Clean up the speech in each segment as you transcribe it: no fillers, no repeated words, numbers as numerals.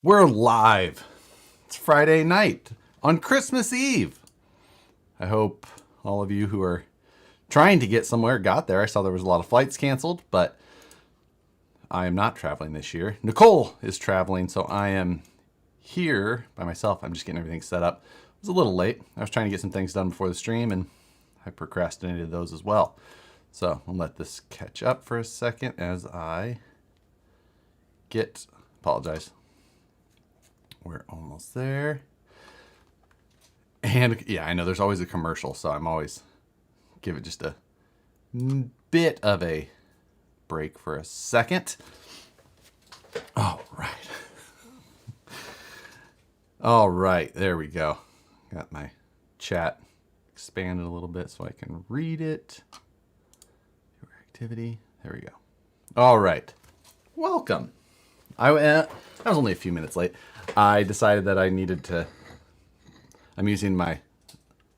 We're live. It's Friday night on Christmas Eve. I hope all of you who are trying to get somewhere got there. I saw there was a lot of flights canceled, but I am not traveling this year. Nicole is traveling, so I am here by myself. I'm just getting everything set up. It was a little late. I was trying to get some things done before the stream, and I procrastinated those as well. So I'll let this catch up for a second as I apologize. We're almost there. And yeah, I know there's always a commercial, so I'm always give it just a bit of a break for a second. All right. All right, there we go. Got my chat expanded a little bit so I can read it. Your activity. There we go. All right. Welcome. I was only a few minutes late. I decided that I needed to. I'm using my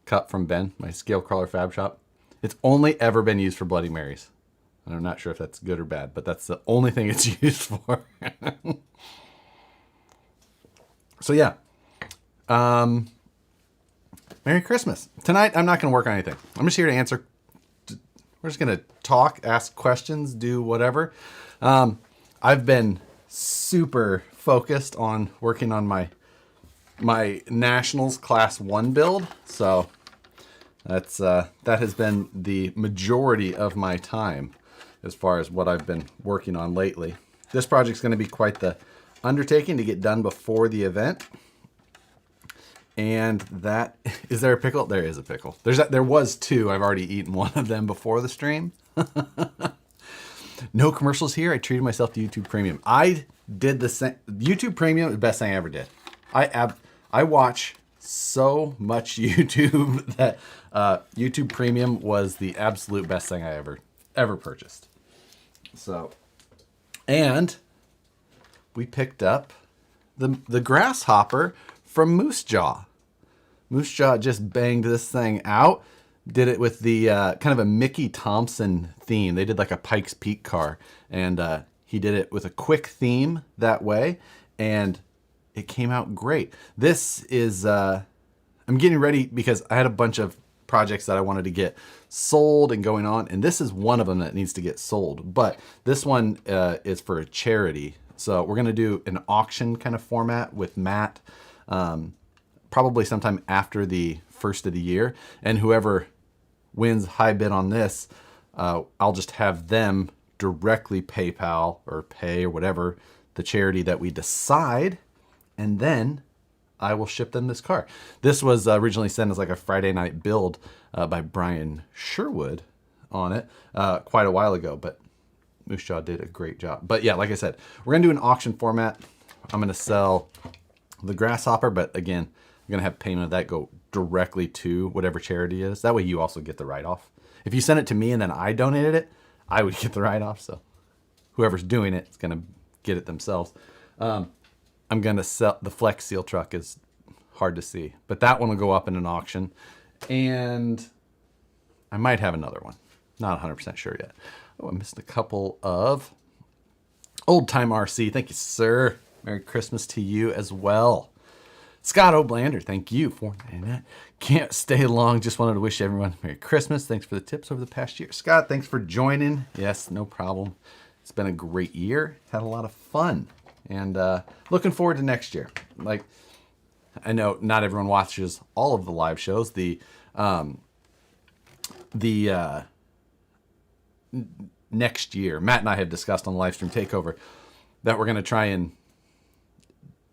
cup from Ben, my scale crawler fab shop. It's only ever been used for Bloody Marys. And I'm not sure if that's good or bad, but that's the only thing it's used for. So yeah. Merry Christmas. Tonight, I'm not going to work on anything. I'm just here to answer. We're just going to talk, ask questions, do whatever. I've been super focused on working on my Nationals Class 1 build. So that's that has been the majority of my time as far as what I've been working on lately. This project's going to be quite the undertaking to get done before the event. And that, is there a pickle? There is a pickle. There was two. I've already eaten one of them before the stream. No commercials here. I treated myself to YouTube Premium. I did the same. YouTube Premium is the best thing I ever did. I watch so much YouTube that YouTube Premium was the absolute best thing I ever purchased. So, and we picked up the grasshopper from Moose Jaw. Moose Jaw just banged this thing out. Did it with the kind of a Mickey Thompson theme. They did like a Pikes Peak car, and he did it with a quick theme that way, and it came out great. This is, I'm getting ready because I had a bunch of projects that I wanted to get sold and going on, and this is one of them that needs to get sold. But this one is for a charity. So we're going to do an auction kind of format with Matt, probably sometime after the first of the year, and whoever wins high bid on this, I'll just have them directly PayPal or pay or whatever the charity that we decide, and then I will ship them this car. This was originally sent as like a Friday night build by Brian Sherwood on it quite a while ago, but Moose Jaw did a great job. But yeah, like I said, we're gonna do an auction format. I'm gonna sell the grasshopper, but again, I'm gonna have payment of that go directly to whatever charity it is. That way you also get the write-off. If you send it to me and then I donated it, I would get the write-off. So whoever's doing it is gonna get it themselves. I'm gonna sell the Flex Seal truck. Is hard to see, but that one will go up in an auction, and I might have another one. Not 100% sure yet. Oh, I missed a couple of Old Time RC. Thank you, sir. Merry Christmas to you as well. Scott O'Blander, thank you for that. Can't stay long. Just wanted to wish everyone Merry Christmas. Thanks for the tips over the past year. Scott, thanks for joining. Yes, no problem. It's been a great year. Had a lot of fun. And looking forward to next year. Like, I know not everyone watches all of the live shows. The next year, Matt and I have discussed on the live stream takeover that we're going to try and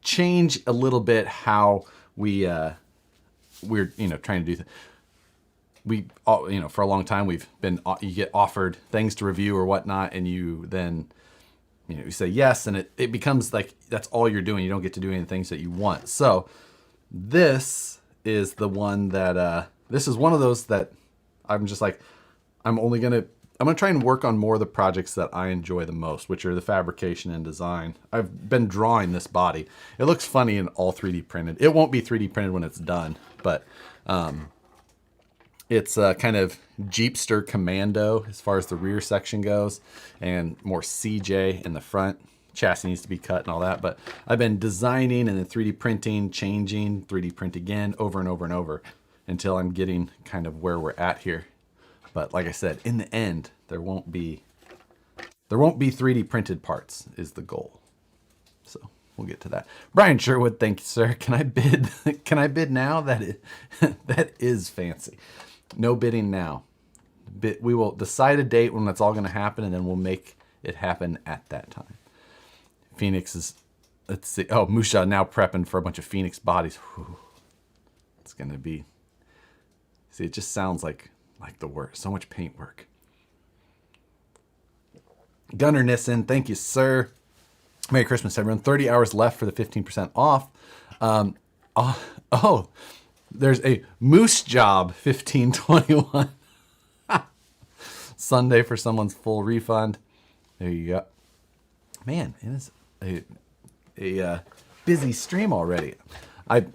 change a little bit how we're trying to do we for a long time we've been, you get offered things to review or whatnot, and you then you say yes, and it becomes like that's all you're doing. You don't get to do any things that you want. So this is the one that this is one of those that I'm just like, I'm gonna try and work on more of the projects that I enjoy the most, which are the fabrication and design. I've been drawing this body. It looks funny in all 3D printed. It won't be 3D printed when it's done, but it's kind of Jeepster Commando as far as the rear section goes, and more CJ in the front. chassis needs to be cut and all that. But I've been designing and then 3D printing, changing, 3D print again, over and over and over until I'm getting kind of where we're at here. But like I said, in the end, there won't be 3D printed parts is the goal. So we'll get to that. Brian Sherwood, thank you, sir. Can I bid? Can I bid now? That is fancy. No bidding now. We will decide a date when that's all going to happen, and then we'll make it happen at that time. Phoenix is, let's see. Oh, Musha now prepping for a bunch of Phoenix bodies. Whew. It's going to be, see, it just sounds like the worst. So much paint work. Gunnar Nissen, thank you, sir. Merry Christmas, everyone. 30 hours left for the 15% off. There's a Moose Job 1521. Sunday for someone's full refund. There you go. Man, it is a busy stream already. I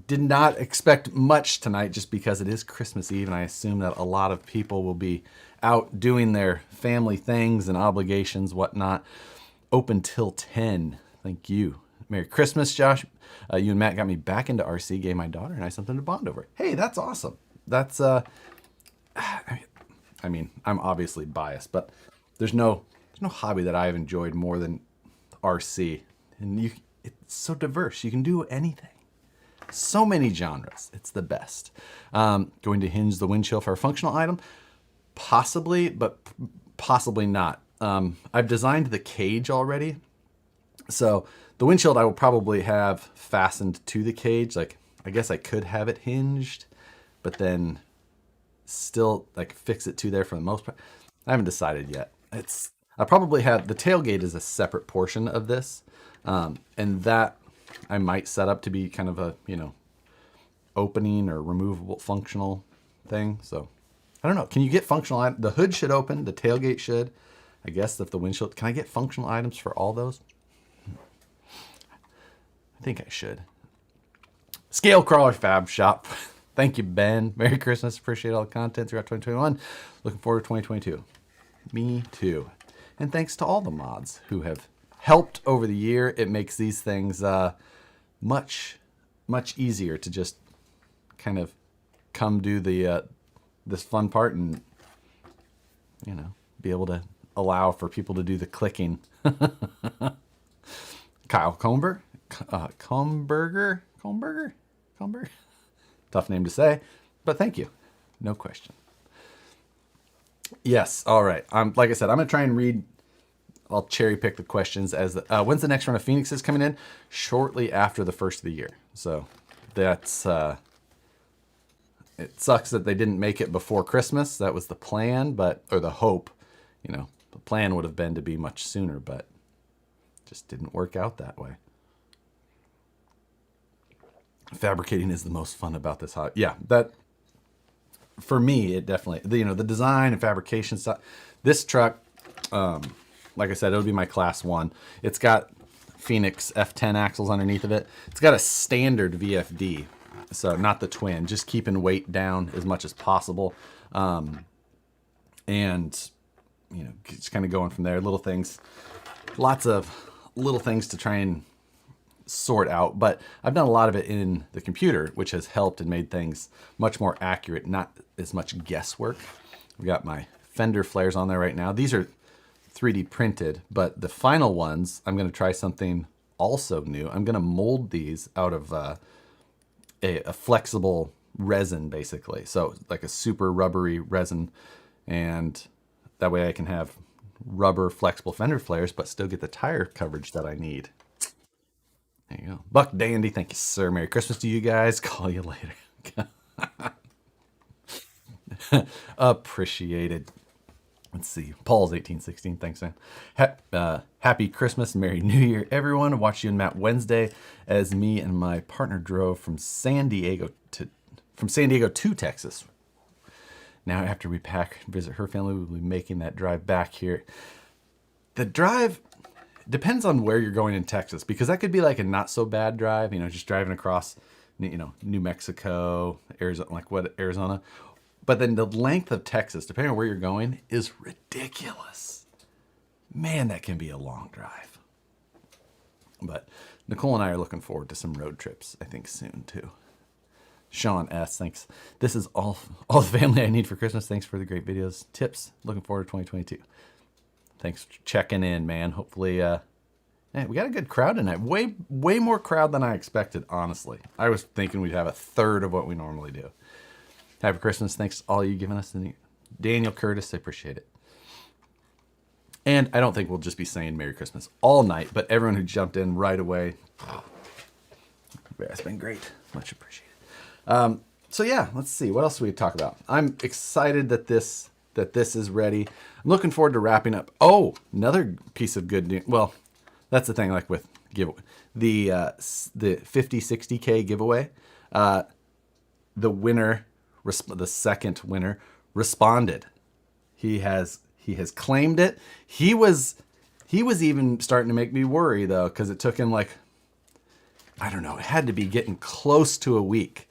did not expect much tonight just because it is Christmas Eve, and I assume that a lot of people will be out doing their family things and obligations, whatnot. Open till 10. Thank you. Merry Christmas, Josh. You and Matt got me back into RC, gave my daughter and I something to bond over. Hey, that's awesome. That's, I mean, I'm obviously biased, but there's no hobby that I've enjoyed more than RC. And it's so diverse. You can do anything. So many genres. It's the best. Going to hinge the windshield for a functional item? Possibly, but possibly not. I've designed the cage already. So the windshield I will probably have fastened to the cage. Like, I guess I could have it hinged, but then still like fix it to there for the most part. I haven't decided yet. I probably have, the tailgate is a separate portion of this. And that I might set up to be kind of a, opening or removable functional thing. So I don't know. Can you get functional? The hood should open. The tailgate should. I guess if the windshield, can I get functional items for all those? I think I should. Scale Crawler Fab Shop. Thank you, Ben. Merry Christmas. Appreciate all the content throughout 2021. Looking forward to 2022. Me too. And thanks to all the mods who have helped over the year. It makes these things much easier to just kind of come do the this fun part and be able to allow for people to do the clicking. Kyle Comberger. Tough name to say, but thank you. No question. Yes. All right. Like I said, I'm going to try and read. I'll cherry pick the questions as when's the next run of Phoenixes coming in? Shortly after the first of the year. So that's, it sucks that they didn't make it before Christmas. That was the plan, or the hope, the plan would have been to be much sooner, but just didn't work out that way. Fabricating is the most fun about this hobby. Yeah, that for me, it definitely, the design and fabrication stuff. This truck, like I said, it'll be my class 1. It's got Phoenix F10 axles underneath of it. It's got a standard VFD, so not the twin, just keeping weight down as much as possible. And, just kind of going from there. Little things, lots of little things to try and sort out, but I've done a lot of it in the computer, which has helped and made things much more accurate, not as much guesswork. I've got my fender flares on there right now. These are 3D printed, but the final ones, I'm going to try something also new. I'm going to mold these out of a flexible resin, basically. So like a super rubbery resin, and that way I can have rubber flexible fender flares, but still get the tire coverage that I need. There you go. Buck Dandy, thank you, sir. Merry Christmas to you guys. Call you later. Appreciated. Let's see. Paul's 1816. Thanks, man. Happy Christmas, Merry New Year, everyone. Watch you and Matt Wednesday as me and my partner drove from San Diego to Texas. Now, after we pack and visit her family, we'll be making that drive back here. The drive depends on where you're going in Texas, because that could be like a not so bad drive, just driving across, New Mexico, Arizona. But then the length of Texas, depending on where you're going, is ridiculous. Man, that can be a long drive. But Nicole and I are looking forward to some road trips, I think, soon too. Sean S, thanks. This is all the family I need for Christmas. Thanks for the great videos, tips. Looking forward to 2022. Thanks for checking in, man. Hopefully, we got a good crowd tonight. Way more crowd than I expected, honestly. I was thinking we'd have a third of what we normally do. Happy Christmas. Thanks to all you giving us. Daniel Curtis, I appreciate it. And I don't think we'll just be saying Merry Christmas all night, but everyone who jumped in right away, it's been great. Much appreciated. So yeah, let's see. What else do we talk about? I'm excited that this is ready. I'm looking forward to wrapping up. Oh, another piece of good news. Well, that's the thing, like with giveaway, the 50-60K giveaway, the winner, the second winner responded. He has claimed it. He was even starting to make me worry though, because it took him like, I don't know, it had to be getting close to a week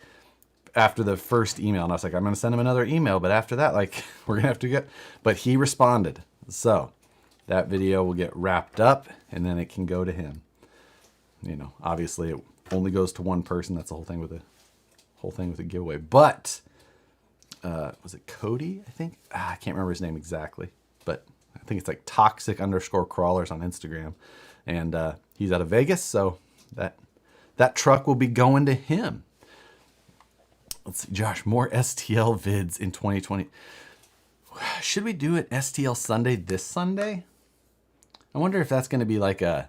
after the first email. And I was like, I'm going to send him another email, but after that, like, we're going to have to get, but he responded. So that video will get wrapped up and then it can go to him. You know, obviously it only goes to one person. That's the whole thing with the giveaway. But, was it Cody? I think, I can't remember his name exactly, but I think it's like toxic_crawlers on Instagram. And, he's out of Vegas. So that truck will be going to him. Let's see, Josh, more STL vids in 2020. Should we do an STL Sunday this Sunday? I wonder if that's going to be like a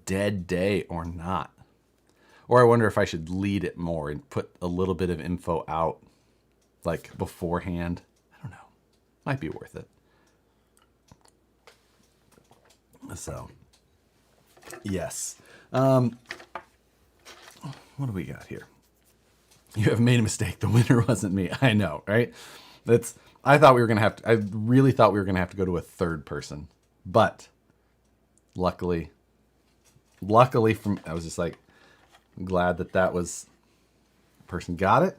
dead day or not. Or I wonder if I should lead it more and put a little bit of info out like beforehand. I don't know. Might be worth it. So, yes. What do we got here? You have made a mistake. The winner wasn't me. I know, right? I really thought we were going to have to go to a third person, but luckily I was just like, glad that was the person got it.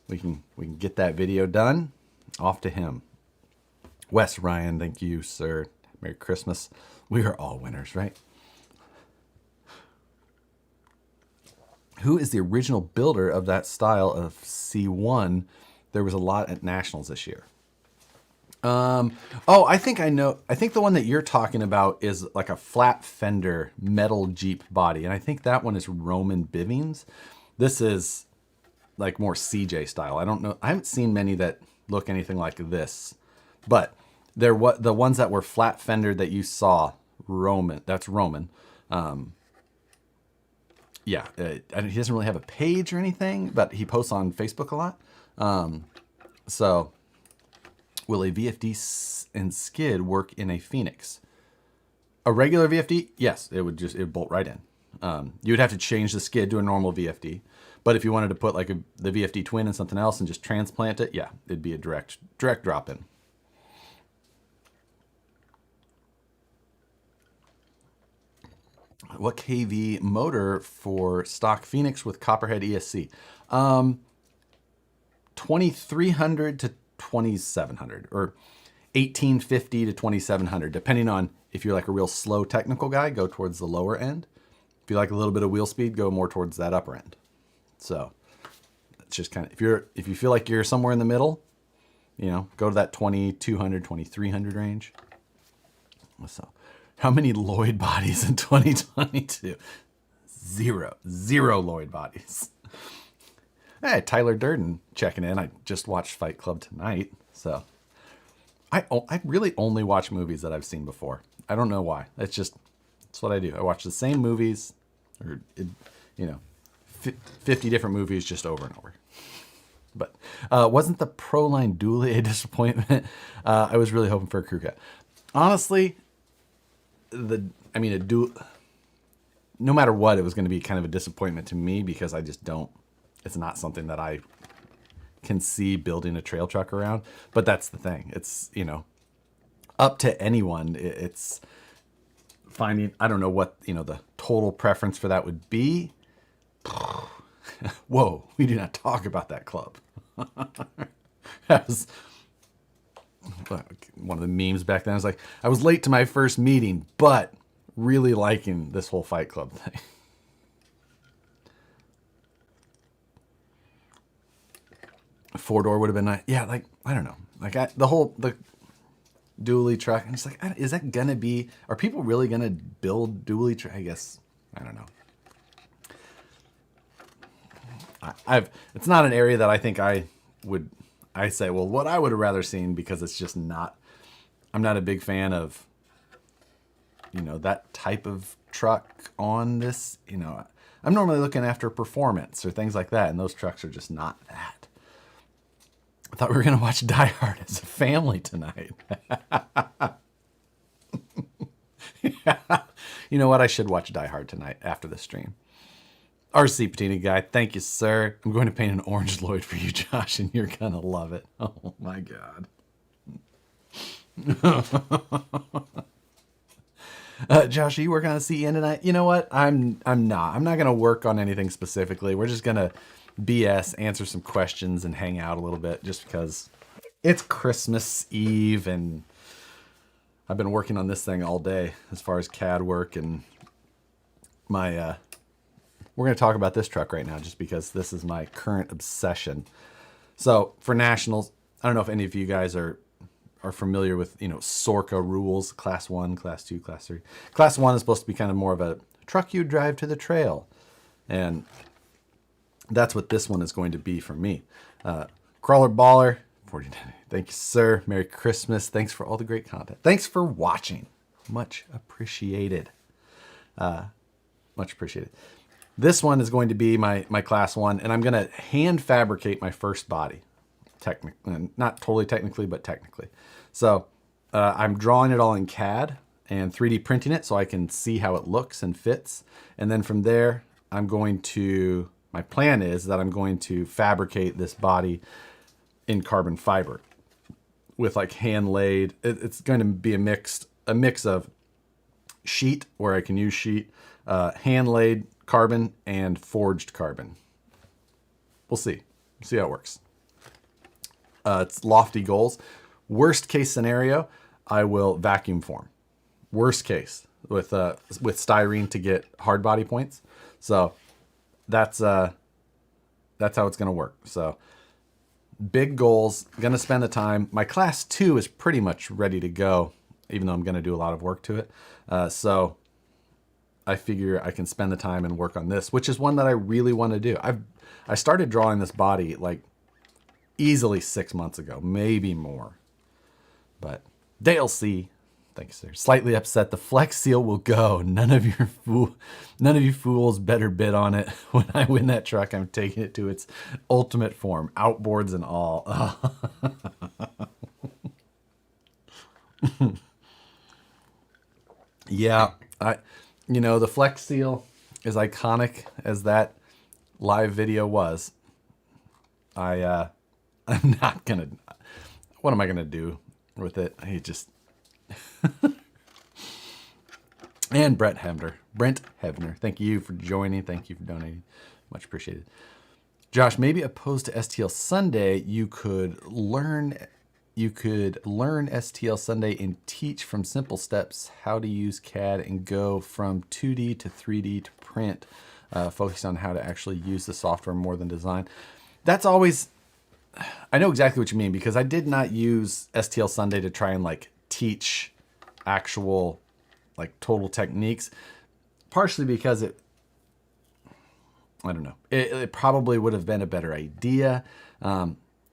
We can get that video done. Off to him. Wes Ryan, thank you, sir. Merry Christmas. We are all winners, right? Who is the original builder of that style of C1? There was a lot at Nationals this year. I think I know. I think the one that you're talking about is like a flat fender metal Jeep body. And I think that one is Roman Bivens. This is like more CJ style. I don't know. I haven't seen many that look anything like this, but the ones that were flat fender that you saw, Roman, that's Roman. Yeah, he doesn't really have a page or anything, but he posts on Facebook a lot. So, will a VFD and skid work in a Phoenix? A regular VFD, yes, it would bolt right in. You would have to change the skid to a normal VFD, but if you wanted to put like the VFD twin and something else and just transplant it, yeah, it'd be a direct drop in. What KV motor for stock Phoenix with Copperhead ESC? 2300 to 2700 or 1850 to 2700, depending on if you're like a real slow technical guy, go towards the lower end. If you like a little bit of wheel speed, go more towards that upper end. So it's just kind of, if you feel like you're somewhere in the middle, you know, go to that 2200, 2300 range. So how many Lloyd bodies in 2022? Zero Lloyd bodies. Hey, Tyler Durden checking in. I just watched Fight Club tonight. So I really only watch movies that I've seen before. I don't know why. It's what I do. I watch the same movies, or 50 different movies just over and over. But wasn't the Proline dually a disappointment? I was really hoping for a crew cut. Honestly, no matter what, it was going to be kind of a disappointment to me because I just don't. It's not something that I can see building a trail truck around. But that's the thing. It's, up to anyone. It's finding, I don't know what, the total preference for that would be. Whoa, we do not talk about that club. That was one of the memes back then. I was like, I was late to my first meeting, but really liking this whole Fight Club thing. Four-door would have been nice. Yeah, like, I don't know. Like, the dually truck. And it's like, is that going to be, are people really going to build dually truck? I guess, I don't know. It's not an area that I think I say, well, what I would have rather seen, because it's just not, I'm not a big fan of, that type of truck on this, I'm normally looking after performance or things like that. And those trucks are just not that. I thought we were going to watch Die Hard as a family tonight. Yeah. You know what? I should watch Die Hard tonight after the stream. RC Patina Guy, thank you, sir. I'm going to paint an orange Lloyd for you, Josh, and you're going to love it. Oh, my God. Josh, are you working on a CN tonight? You know what? I'm not. I'm not going to work on anything specifically. We're just going to BS, answer some questions, and hang out a little bit just because it's Christmas Eve, and I've been working on this thing all day as far as CAD work, and my... We're going to talk about this truck right now just because this is my current obsession. So for nationals, I don't know if any of you guys are familiar with, SORCA rules, class 1, class 2, class 3. Class 1 is supposed to be kind of more of a truck you drive to the trail. And that's what this one is going to be for me. Crawler Baller, 49. Thank you, sir. Merry Christmas. Thanks for all the great content. Thanks for watching. Much appreciated. Much appreciated. This one is going to be my class 1, and I'm going to hand fabricate my first body. Not totally technically, but technically. So I'm drawing it all in CAD and 3D printing it so I can see how it looks and fits. And then from there, my plan is that I'm going to fabricate this body in carbon fiber with like hand laid. It's going to be a mix of sheet, where I can use sheet, hand laid carbon, and forged carbon. We'll see how it works. It's lofty goals. Worst case scenario, I will vacuum form. Worst case, with styrene to get hard body points. So that's how it's going to work. So big goals, going to spend the time. My class 2 is pretty much ready to go, even though I'm going to do a lot of work to it. So I figure I can spend the time and work on this, which is one that I really want to do. I started drawing this body like easily 6 months ago, maybe more. But Dale C, thanks, sir. Slightly upset. The Flex Seal will go. None of you fools better bid on it. When I win that truck, I'm taking it to its ultimate form, outboards and all. Yeah, the Flex Seal, as iconic as that live video was, I'm not gonna. What am I gonna do with it? I just. And Brent Hevner, thank you for joining. Thank you for donating. Much appreciated. Josh, maybe opposed to STL Sunday, you could learn STL Sunday and teach from simple steps how to use CAD and go from 2D to 3D to print, focusing on how to actually use the software more than design. That's always, I know exactly what you mean, because I did not use STL Sunday to try and like teach actual like total techniques, partially because it probably would have been a better idea.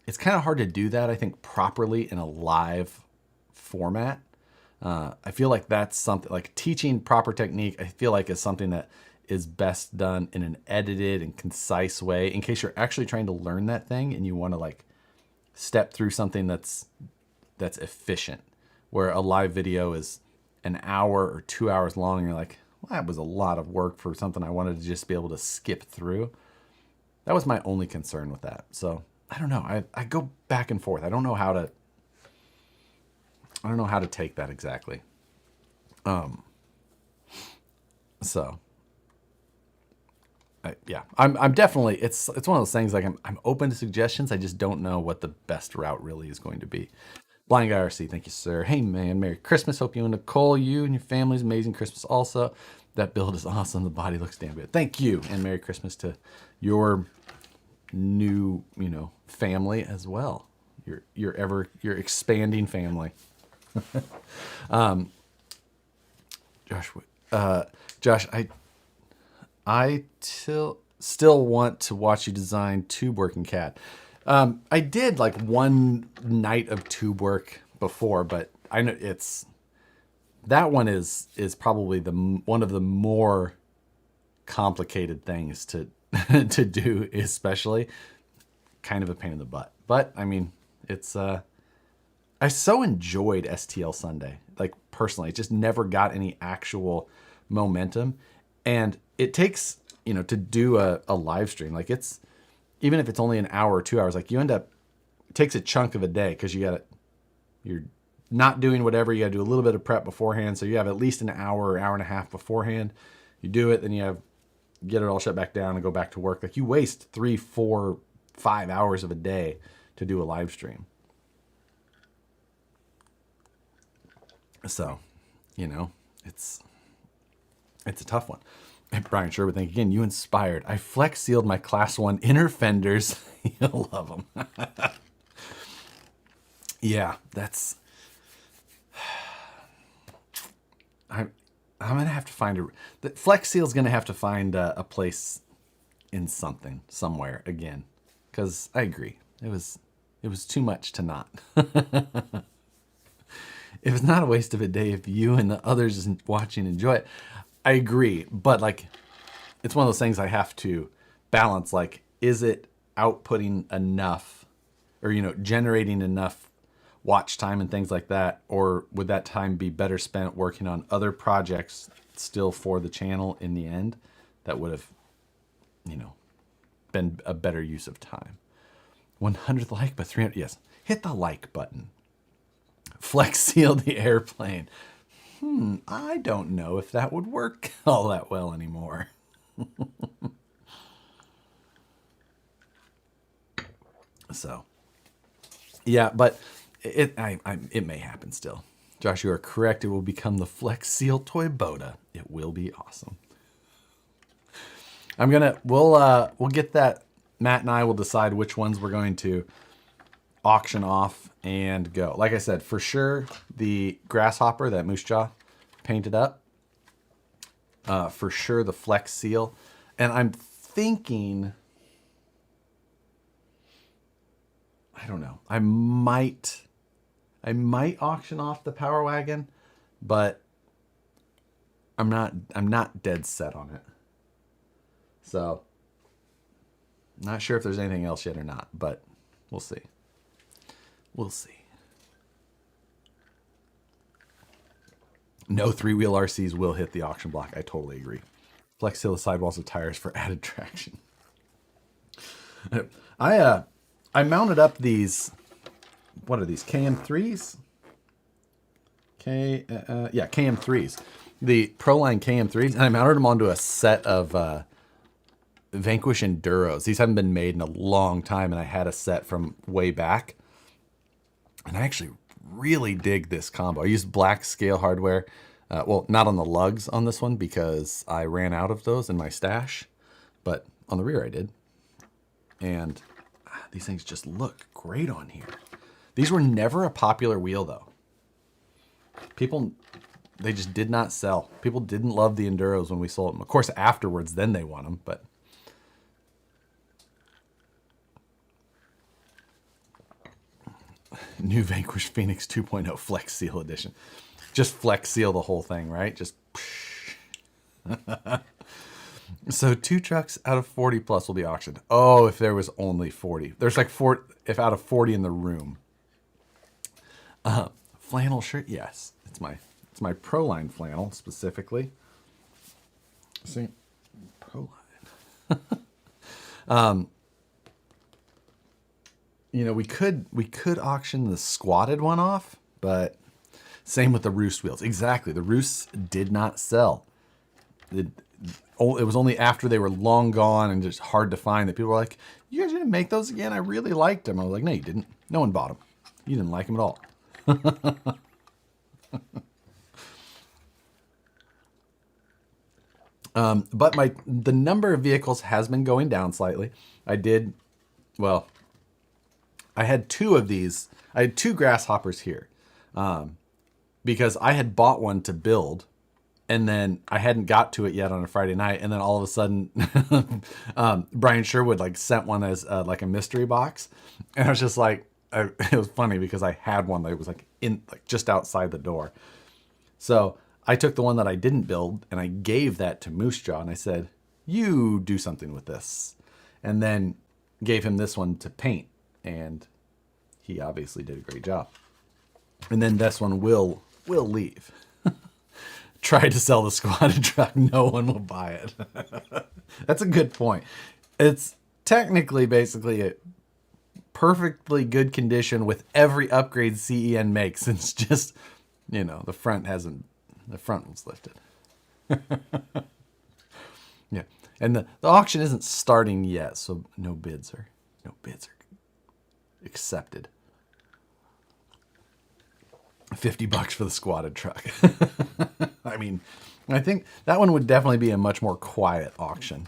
It's kind of hard to do that, I think, properly in a live format. I feel like that's something like teaching proper technique. I feel like is something that is best done in an edited and concise way, in case you're actually trying to learn that thing and you want to like step through something that's efficient, where a live video is an hour or 2 hours long and you're like, well, that was a lot of work for something I wanted to just be able to skip through. That was my only concern with that. So I don't know. I go back and forth. I don't know how to take that exactly. I'm definitely, it's one of those things like I'm open to suggestions. I just don't know what the best route really is going to be. Blind Guy RC, thank you, sir. Hey, man, Merry Christmas. Hope you and Nicole, you and your family's amazing Christmas also. That build is awesome. The body looks damn good. Thank you, and Merry Christmas to your new, family as well. Your expanding family. Josh, I still want to watch you design tube work in CAD. I did like one night of tube work before, but I know that one is probably one of the more complicated things to to do, especially kind of a pain in the butt. But I mean, it's I so enjoyed STL Sunday. Like personally, it just never got any actual momentum, and it takes to do a live stream. Like even if it's only an hour or 2 hours, like it takes a chunk of a day because you're not doing whatever. You got to do a little bit of prep beforehand. So you have at least an hour and a half beforehand. You do it, then get it all shut back down and go back to work. Like you waste 3, 4, 5 hours of a day to do a live stream. So, it's a tough one. Brian Sherwood, thank you again. You inspired. I flex sealed my class 1 inner fenders. You'll love them. Yeah, that's. I'm gonna have to find the Flex Seal's gonna have to find a place in somewhere again, because I agree it was too much to not. If it's not a waste of a day if you and the others watching enjoy it, I agree. But like, it's one of those things I have to balance. Like, is it outputting enough, or generating enough watch time and things like that, or would that time be better spent working on other projects still for the channel in the end that would have been a better use of time? 100th like, but 300. Yes, hit the like button. Flex seal the airplane. I don't know if that would work all that well anymore. So yeah, but it may happen still. Josh, you are correct. It will become the Flex Seal Toy Boda. It will be awesome. We'll get that. Matt and I will decide which ones we're going to auction off and go. Like I said, for sure, the Grasshopper, that moose jaw painted up. For sure, the Flex Seal. And I'm thinking, I don't know, I might auction off the Power Wagon, but I'm not dead set on it. So, not sure if there's anything else yet or not, but we'll see. We'll see. No 3-wheel RCs will hit the auction block. I totally agree. Flex seal the sidewalls of tires for added traction. I mounted up these. What are these? KM3s? Yeah, KM3s. The Proline KM3s, and I mounted them onto a set of Vanquish Enduros. These haven't been made in a long time, and I had a set from way back. And I actually really dig this combo. I used black scale hardware. Well, not on the lugs on this one because I ran out of those in my stash, but on the rear I did. And these things just look great on here. These were never a popular wheel though. They just did not sell. People didn't love the Enduros when we sold them. Of course, afterwards, then they want them, but. New Vanquish Phoenix 2.0 Flex Seal Edition. Just Flex Seal the whole thing, right? Just. So 2 trucks out of 40 plus will be auctioned. Oh, if there was only 40. There's like 4, if out of 40 in the room. Flannel shirt, yes. It's my Proline flannel specifically. See, Proline. We could auction the squatted one off, but same with the Roost wheels. Exactly, the Roosts did not sell. It was only after they were long gone and just hard to find that people were like, "You guys didn't make those again? I really liked them." I was like, "No, you didn't. No one bought them. You didn't like them at all." But the number of vehicles has been going down slightly. I did, well, I had two of these. I had two grasshoppers here because I had bought one to build, and then I hadn't got to it yet on a Friday night, and then all of a sudden, Brian Sherwood like sent one as like a mystery box, and I was just like, it was funny because I had one that was like in like just outside the door. So I took the one that I didn't build and I gave that to Moose Jaw, and I said, "You do something with this," and then gave him this one to paint, and he obviously did a great job. And then this one will leave. Tried to sell the squatted truck. No one will buy it. That's a good point. It's technically basically a perfectly good condition with every upgrade CEN makes. It's just, the front was lifted. Yeah. And the auction isn't starting yet, so no bids are accepted. $50 for the squatted truck. I mean, I think that one would definitely be a much more quiet auction.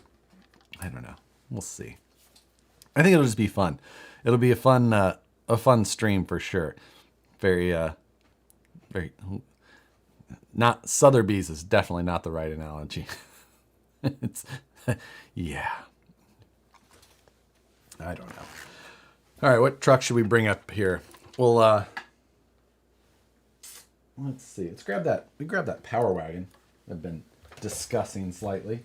I don't know. We'll see. I think it'll just be fun. It'll be a fun stream for sure. Very not Sotheby's is definitely not the right analogy. It's yeah. I don't know. All right, what truck should we bring up here? Well, let's see. Let's grab that. We grab that Power Wagon I've been discussing slightly.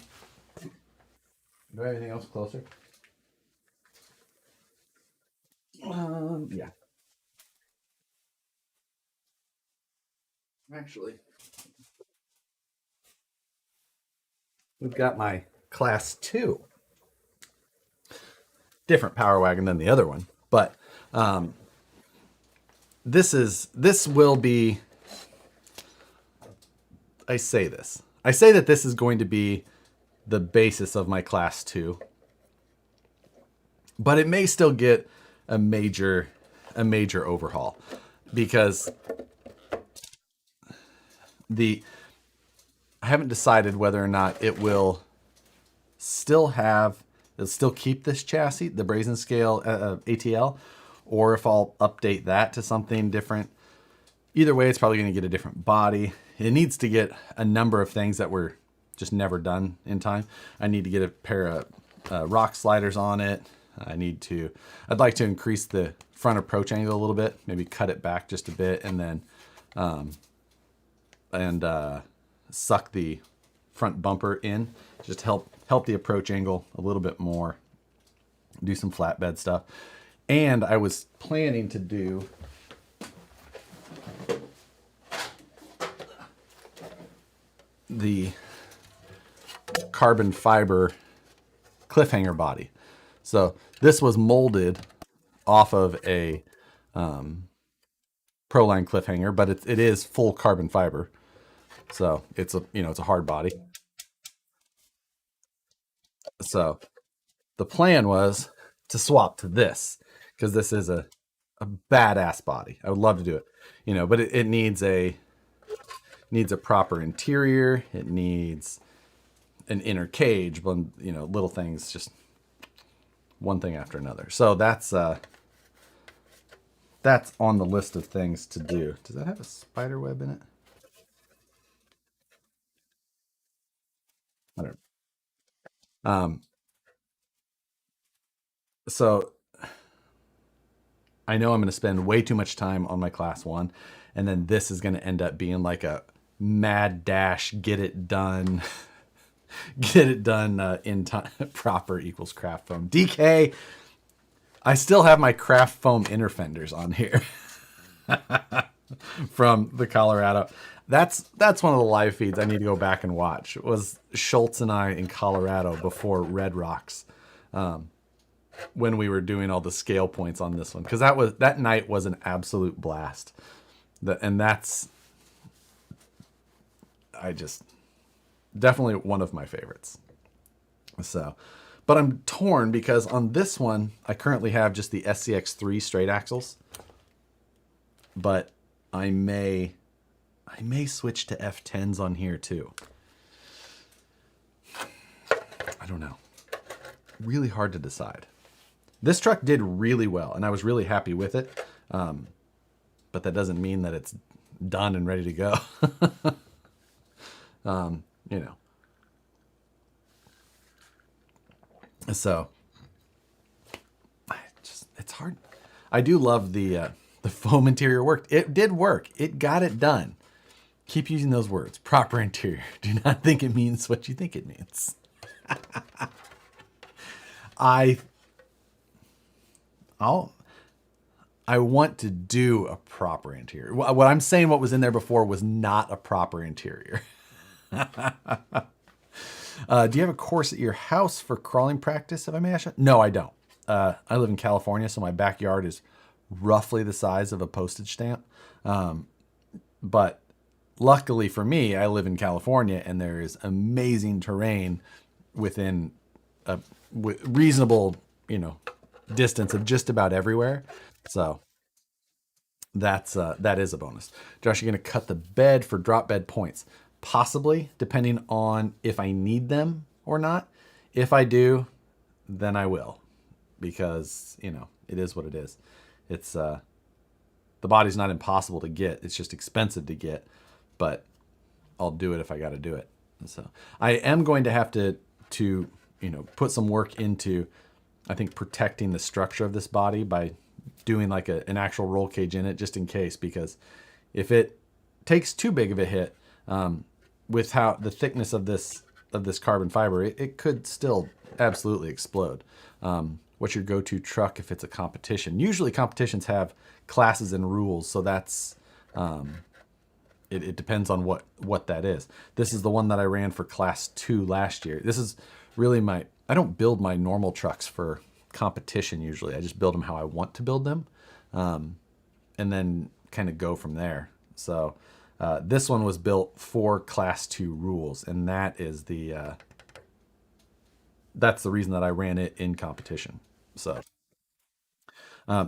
Do I have anything else closer? Yeah. Actually, we've got my Class 2. Different Power Wagon than the other one, but this will be. I say that this is going to be the basis of my Class 2, but it may still get a major overhaul because I haven't decided whether or not it'll still keep this chassis, the Brazen Scale ATL, or if I'll update that to something different. Either way, it's probably going to get a different body. It needs to get a number of things that were just never done in time. I need to get a pair of rock sliders on it. I'd like to increase the front approach angle a little bit, maybe cut it back just a bit, and then suck the front bumper in, just help the approach angle a little bit more. Do some flatbed stuff. And I was planning to do the carbon fiber cliffhanger body. So this was molded off of a Proline cliffhanger, but it is full carbon fiber. So it's a hard body. So the plan was to swap to this because this is a badass body. I would love to do it, but it needs a proper interior. It needs an inner cage, but little things, just one thing after another. So that's on the list of things to do. Does that have a spider web in it? I don't know. So I know I'm going to spend way too much time on my Class 1, and then this is going to end up being like a mad dash, get it done in time. Proper equals craft foam. DK, I still have my craft foam inner fenders on here from the Colorado. That's one of the live feeds I need to go back and watch. It was Schultz and I in Colorado before Red Rocks, when we were doing all the scale points on this one, because that night was an absolute blast. That's definitely one of my favorites. So, but I'm torn because on this one I currently have just the SCX3 straight axles, but I may switch to F10s on here too. I don't know. Really hard to decide. This truck did really well, and I was really happy with it. But that doesn't mean that it's done and ready to go. You know. So it's hard. I do love the foam interior work. It did work. It got it done. Keep using those words. Proper interior. Do not think it means what you think it means. I want to do a proper interior. What I'm saying, what was in there before was not a proper interior. Do you have a course at your house for crawling practice, if I may ask? No, I don't. I live in California, so my backyard is roughly the size of a postage stamp. But luckily for me, I live in California, and there is amazing terrain within a reasonable, distance of just about everywhere. So that is a bonus. Josh, you're going to cut the bed for drop bed points. Possibly, depending on if I need them or not. If I do, then I will, because it is what it is. It's the body's not impossible to get. It's just expensive to get, but I'll do it if I got to do it. So I am going to have to put some work into, I think, protecting the structure of this body by doing like an actual roll cage in it, just in case, because if it takes too big of a hit, with how the thickness of this carbon fiber, it could still absolutely explode. What's your go-to truck if it's a competition? Usually competitions have classes and rules, so that's it depends on what that is. This is the one that I ran for class 2 last year. This is really I don't build my normal trucks for competition usually. I just build them how I want to build them, and then kind of go from there. So this one was built for class 2 rules, and that is that's the reason that I ran it in competition. So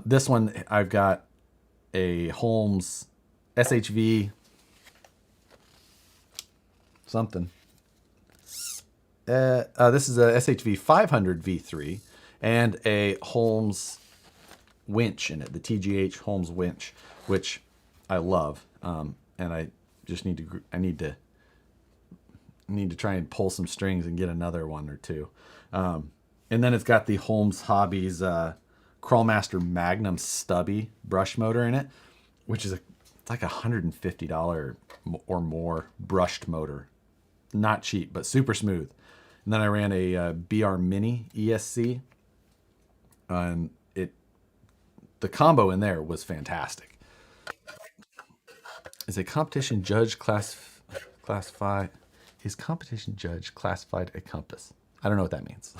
this one, I've got a Holmes SHV something. This is a SHV 500 V3 and a Holmes winch in it, the TGH Holmes winch, which I love. And I just need to try and pull some strings and get another one or two. And then it's got the Holmes Hobbies Crawlmaster Magnum stubby brush motor in it, which is it's like $150 or more brushed motor. Not cheap, but super smooth. And then I ran a BR Mini ESC, and the combo in there was fantastic. Is a competition judge classified? Is competition judge classified a compass? I don't know what that means.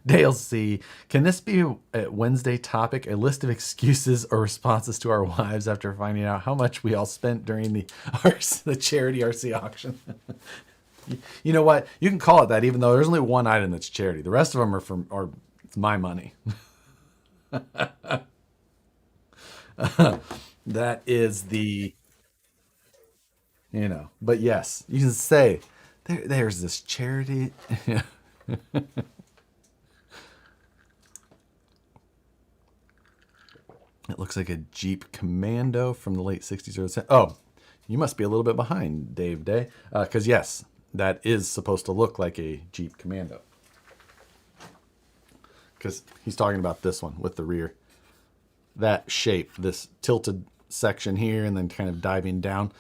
Dale C. Can this be a Wednesday topic? A list of excuses or responses to our wives after finding out how much we all spent during the charity RC auction. You know what? You can call it that, even though there's only one item that's charity. The rest of them are it's my money. That is but yes, you can say there's this charity. It looks like a Jeep Commando from the late 60s or 70s. Oh, you must be a little bit behind, Dave Day. Because yes, that is supposed to look like a Jeep Commando. Because he's talking about this one with the rear. That shape, this tilted section here and then kind of diving down.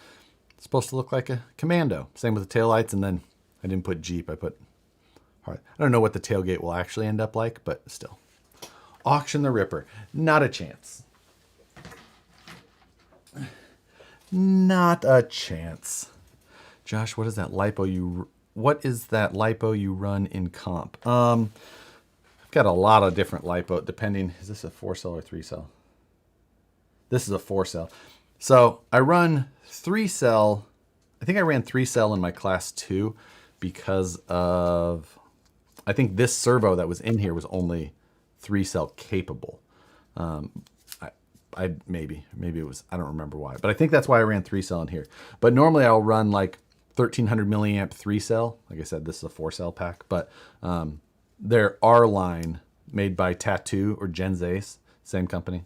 It's supposed to look like a Commando. Same with the taillights, and then I didn't put Jeep, I put hard. I don't know what the tailgate will actually end up like, but still. Auction the Ripper. Not a chance. Not a chance. Josh, what is that lipo you run in comp? I've got a lot of different lipo depending. Is this a 4-cell or 3-cell? This is a 4-cell. So I run 3-cell. I think I ran 3-cell in my class 2 because of, I think this servo that was in here was only 3-cell capable. maybe it was, I don't remember why, but I think that's why I ran 3-cell in here. But normally I'll run like 1300 milliamp 3-cell. Like I said, this is a 4-cell pack, but their R line made by Tattoo or Genzace, same company.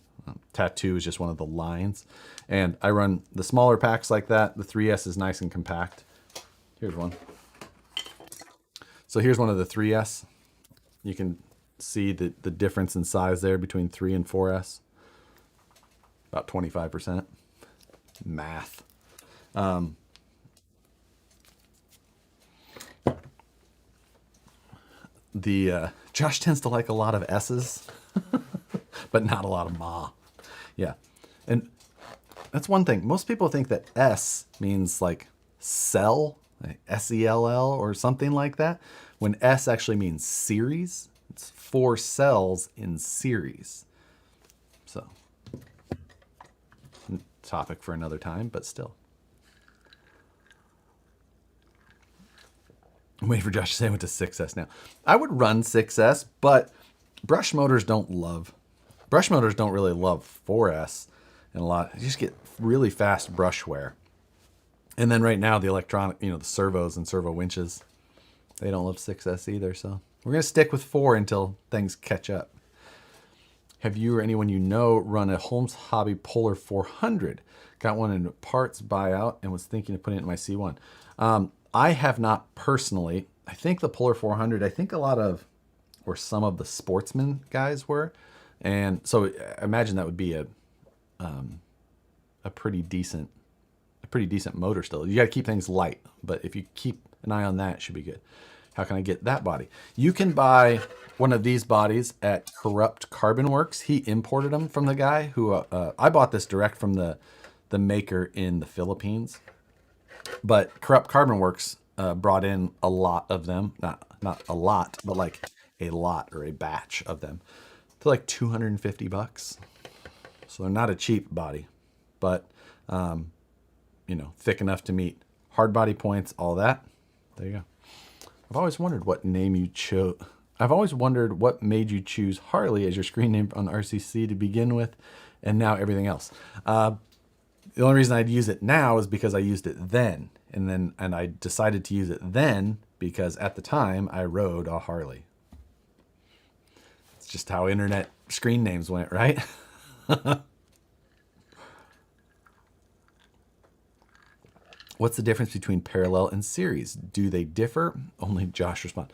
Tattoo is just one of the lines. And I run the smaller packs like that. The 3S is nice and compact. Here's one. So here's one of the 3S. You can see the difference in size there between 3 and 4S. About 25%. Math. Josh tends to like a lot of S's, but not a lot of Ma. Yeah. And that's one thing. Most people think that S means like cell, like S-E-L-L or something like that, when S actually means series. It's 4 cells in series. So, topic for another time, but still. I'm waiting for Josh to say I went to 6S now. I would run 6S, but brush motors don't really love 4S and a lot. You just get really fast brush wear. And then right now the electronic, the servos and servo winches, they don't love 6S either. So we're going to stick with 4 until things catch up. Have you or anyone you know run a Holmes Hobby Polar 400? Got one in a parts buyout and was thinking of putting it in my C1. I have not personally. I think the Polar 400, I think a lot of, or some of the Sportsman guys were. And so I imagine that would be a pretty decent motor still. You got to keep things light, but if you keep an eye on that, it should be good. How can I get that body? You can buy one of these bodies at Corrupt Carbon Works. He imported them from the guy who I bought this direct from the maker in the Philippines. But Corrupt Carbon Works brought in a lot of them. Not a lot, but like a lot or a batch of them. To like $250. So they're not a cheap body, but thick enough to meet hard body points, all that. There you go. I've always wondered what name you chose. I've always wondered what made you choose Harley as your screen name on RCC to begin with, and now everything else. The only reason I'd use it now is because I used it then, and I decided to use it then because at the time I rode a Harley. It's just how internet screen names went, right? What's the difference between parallel and series? Do they differ? Only Josh respond.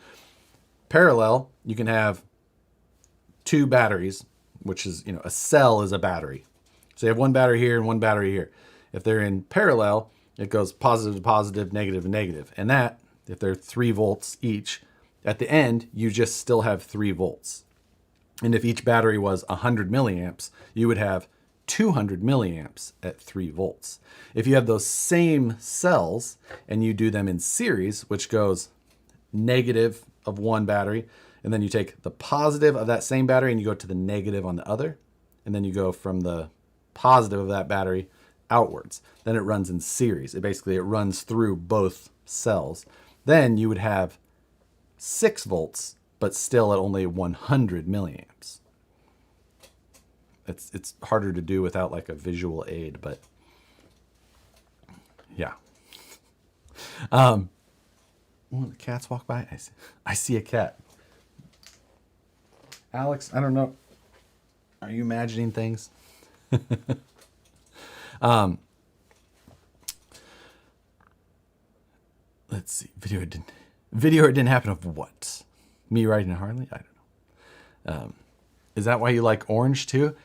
Parallel, you can have 2 batteries, which is, a cell is a battery. So you have one battery here and one battery here. If they're in parallel, it goes positive to positive, negative to negative. And that, if they're 3 volts each, at the end, you just still have 3 volts. And if each battery was 100 milliamps, you would have 200 milliamps at 3 volts. If you have those same cells and you do them in series, which goes negative of one battery, and then you take the positive of that same battery and you go to the negative on the other, and then you go from the positive of that battery outwards. Then it runs in series. It runs through both cells. Then you would have 6 volts, but still at only 100 milliamps. It's harder to do without like a visual aid, but yeah. When the cats walk by, I see a cat. Alex, I don't know. Are you imagining things? Let's see. Video it didn't happen of what? Me riding a Harley? I don't know. Is that why you like orange too?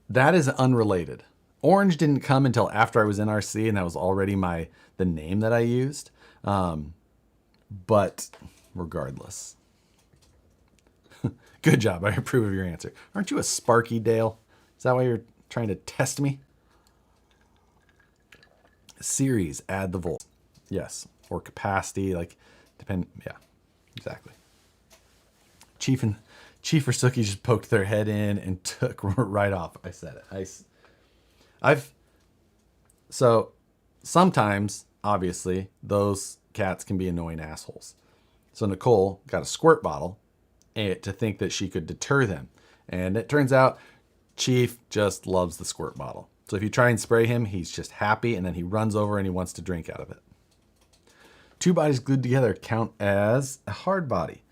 That is unrelated. Orange didn't come until after I was in RC, and that was already the name that I used. But regardless. Good job. I approve of your answer. Aren't you a Sparky, Dale? Is that why you're trying to test me? Series, add the volts. Yes. Or capacity, yeah, exactly. Chief or Sookie just poked their head in and took right off. I said it. So sometimes, obviously, those cats can be annoying assholes. So Nicole got a squirt bottle to think that she could deter them. And it turns out Chief just loves the squirt bottle. So if you try and spray him, he's just happy, and then he runs over and he wants to drink out of it. 2 bodies glued together count as a hard body.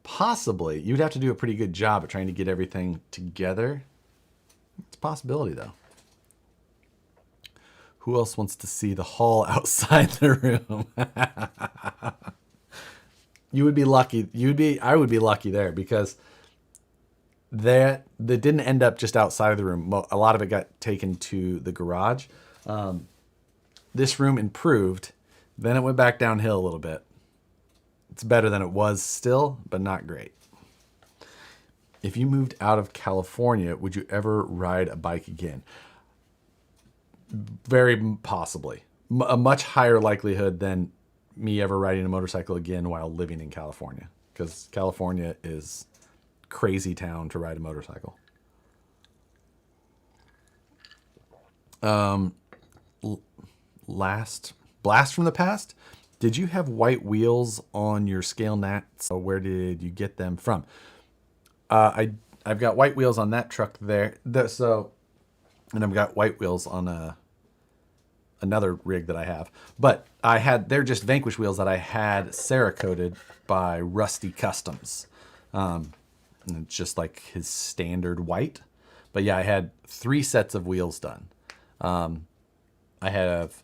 Possibly. You'd have to do a pretty good job at trying to get everything together. It's a possibility, though. Who else wants to see the hall outside the room? You would be lucky. I would be lucky there, because that didn't end up just outside of the room. A lot of it got taken to the garage. This room improved. Then it went back downhill a little bit. It's better than it was still, but not great. If you moved out of California, would you ever ride a bike again? Very possibly. A much higher likelihood than me ever riding a motorcycle again while living in California, because California is crazy town to ride a motorcycle. Last blast from the past. Did you have white wheels on your scale nats? So where did you get them from? I've got white wheels on that truck there. And I've got white wheels on another rig that I have. But they're just Vanquish wheels that I had Cerakoted by Rusty Customs. And it's just like his standard white. But yeah, I had 3 sets of wheels done. I have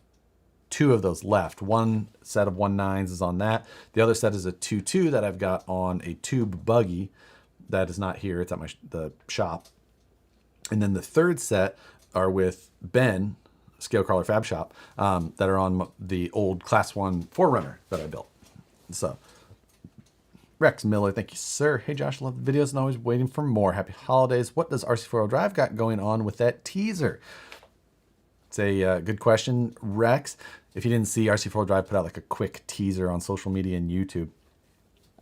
2 of those left. One set of 1.9s is on that. The other set is a 2.2 that I've got on a tube buggy that is not here. It's at the shop. And then the third set are with Ben, Scale Crawler Fab Shop, that are on the old Class 1 4Runner that I built. So, Rex Miller, thank you, sir. Hey, Josh, love the videos and always waiting for more. Happy holidays. What does RC4L Drive got going on with that teaser? It's a good question, Rex. If you didn't see, RC4L Drive put out like a quick teaser on social media and YouTube.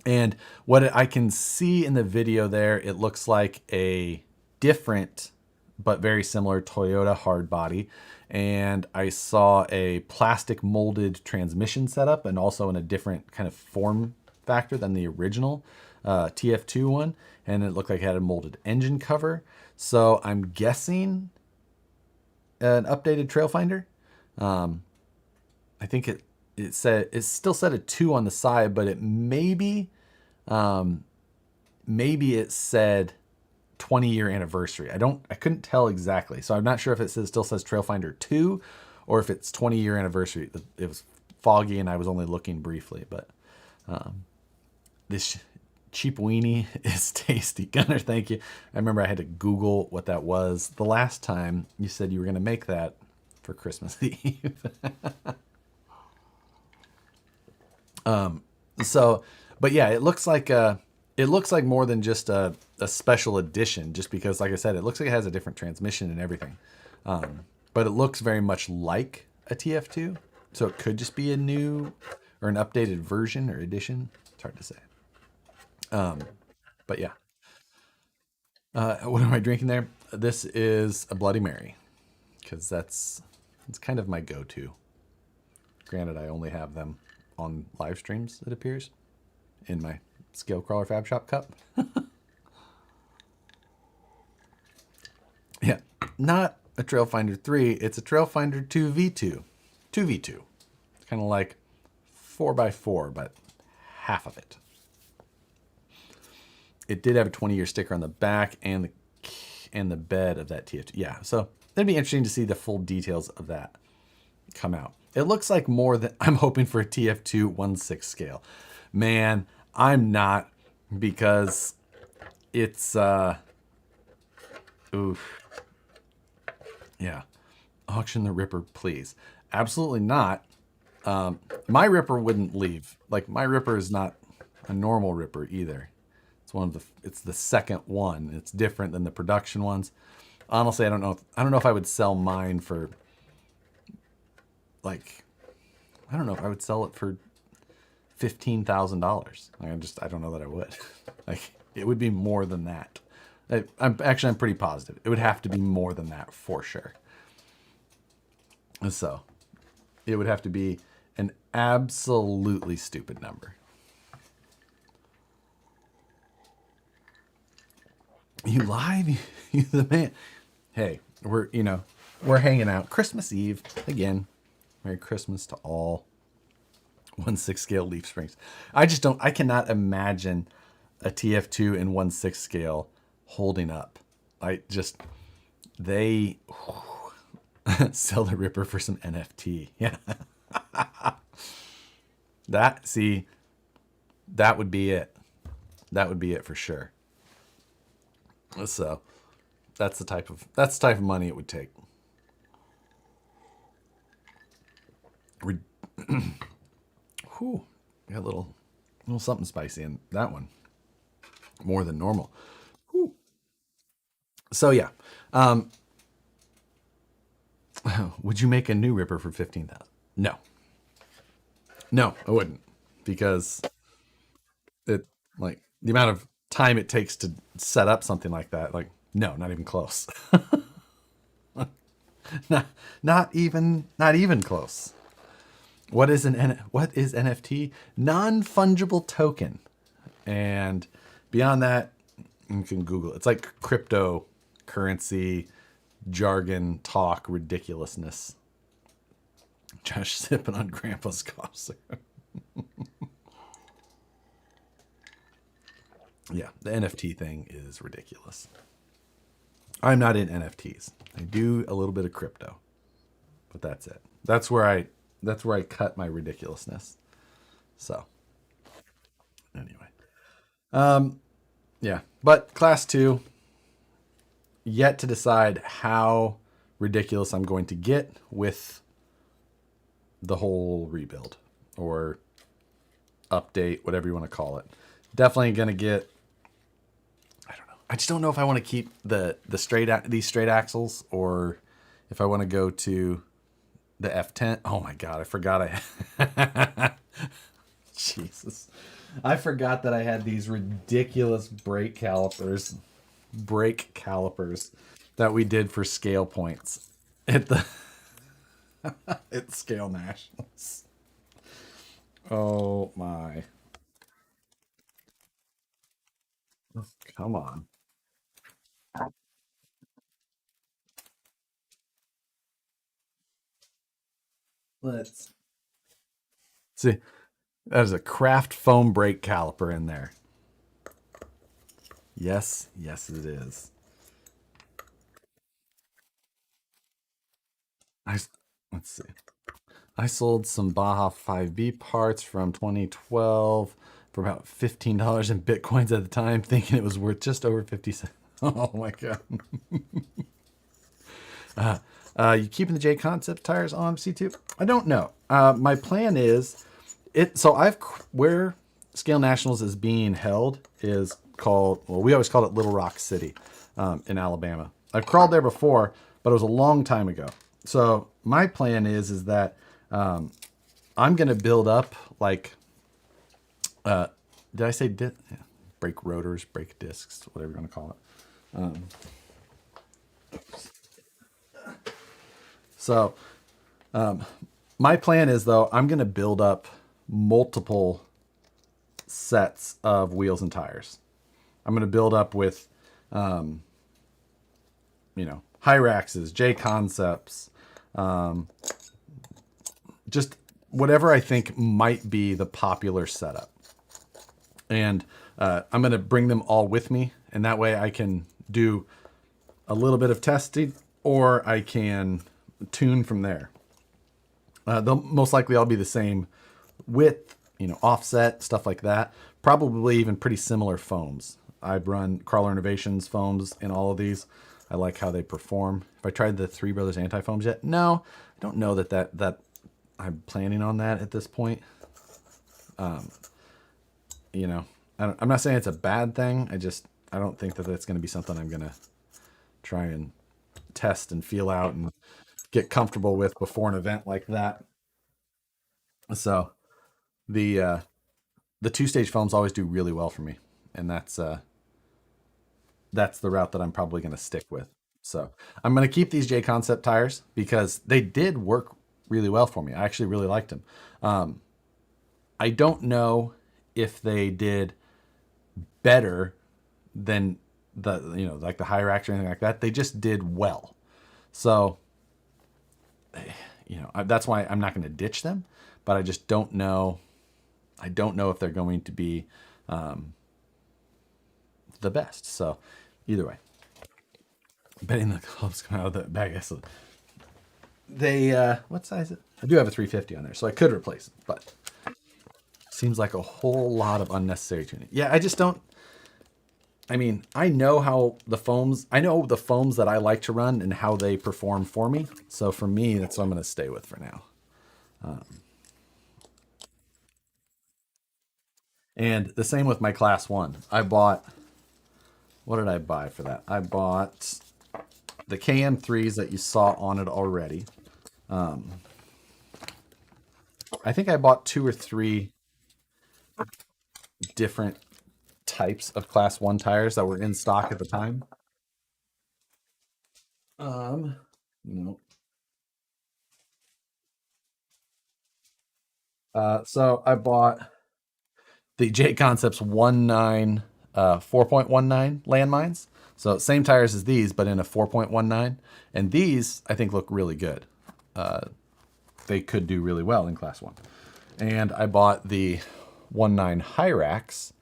And what I can see in the video there, it looks like a different but very similar Toyota hard body. And I saw a plastic molded transmission setup, and also in a different kind of form factor than the original TF2 one. And it looked like it had a molded engine cover. So I'm guessing an updated trail finder. I think it still said a 2 on the side, but it maybe it said 20-year anniversary. I couldn't tell exactly. So I'm not sure if it still says Trail Finder 2 or if it's 20-year anniversary. It was foggy and I was only looking briefly, but this cheap weenie is tasty. Gunner, thank you. I remember I had to Google what that was the last time you said you were going to make that for Christmas Eve. But yeah, it looks like more than just a special edition, just because, like I said, it looks like it has a different transmission and everything. But it looks very much like a TF2, so it could just be a new or an updated version or edition. It's hard to say. But yeah. What am I drinking there? This is a Bloody Mary, because it's kind of my go-to. Granted, I only have them on live streams, it appears, in my Scale Crawler Fab Shop cup. Yeah, not a Trail Finder 3, it's a Trail Finder 2v2. 2v2. It's kind of like 4x4, but half of it. It did have a 20-year sticker on the back and the bed of that TF2. Yeah, so it'd be interesting to see the full details of that come out. It looks like more than I'm hoping for a TF2 1/6 scale. Man, I'm not, because it's oof. Yeah. Auction the Ripper, please. Absolutely not. My Ripper wouldn't leave. Like, my Ripper is not a normal Ripper either. It's the second one. It's different than the production ones. Honestly, I don't know if I would sell mine for, like, I don't know if I would sell it for $15,000. I don't know that I would. Like, it would be more than that. I'm pretty positive. It would have to be more than that for sure. So, it would have to be an absolutely stupid number. You live, you the man. Hey, we're hanging out. Christmas Eve again. Merry Christmas to all 1/6 scale leaf springs. I cannot imagine a TF2 in 1/6 scale holding up. They sell the Ripper for some NFT. Yeah. See, that would be it. That would be it for sure. So that's the type of money it would take. Re- Whew, got a little something spicy in that one, more than normal. Whew. So yeah, would you make a new Ripper for 15,000? No, no, I wouldn't, because it like the amount of time it takes to set up something like that. Like, no, not even close. not, not even close. What is NFT? Non-fungible token. And beyond that, you can Google it. It's like cryptocurrency jargon talk ridiculousness. Josh sipping on Grandpa's cough syrup. Yeah, the NFT thing is ridiculous. I'm not in NFTs. I do a little bit of crypto, but that's it. That's where I cut my ridiculousness. So anyway, yeah. But class two, yet to decide how ridiculous I'm going to get with the whole rebuild or update, whatever you want to call it. Definitely going to get. I don't know. I just don't know if I want to keep these straight axles, or if I want to go to the F10. Oh my god, I forgot Jesus. I forgot that I had these ridiculous brake calipers that we did for scale points at the at Scale Nationals. Oh my. Come on. Let's see. That is a craft foam brake caliper in there. Yes, yes it is. I let's see. I sold some Baja 5B parts from 2012 for about $15 in bitcoins at the time, thinking it was worth just over 50 cents. Oh my god. You keeping the J Concept tires on C2? I don't know. My plan is where Scale Nationals is being held is called, well, we always called it Little Rock City, in Alabama. I've crawled there before, but it was a long time ago. So my plan is that I'm gonna build up like, did I say yeah, brake rotors, brake discs, whatever you want to call it. So my plan is, though, I'm gonna build up multiple sets of wheels and tires. I'm gonna build up with, Hyraxes, J Concepts, just whatever I think might be the popular setup. And I'm going to bring them all with me. And that way I can do a little bit of testing, or I can tune from there. They'll most likely all be the same width, offset, stuff like that. Probably even pretty similar foams. I've run Crawler Innovations foams in all of these. I like how they perform. Have I tried the Three Brothers anti-foams yet? No, I don't know that I'm planning on that at this point. I'm not saying it's a bad thing. I don't think that that's going to be something I'm going to try and test and feel out and get comfortable with before an event like that. So the two-stage foams always do really well for me, and that's the route that I'm probably going to stick with. So I'm going to keep these J Concept tires because they did work really well for me. I actually really liked them. I don't know if they did better than the, you know, like the high racks or anything like that. They just did well. So, you know, that's why I'm not going to ditch them, but I just don't know. I don't know if they're going to be the best. So either way, betting the clubs come out of the bag. They, what size? I do have a 350 on there, so I could replace it, but seems like a whole lot of unnecessary tuning. Yeah, I just don't. I mean, I know how the foams, I know the foams that I like to run and how they perform for me. So for me, that's what I'm going to stay with for now. And the same with my class 1. I bought, what did I buy for that? I bought the KM3s that you saw on it already. I think I bought 2 or 3 different types of class 1 tires that were in stock at the time. No. So I bought the J Concepts 19 4.19 landmines. So same tires as these, but in a 4.19. And these I think look really good. They could do really well in class 1. And I bought the 19 Hyrax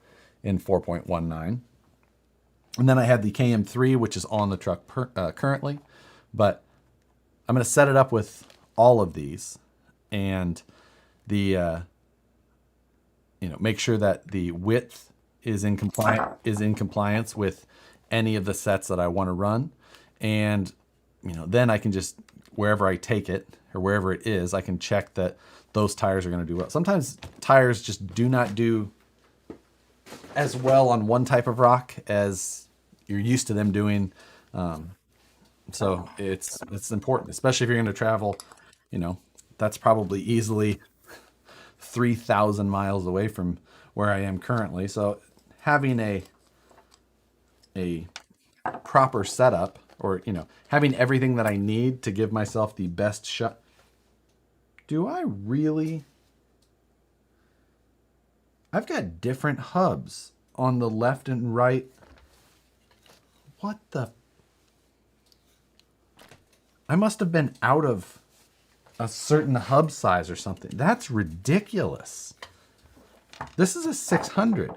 in 4.19. And then I had the KM3, which is on the truck currently. But I'm going to set it up with all of these and the you know, make sure that the width is in compliance with any of the sets that I want to run. And you know, then I can just, wherever I take it or wherever it is, I can check that those tires are going to do well. Sometimes tires just do not do as well on one type of rock as you're used to them doing. So it's important, especially if you're going to travel, you know, that's probably easily 3,000 miles away from where I am currently. So having a proper setup, or, you know, having everything that I need to give myself the best shot. Do I really? I've got different hubs on the left and right. What the? I must have been out of a certain hub size or something. That's ridiculous. This is a 600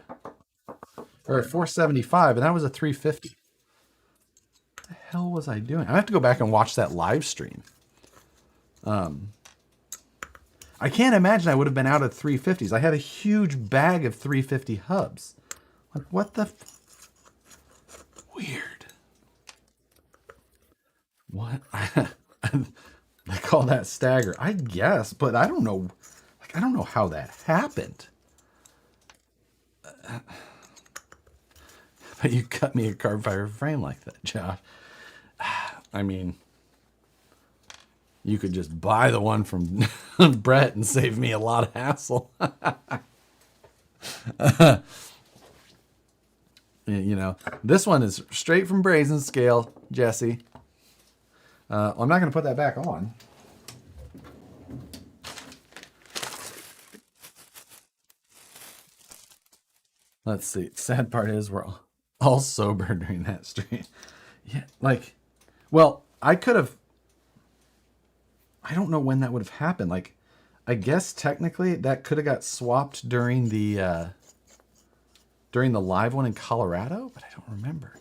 or a 475, and that was a 350. What the hell was I doing? I have to go back and watch that live stream. I can't imagine I would have been out of 350s. I had a huge bag of 350 hubs. Like, what the? Weird. What? They call that stagger, I guess, but I don't know. Like, I don't know how that happened. But you cut me a carbon fiber frame like that, Josh. I mean, you could just buy the one from Brett and save me a lot of hassle. You know, this one is straight from Brazen Scale, Jesse. I'm not going to put that back on. Let's see. Sad part is we're all sober during that stream. Yeah, like, well, I could have. I don't know when that would have happened. Like, I guess technically that could have got swapped during the live one in Colorado, but I don't remember.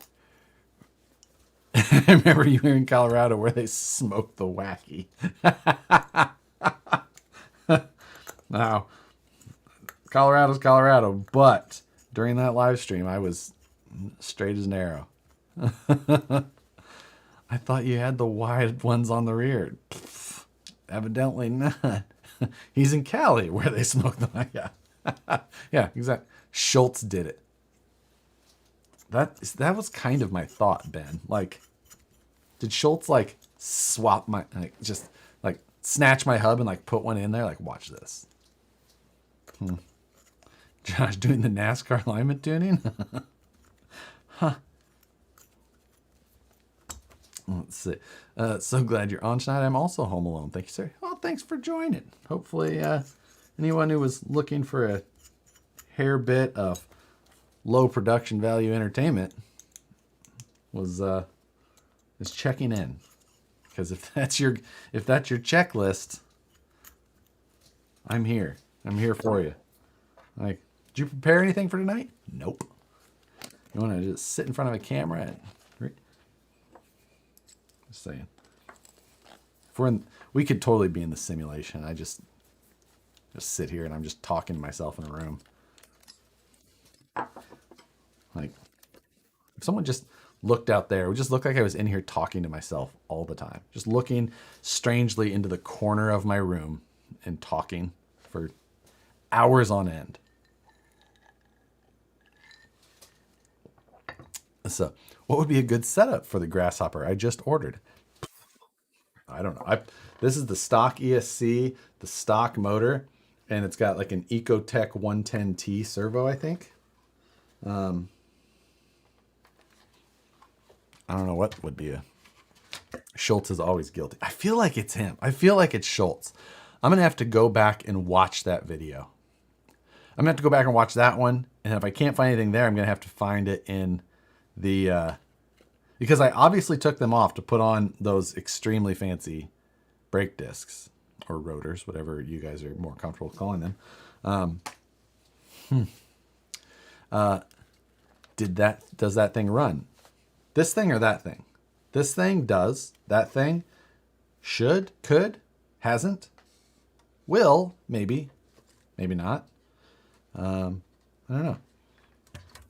I remember you were in Colorado where they smoked the wacky. Now, Colorado's Colorado, but during that live stream, I was straight as an arrow. I thought you had the wide ones on the rear. Pff, evidently not. He's in Cali where they smoke the yeah. Yeah, exactly. Schultz did it. That was kind of my thought, Ben. Like, did Schultz like swap my, like, just like snatch my hub and like put one in there? Like, watch this. Josh doing the NASCAR alignment tuning? Huh. Let's see. So glad you're on tonight. I'm also home alone. Thank you, sir. Well, thanks for joining. Hopefully, anyone who was looking for a hair bit of low production value entertainment was checking in, because if that's your checklist, I'm here. I'm here for you. Like, did you prepare anything for tonight? Nope. You want to just sit in front of a camera and just saying. If we're in, we could totally be in the simulation. I just sit here and I'm just talking to myself in a room. Like, if someone just looked out there, it would just look like I was in here talking to myself all the time. Just looking strangely into the corner of my room and talking for hours on end. So, what would be a good setup for the Grasshopper I just ordered? I don't know. This is the stock ESC, the stock motor, and it's got like an Ecotech 110T servo, I think. I don't know what would be a... Schultz is always guilty. I feel like it's him. I feel like it's Schultz. I'm going to have to go back and watch that video. I'm going to have to go back and watch that one. And if I can't find anything there, I'm going to have to find it in the... because I obviously took them off to put on those extremely fancy brake discs. Or rotors, whatever you guys are more comfortable calling them. Does that thing run? This thing or that thing? This thing does. That thing should, could, hasn't, will, maybe, maybe not. I don't know.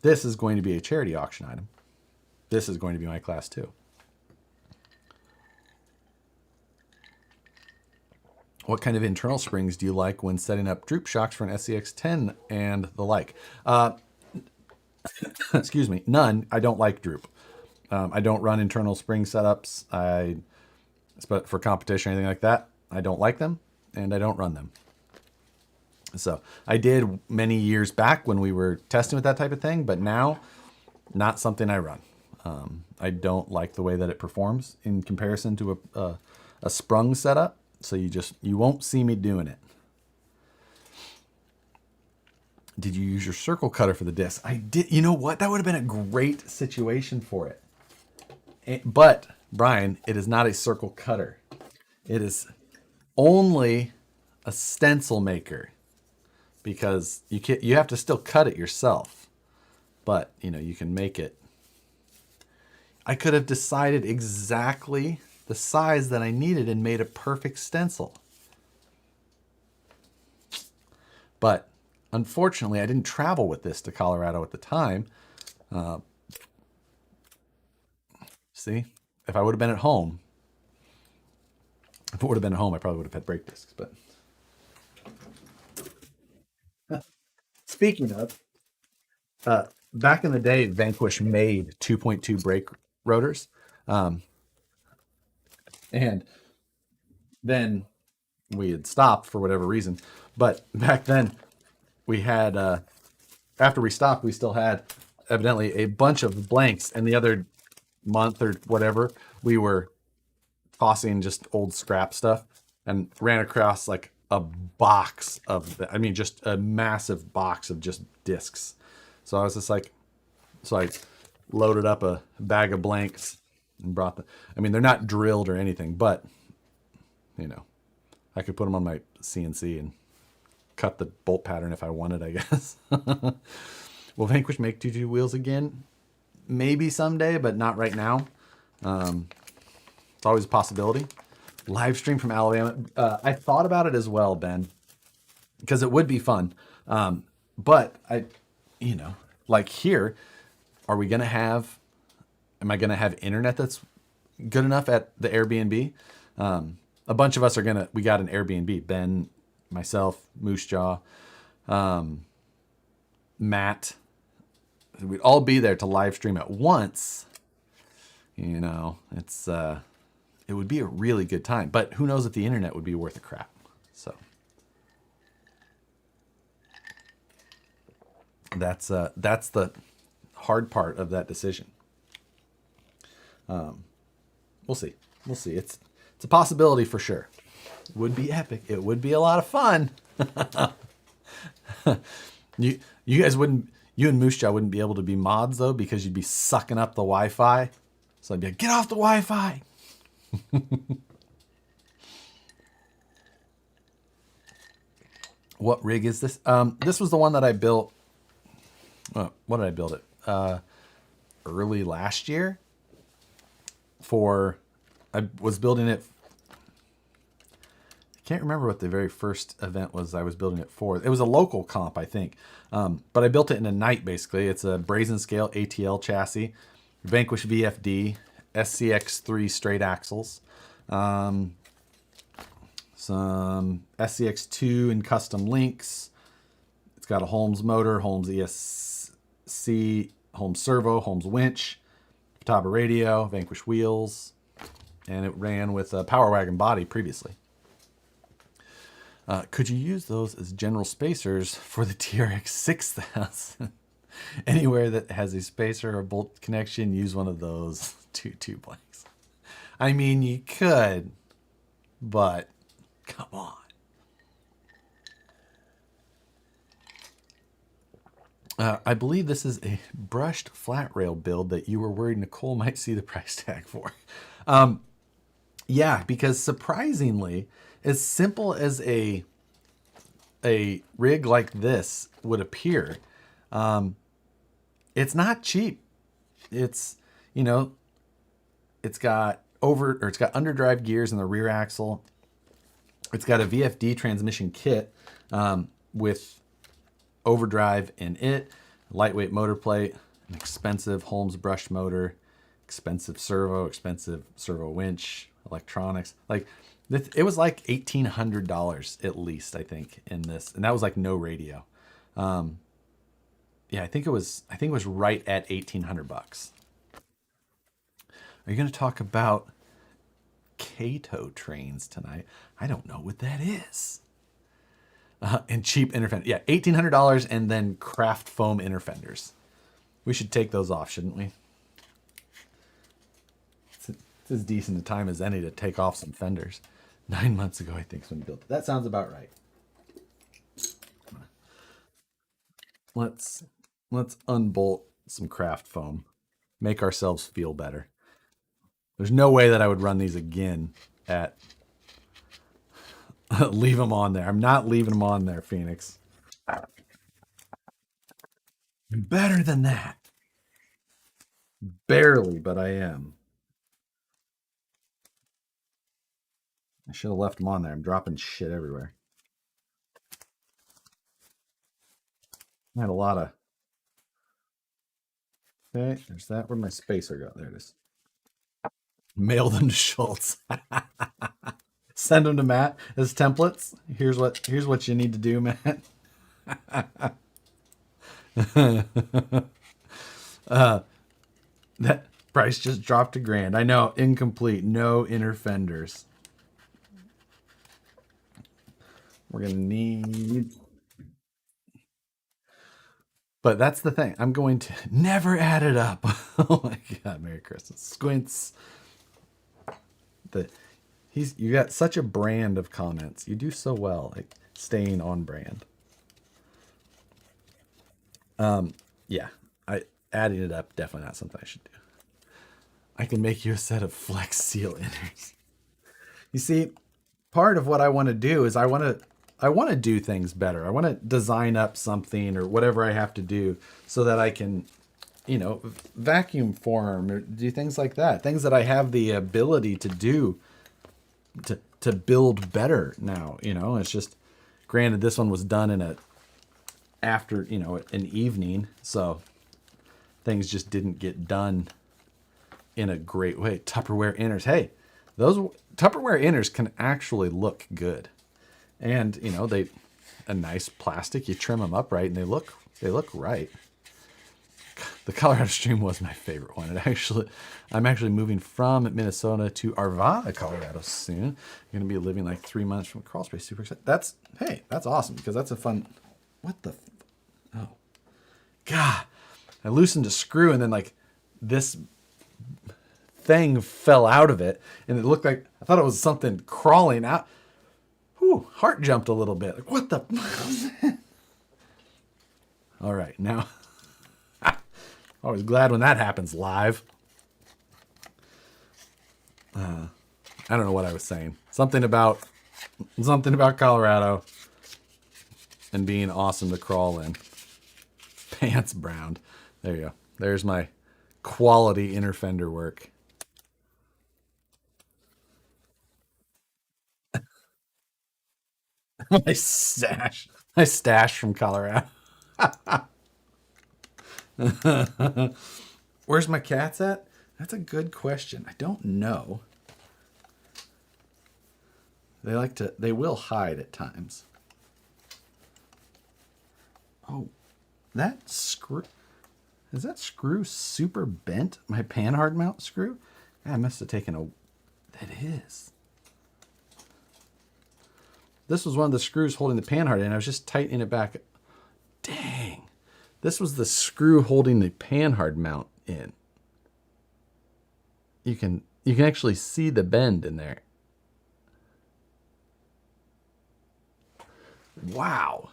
This is going to be a charity auction item. This is going to be my class 2. What kind of internal springs do you like when setting up droop shocks for an SCX10 and the like? Excuse me, none. I don't like droop. I don't run internal spring setups. But for competition or anything like that, I don't like them and I don't run them. So I did many years back when we were testing with that type of thing, but now not something I run. I don't like the way that it performs in comparison to a sprung setup. So you won't see me doing it. Did you use your circle cutter for the disc? I did. You know what? That would have been a great situation for it. But, Brian, it is not a circle cutter. It is only a stencil maker. Because you have to still cut it yourself. But, you can make it. I could have decided exactly the size that I needed and made a perfect stencil. But unfortunately, I didn't travel with this to Colorado at the time. See, if I would have been at home, I probably would have had brake discs. But speaking of, back in the day, Vanquish made 2.2 brake rotors. And then we had stopped for whatever reason. But back then, we had, after we stopped, we still had evidently a bunch of blanks. And the other month or whatever, we were tossing just old scrap stuff and ran across like a box of, just a massive box of just discs. So I was just like, I loaded up a bag of blanks and brought them. They're not drilled or anything, but, I could put them on my CNC and cut the bolt pattern if I wanted, I guess. Will Vanquish make 2 wheels again? Maybe someday, but not right now. It's always a possibility. Live stream from Alabama. I thought about it as well, Ben, because it would be fun. But like here, am I going to have internet that's good enough at the Airbnb? A bunch of us we got an Airbnb. Ben, myself, Moose Jaw, Matt. We'd all be there to live stream at once. It would be a really good time. But who knows if the internet would be worth a crap. So that's the hard part of that decision. We'll see. It's a possibility for sure. It would be epic. It would be a lot of fun. You guys wouldn't. You and Moose Jaw wouldn't be able to be mods though because you'd be sucking up the Wi-Fi. So I'd be like, get off the Wi-Fi. What rig is this? This was the one that I built. What did I build it? Early last year. I was building it. I can't remember what the very first event was I was building it for. It was a local comp, I think. But I built it in a night, basically. It's a brazen scale ATL chassis, Vanquish VFD, SCX3 straight axles, some SCX2 and custom links. It's got a Holmes motor, Holmes ESC, Holmes servo, Holmes winch, Futaba radio, Vanquish wheels, and it ran with a Power Wagon body previously. Could you use those as general spacers for the TRX 6000? Anywhere that has a spacer or bolt connection, use one of those two blanks. I mean, you could, but come on. I believe this is a brushed flat rail build that you were worried Nicole might see the price tag for. Yeah, because surprisingly, as simple as a rig like this would appear, it's not cheap. It's, you know, it's got underdrive gears in the rear axle. It's got a VFD transmission kit with overdrive in it, lightweight motor plate, an expensive Holmes brushed motor, expensive servo winch, electronics. Like, it was like $1,800 at least, I think, in this, and that was like no radio. Yeah, I think it was right at $1,800. Are you going to talk about Kato trains tonight? I don't know what that is. And cheap inner fenders. Yeah, $1,800 and then craft foam inner fenders. We should take those off, shouldn't we? It's as decent a time as any to take off some fenders. 9 months ago, I think, is when we built it. That sounds about right. Let's unbolt some craft foam. Make ourselves feel better. There's no way that I would run these again at... Leave them on there. I'm not leaving them on there, Phoenix. Better than that. Barely, but I am. I should have left them on there. I'm dropping shit everywhere. I had a lot of... Okay, there's that. Where'd my spacer go? There it is. Mail them to Schultz. Send them to Matt as templates. Here's what you need to do, Matt. That price just dropped $1,000. I know, incomplete, no inner fenders. We're gonna need, but that's the thing. I'm going to never add it up. Oh my God, Merry Christmas. Squints. You got such a brand of comments. You do so well, like staying on brand. Yeah, adding it up, definitely not something I should do. I can make you a set of Flex Seal inners. You see, part of what I want to do is I want to do things better. I want to design up something or whatever I have to do so that I can, you know, vacuum form or do things like that. Things that I have the ability to do to build better now, you know. It's just, granted, this one was done in after, you know, an evening, so things just didn't get done in a great way. Tupperware inners. Hey, those Tupperware inners can actually look good. And, you know, a nice plastic, you trim them up right and they look right. The Colorado Stream was my favorite one. I'm actually moving from Minnesota to Arvada, Colorado soon. I'm going to be living like 3 months from crawl space. Super excited. That's awesome because that's a fun, oh, God. I loosened a screw and then like this thing fell out of it and it looked like, I thought it was something crawling out. Whew, heart jumped a little bit. Like, what the? All right, now. Always glad when that happens live. I don't know what I was saying. Something about Colorado and being awesome to crawl in. Pants browned. There you go. There's my quality inner fender work. My stash. My stash from Colorado. Where's my cats at? That's a good question. I don't know. They will hide at times. Oh, that screw. Is that screw super bent? My panhard mount screw? I must have taken a. That is. This was one of the screws holding the panhard in. I was just tightening it back. Dang. This was the screw holding the panhard mount in. You can actually see the bend in there. Wow.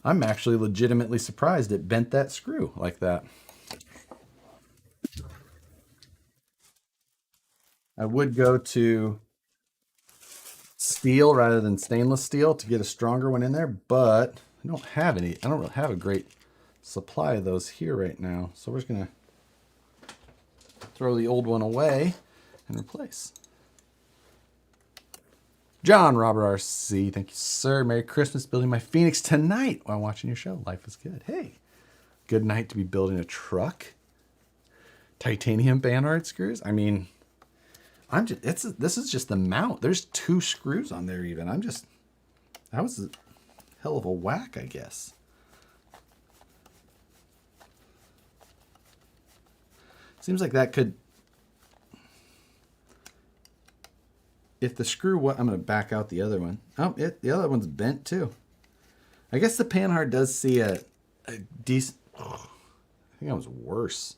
I'm actually legitimately surprised it bent that screw like that. I would go to steel rather than stainless steel to get a stronger one in there, but I don't have any. I don't really have a great supply of those here right now. So we're just going to throw the old one away and replace. John Robert RC, thank you, sir. Merry Christmas. Building my Phoenix tonight while watching your show. Life is good. Hey, good night to be building a truck. Titanium panhard screws. I mean, this is just the mount. There's 2 screws on there even. That was a hell of a whack, I guess. Seems like that could. If the screw, I'm going to back out the other one. Oh, the other one's bent too. I guess the panhard does see a decent. Oh, I think that was worse.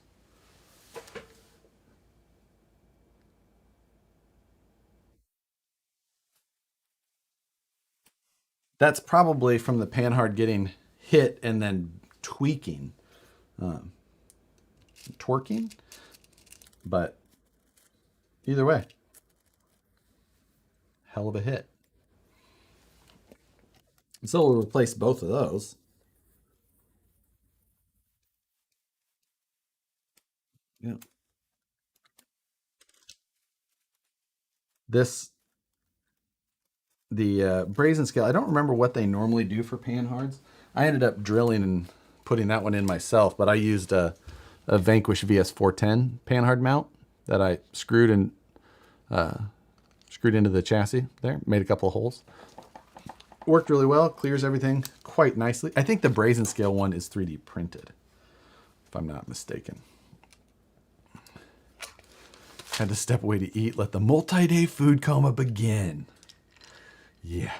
That's probably from the panhard getting hit and then tweaking, torquing. But either way, hell of a hit. So we'll replace both of those. Yeah. The brazen scale, I don't remember what they normally do for panhards. I ended up drilling and putting that one in myself, but I used a Vanquish VS410 panhard mount that I screwed into the chassis there, made a couple of holes. Worked really well, clears everything quite nicely. I think the brazen scale one is 3D printed, if I'm not mistaken. Had to step away to eat. Let the multi-day food coma begin. Yeah.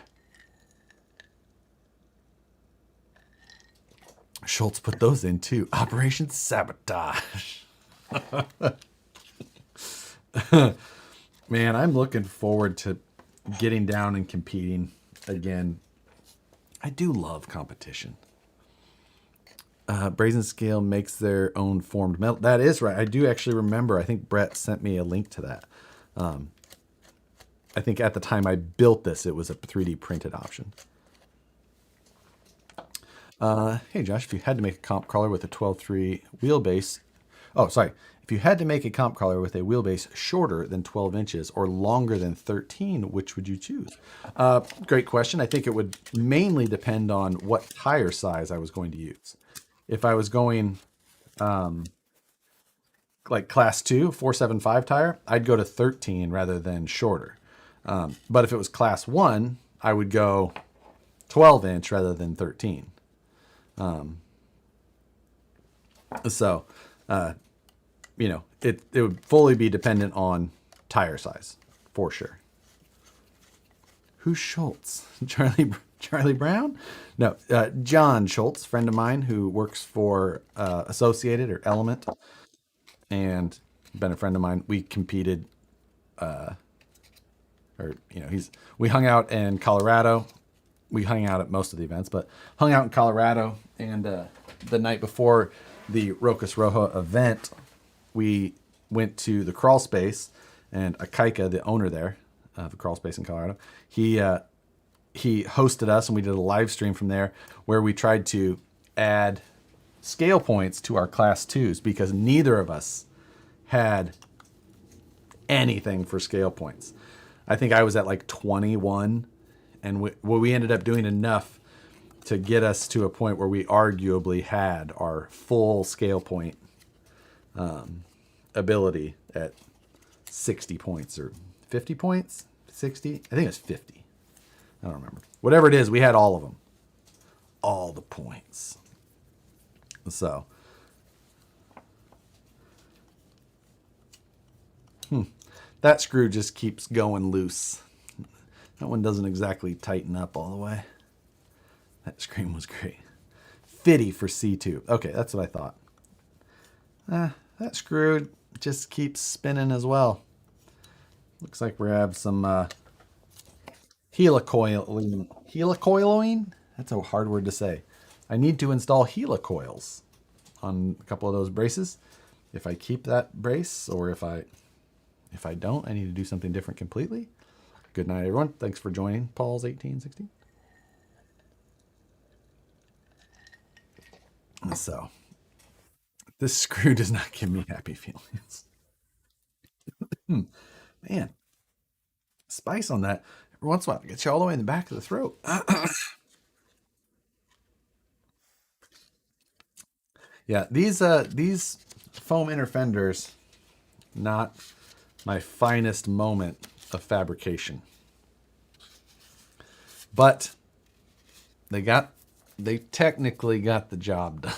Schultz put those in too. Operation Sabotage. Man, I'm looking forward to getting down and competing again. I do love competition. Brazen Scale makes their own formed metal. That is right. I do actually remember. I think Brett sent me a link to that. I think at the time I built this, it was a 3D printed option. Hey, Josh, if you had to make a comp crawler with a 12.3 wheelbase, if you had to make a comp crawler with a wheelbase shorter than 12 inches or longer than 13, which would you choose? Great question. I think it would mainly depend on what tire size I was going to use. If I was going like class 2, 475 tire, I'd go to 13 rather than shorter. But if it was class 1, I would go 12 inch rather than 13. It would fully be dependent on tire size, for sure. Who's Schultz? Charlie Brown? No, John Schultz, friend of mine who works for Associated or Element, and been a friend of mine. We competed, we hung out in Colorado. We hung out at most of the events, but hung out in Colorado, and the night before the Rocas Rojo event, we went to the crawl space, and Akaika, the owner there of the crawl space in Colorado, he hosted us, and we did a live stream from there where we tried to add scale points to our class 2s because neither of us had anything for scale points. I think I was at like 21, and we ended up doing enough to get us to a point where we arguably had our full scale point ability at 60 points or 50 points, 60. I think it's 50. I don't remember. Whatever it is, we had all of them, all the points. So, that screw just keeps going loose. That one doesn't exactly tighten up all the way. That screen was great. 50 for C2. Okay, that's what I thought. That screw just keeps spinning as well. Looks like we have some helicoiling. Helicoiling? That's a hard word to say. I need to install helicoils on a couple of those braces. If I keep that brace, or if I don't, I need to do something different completely. Good night, everyone. Thanks for joining Paul's 1816. So, this screw does not give me happy feelings. Man, spice on that. Every once in a while, it gets you all the way in the back of the throat. Yeah, these foam inner fenders, not my finest moment of fabrication. But they technically got the job done.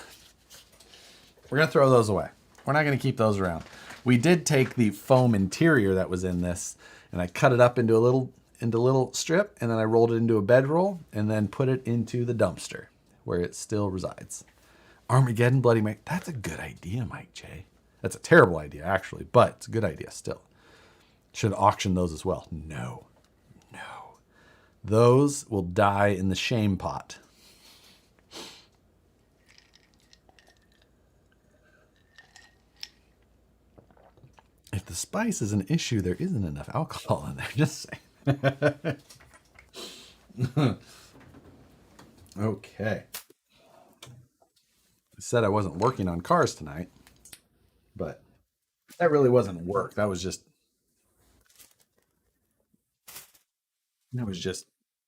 We're going to throw those away. We're not going to keep those around. We did take the foam interior that was in this, and I cut it up into a little strip, and then I rolled it into a bedroll, and then put it into the dumpster where it still resides. Armageddon Bloody Mike. That's a good idea, Mike J. That's a terrible idea, actually, but it's a good idea still. Should auction those as well. No. Those will die in the shame pot. If the spice is an issue, there isn't enough alcohol in there. Just saying. Okay. I said I wasn't working on cars tonight, but that really wasn't work. That was just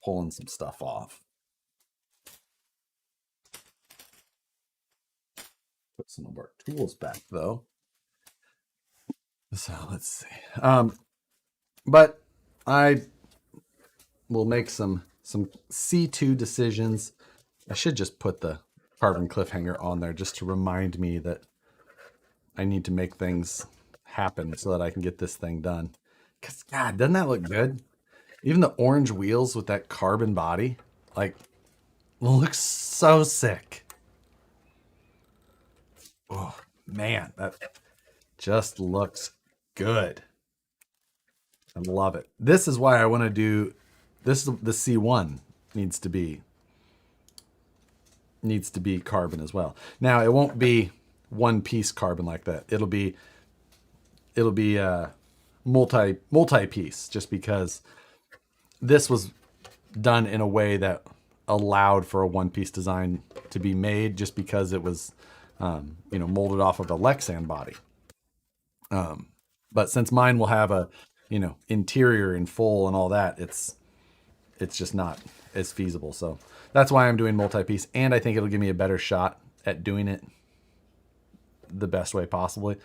pulling some stuff off. Put some of our tools back though. So let's see. But I will make some C2 decisions. I should just put the carbon cliffhanger on there just to remind me that I need to make things happen so that I can get this thing done. Because, God, doesn't that look good? Even the orange wheels with that carbon body, like, looks so sick. Oh, man, that just looks good. I love it. This is why I want to do this. The C1 needs to be carbon as well. Now it won't be one piece carbon like that. It'll be multi piece, just because this was done in a way that allowed for a one piece design to be made, just because it was molded off of a Lexan body. But since mine will have a interior in full and all that, it's just not as feasible. So that's why I'm doing multi-piece, and I think it'll give me a better shot at doing it the best way possible,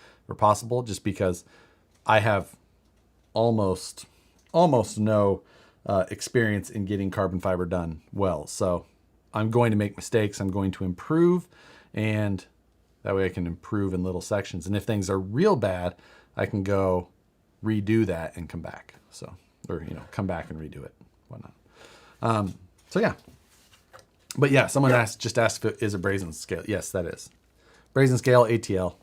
just because I have almost no experience in getting carbon fiber done well. So I'm going to make mistakes. I'm going to improve, and that way I can improve in little sections. And if things are real bad, I can go redo that and come back. So, or come back and redo it, whatnot. So yeah. But yeah, someone just asked if it is a brazen scale. Yes, that is. Brazen scale ATL.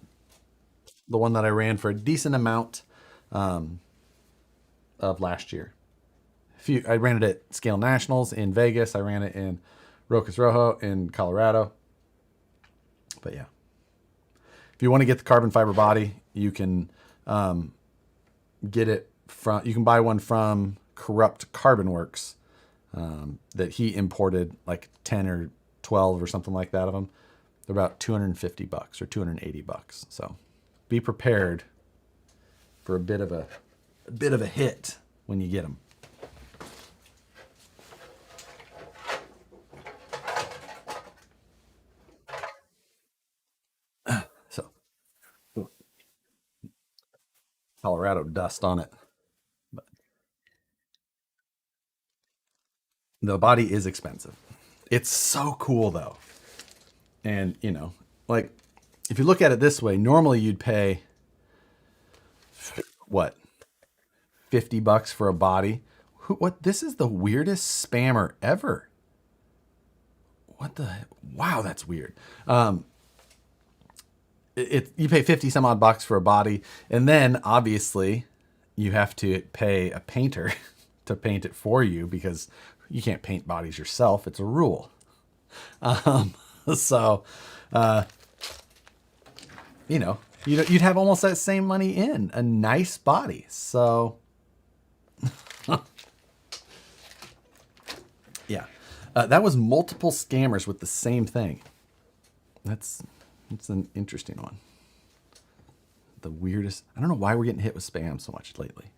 The one that I ran for a decent amount of last year. I ran it at Scale Nationals in Vegas. I ran it in Rocas Rojo in Colorado. But yeah. If you want to get the carbon fiber body, you can get it from, you can buy one from Corrupt Carbon Works that he imported like 10 or 12 or something like that of them. They're about $250 or $280. So be prepared for a bit of a hit when you get them. So Colorado dust on it. But the body is expensive. It's so cool though. And, you know, like if you look at it this way, normally you'd pay what, $50 for a body. What? This is the weirdest spammer ever. What the? Wow, that's weird. You pay 50 some odd bucks for a body, and then obviously you have to pay a painter to paint it for you because you can't paint bodies yourself. It's a rule. So, you know, you'd have almost that same money in a nice body. So, yeah, that was multiple scammers with the same thing. That's an interesting one. The weirdest. I don't know why we're getting hit with spam so much lately.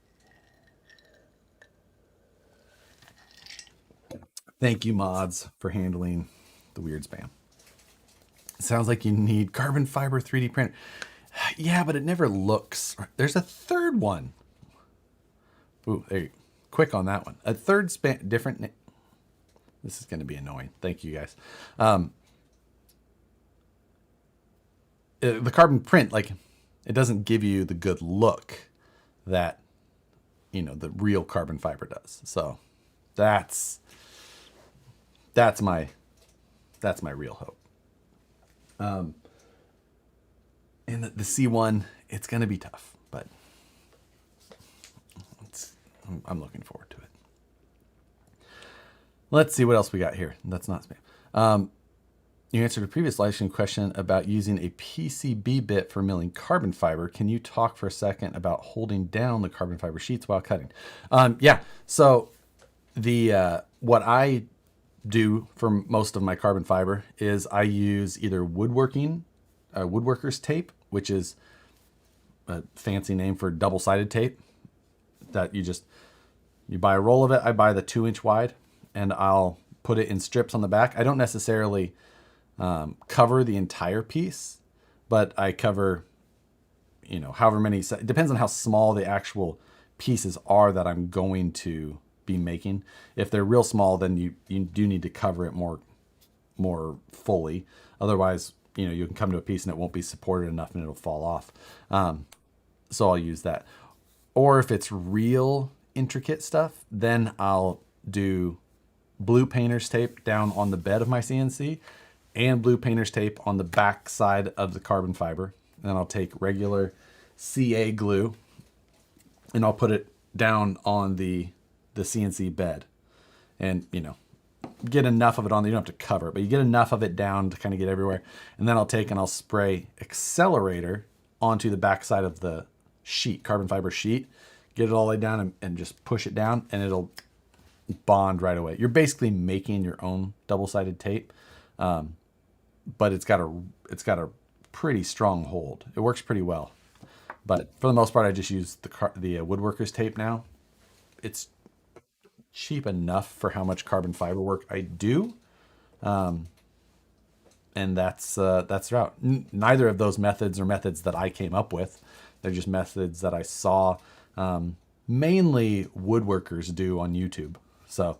Thank you, mods, for handling the weird spam. It sounds like you need carbon fiber 3D printer. Yeah, but it never looks. There's a third one. Ooh, there you go. Quick on that one. A third spam, different. This is going to be annoying. Thank you, guys. The carbon print, like, it doesn't give you the good look that, you know, the real carbon fiber does. So that's my real hope. And the C1, it's going to be tough, but I'm looking forward to it. Let's see what else we got here. That's not spam. You answered a previous live stream question about using a PCB bit for milling carbon fiber. Can you talk for a second about holding down the carbon fiber sheets while cutting? Yeah. So the what I do for most of my carbon fiber is I use either woodworker's tape, which is a fancy name for double-sided tape that you buy a roll of it. I buy the 2-inch wide and I'll put it in strips on the back. I don't necessarily cover the entire piece, but I cover, you know, however many, it depends on how small the actual pieces are that I'm going to be making. If they're real small, then you do need to cover it more fully. Otherwise, you know, you can come to a piece and it won't be supported enough and it'll fall off. So I'll use that. Or if it's real intricate stuff, then I'll do blue painter's tape down on the bed of my CNC and blue painter's tape on the back side of the carbon fiber. And then I'll take regular CA glue and I'll put it down on the CNC bed. And, you know, get enough of it on there. You don't have to cover it, but you get enough of it down to kind of get everywhere. And then I'll take and I'll spray accelerator onto the back side of the sheet, carbon fiber sheet, get it all the way down and just push it down and it'll bond right away. You're basically making your own double-sided tape. But it's got a pretty strong hold. It works pretty well. But for the most part, I just use the woodworker's tape now. It's cheap enough for how much carbon fiber work I do. And that's the route. Neither of those methods are methods that I came up with. They're just methods that I saw mainly woodworkers do on YouTube. So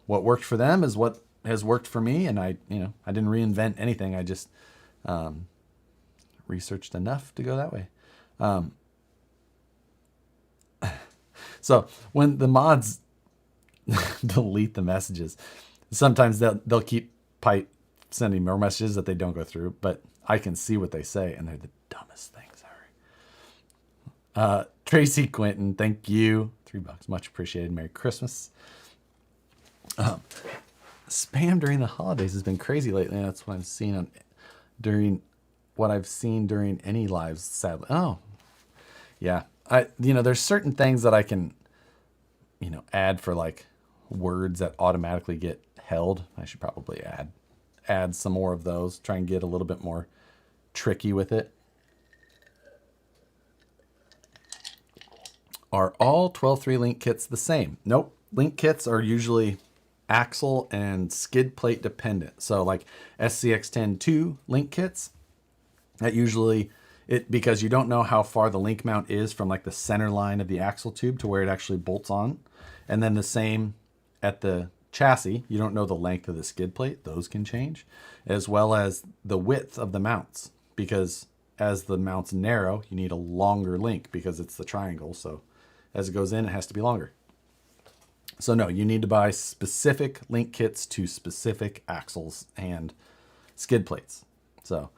what worked for them is what has worked for me, and I didn't reinvent anything. I just researched enough to go that way. So when the mods delete the messages, sometimes they'll keep sending more messages that they don't go through, but I can see what they say, and they're the dumbest things ever. Tracy Quinton, thank you. $3, much appreciated. Merry Christmas. Spam during the holidays has been crazy lately. That's what I've seen during what I've seen during any lives, sadly. Oh, yeah. There's certain things that I can, add for like words that automatically get held. I should probably add some more of those, try and get a little bit more tricky with it. Are all 12.3 link kits the same? Nope. Link kits are usually axle and skid plate dependent. So like SCX10-2 link kits, that usually because you don't know how far the link mount is from like the center line of the axle tube to where it actually bolts on. And then the same at the chassis, you don't know the length of the skid plate. Those can change, as well as the width of the mounts, because as the mounts narrow, you need a longer link because it's the triangle. So as it goes in, it has to be longer. So no, you need to buy specific link kits to specific axles and skid plates. So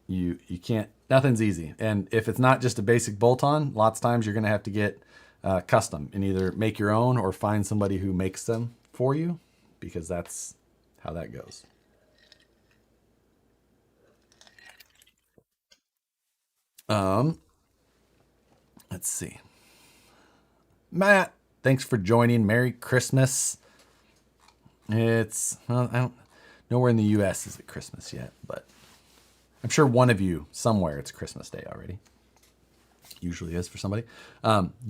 you can't, nothing's easy. And if it's not just a basic bolt-on, lots of times you're going to have to get custom and either make your own or find somebody who makes them for you, because that's how that goes. Let's see. Matt, thanks for joining. Merry Christmas. It's, well, I don't, nowhere in the U.S. is it Christmas yet, but I'm sure one of you somewhere it's Christmas Day already. Usually is for somebody.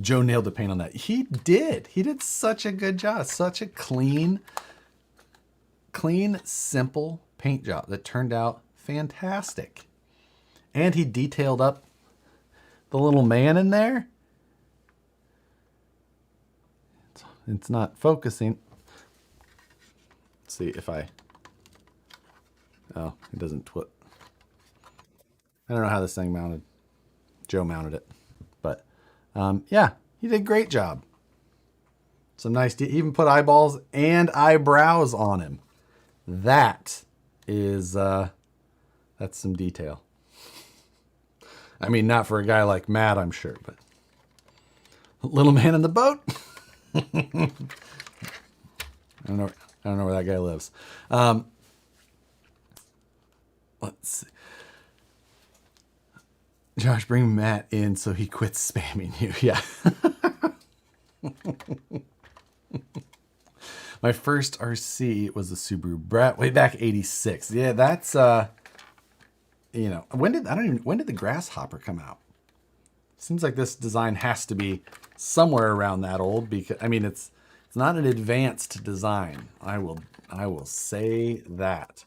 Joe nailed the paint on that. He did. He did such a good job. Such a clean, simple paint job that turned out fantastic. And he detailed up the little man in there. It's not focusing. Let's see if I... Oh, it doesn't twit. I don't know how this thing mounted. Joe mounted it. But, yeah, he did a great job. Some nice... even put eyeballs and eyebrows on him. That is... that's some detail. I mean, not for a guy like Matt, I'm sure, but... Little man in the boat? I don't know where that guy lives. Let's see. Josh, bring Matt in so he quits spamming you. Yeah. My first RC was a Subaru Brat way back 86. Yeah, that's when did the Grasshopper come out? Seems like this design has to be somewhere around that old, because I mean it's not an advanced design. I will say that.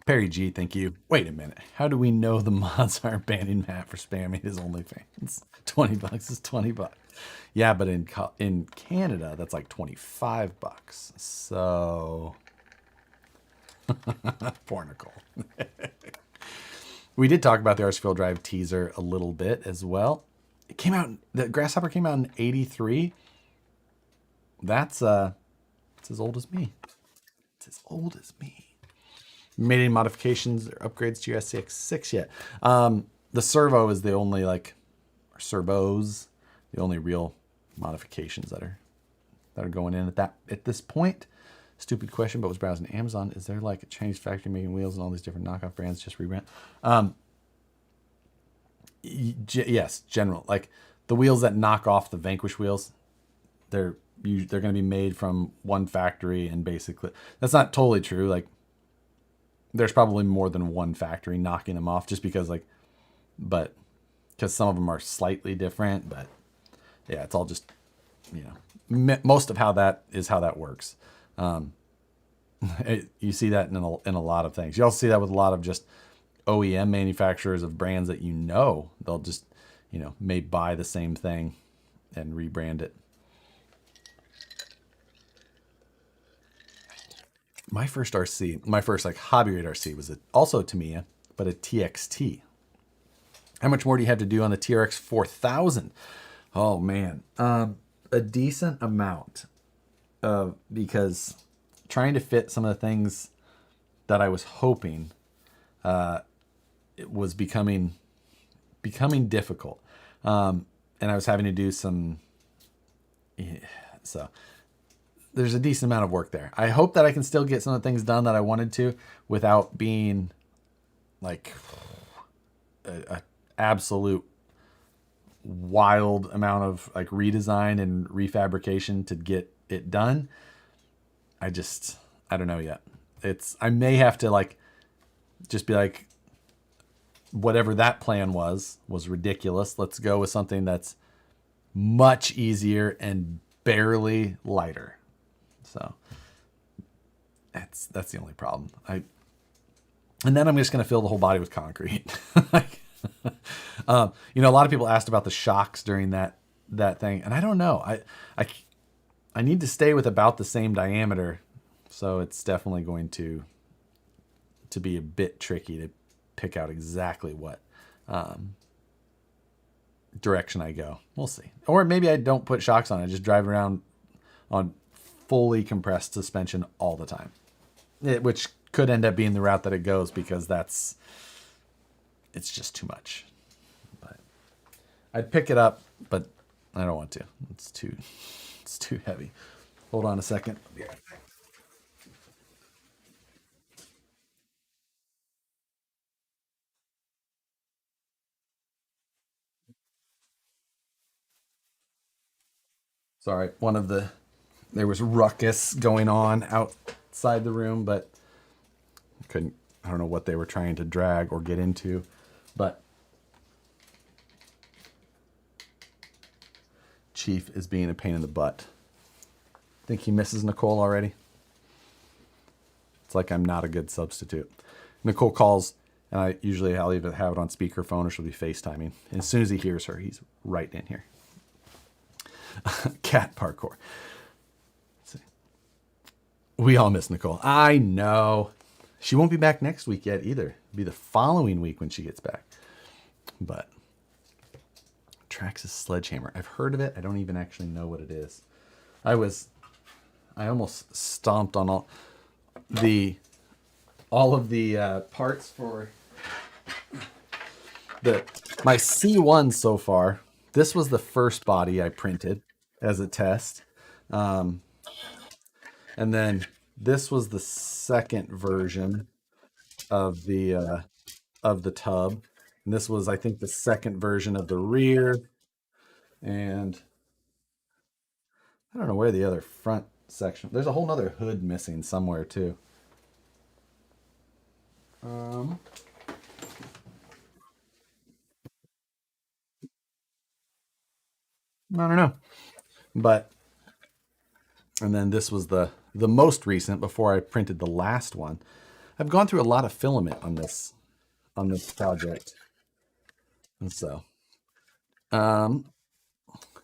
Perry G, thank you. Wait a minute. How do we know the mods aren't banning Matt for spamming his OnlyFans? $20 is $20. Yeah, but in Canada that's like $25. So poor Nicole. We did talk about the RC4 Drive teaser a little bit as well. It came out, the Grasshopper came out in 83. That's it's as old as me. It's as old as me. Made any modifications or upgrades to your SCX6 yet? The servo is the only or servos, the only real modifications that are going in at this point. Stupid question, but was browsing Amazon. Is there like a Chinese factory making wheels and all these different knockoff brands just rebrand? Yes, general. Like the wheels that knock off the Vanquish wheels, they're going to be made from one factory, and basically that's not totally true. Like there's probably more than one factory knocking them off, just because because some of them are slightly different. But yeah, it's all just most of how that works. You see that in a lot of things. You also see that with a lot of just OEM manufacturers of brands that they'll just may buy the same thing and rebrand it. My first RC, my first hobby rate RC was also a Tamiya, but a TXT. How much more do you have to do on the TRX 4000? Oh man, a decent amount. Because trying to fit some of the things that I was hoping, it was becoming difficult, and I was having to do some. So there's a decent amount of work there. I hope that I can still get some of the things done that I wanted to without being like a absolute wild amount of like redesign and refabrication to get it done. I don't know yet. I may have to like just be like, whatever that plan was ridiculous. Let's go with something that's much easier and barely lighter. So that's the only problem. And then I'm just going to fill the whole body with concrete. Like, a lot of people asked about the shocks during that thing, and I don't know. I need to stay with about the same diameter, so it's definitely going to be a bit tricky to pick out exactly what direction I go. We'll see. Or maybe I don't put shocks on. I just drive around on fully compressed suspension all the time, which could end up being the route that it goes, because it's just too much. But I'd pick it up, but I don't want to. It's too heavy. Hold on a second. Yeah. Sorry, there was ruckus going on outside the room, but I don't know what they were trying to drag or get into, but Chief is being a pain in the butt. Think he misses Nicole already? It's like I'm not a good substitute. Nicole calls, and I'll either have it on speakerphone or she'll be FaceTiming. And as soon as he hears her, he's right in here. Cat parkour. Let's see. We all miss Nicole. I know. She won't be back next week yet either. It'll be the following week when she gets back. But Traxxas Sledgehammer. I've heard of it. I don't even actually know what it is. I almost stomped on all of the parts for my C1 so far. This was the first body I printed as a test. And then this was the second version of the tub. And this was, I think, the second version of the rear. And I don't know where the other front section. There's a whole nother hood missing somewhere too. I don't know. But and then this was the most recent before I printed the last one. I've gone through a lot of filament on this project. And so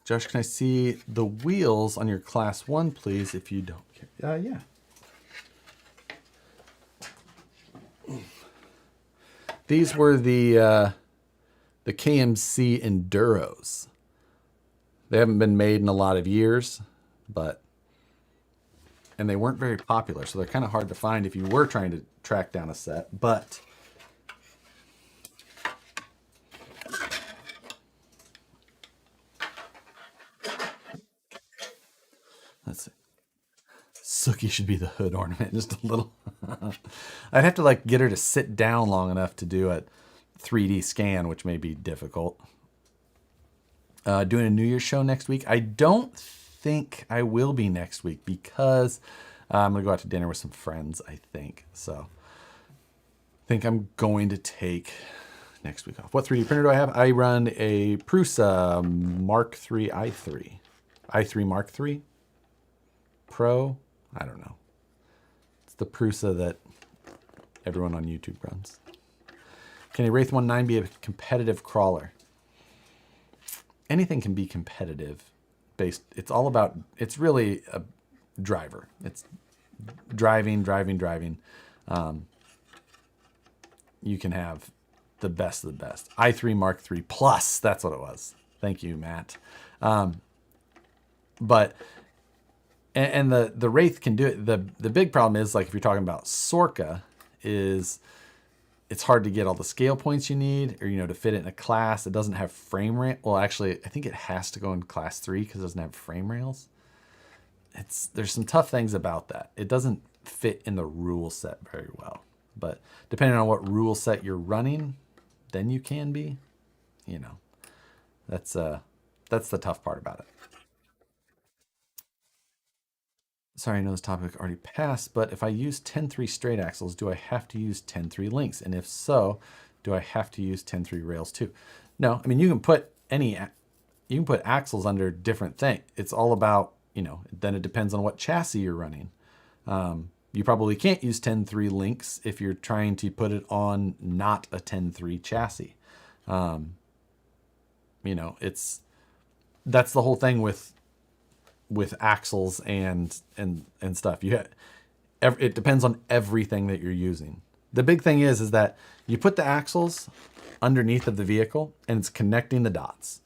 Josh, can I see the wheels on your class 1, please, if you don't care? Yeah. These were the KMC Enduros. They haven't been made in a lot of years, and they weren't very popular, so they're kind of hard to find if you were trying to track down a set. But let's see. Sookie should be the hood ornament, just a little. I'd have to like get her to sit down long enough to do a 3D scan, which may be difficult. Doing a New Year's show next week. I don't think I will be next week because I'm going to go out to dinner with some friends, I think. So I think I'm going to take next week off. What 3D printer do I have? I run a Prusa Mark III i3 Mark III Pro. I don't know. It's the Prusa that everyone on YouTube runs. Can a Wraith 1.9 be a competitive crawler? Anything can be competitive based. It's really a driver. It's driving. You can have the best of the best. i3 Mark III Plus, that's what it was. Thank you, Matt. But the Wraith can do it. The big problem is, like, if you're talking about Sorka, is it's hard to get all the scale points you need, or to fit it in a class. It doesn't have frame rail. Well, actually, I think it has to go in class 3 because it doesn't have frame rails. There's some tough things about that. It doesn't fit in the rule set very well. But depending on what rule set you're running, then you can be, you know, that's the tough part about it. Sorry, I know this topic already passed, but if I use 10-3 straight axles, do I have to use 10-3 links? And if so, do I have to use 10-3 rails too? No, I mean, you can put axles under different things. It's all about, you know, then it depends on what chassis you're running. You probably can't use 10-3 links if you're trying to put it on not a 10-3 chassis. You know, that's the whole thing with axles and stuff. It depends on everything that you're using. The big thing is that you put the axles underneath of the vehicle and it's connecting the dots.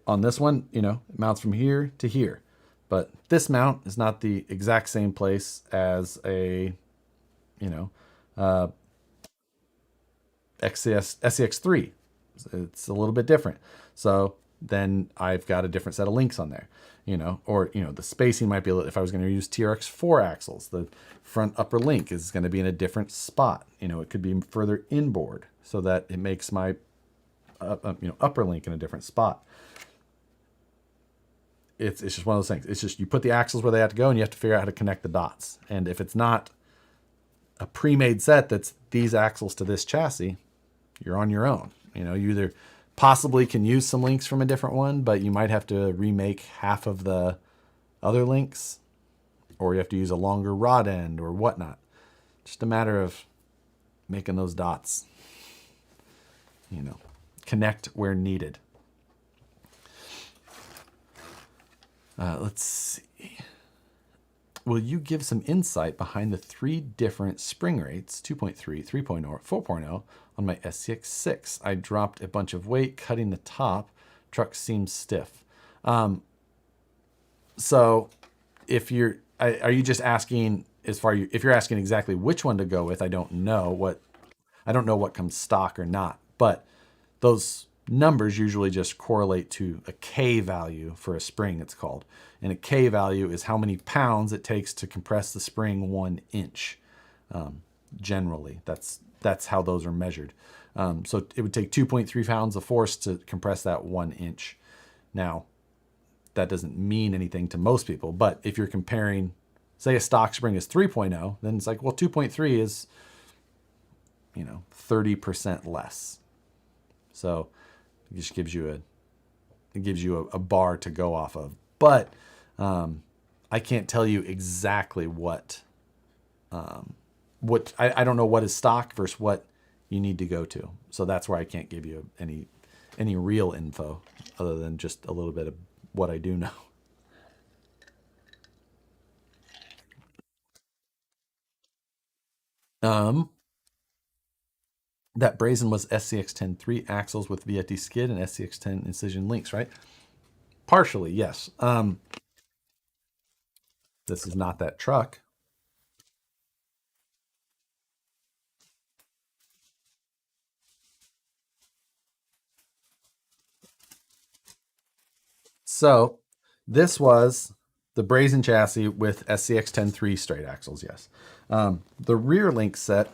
On this one, you know, it mounts from here to here, but this mount is not the exact same place as a, you know, SCX3. It's a little bit different. So then I've got a different set of links on there, you know, or, you know, the spacing might be, if I was going to use TRX4 axles, the front upper link is going to be in a different spot. You know, it could be further inboard so that it makes my, you know, upper link in a different spot. It's just one of those things. It's just, you put the axles where they have to go and you have to figure out how to connect the dots. And if it's not a pre-made set that's these axles to this chassis, you're on your own. You know, you either possibly can use some links from a different one, but you might have to remake half of the other links, or you have to use a longer rod end or whatnot. Just a matter of making those dots, you know, connect where needed. Let's see. Will you give some insight behind the 3 different spring rates, 2.3, 3.0, 4.0, on my SCX6? I dropped a bunch of weight, cutting the top. Truck seems stiff. So if you're, are you just asking if you're asking exactly which one to go with? I don't know what comes stock or not, but those numbers usually just correlate to a K value for a spring, it's called. And a K value is how many pounds it takes to compress the spring 1 inch. Generally, that's how those are measured. So it would take 2.3 pounds of force to compress that 1 inch. Now, that doesn't mean anything to most people, but if you're comparing, say a stock spring is 3.0, then it's like, well, 2.3 is, you know, 30% less. So it just gives you a bar to go off of. But I can't tell you exactly what I don't know what is stock versus what you need to go to. So that's where I can't give you any real info other than just a little bit of what I do know. That brazen was SCX10 3 axles with VFD skid and SCX10 incision links, right? Partially, yes. This is not that truck. So this was the brazen chassis with SCX10 3 straight axles, yes. The rear link set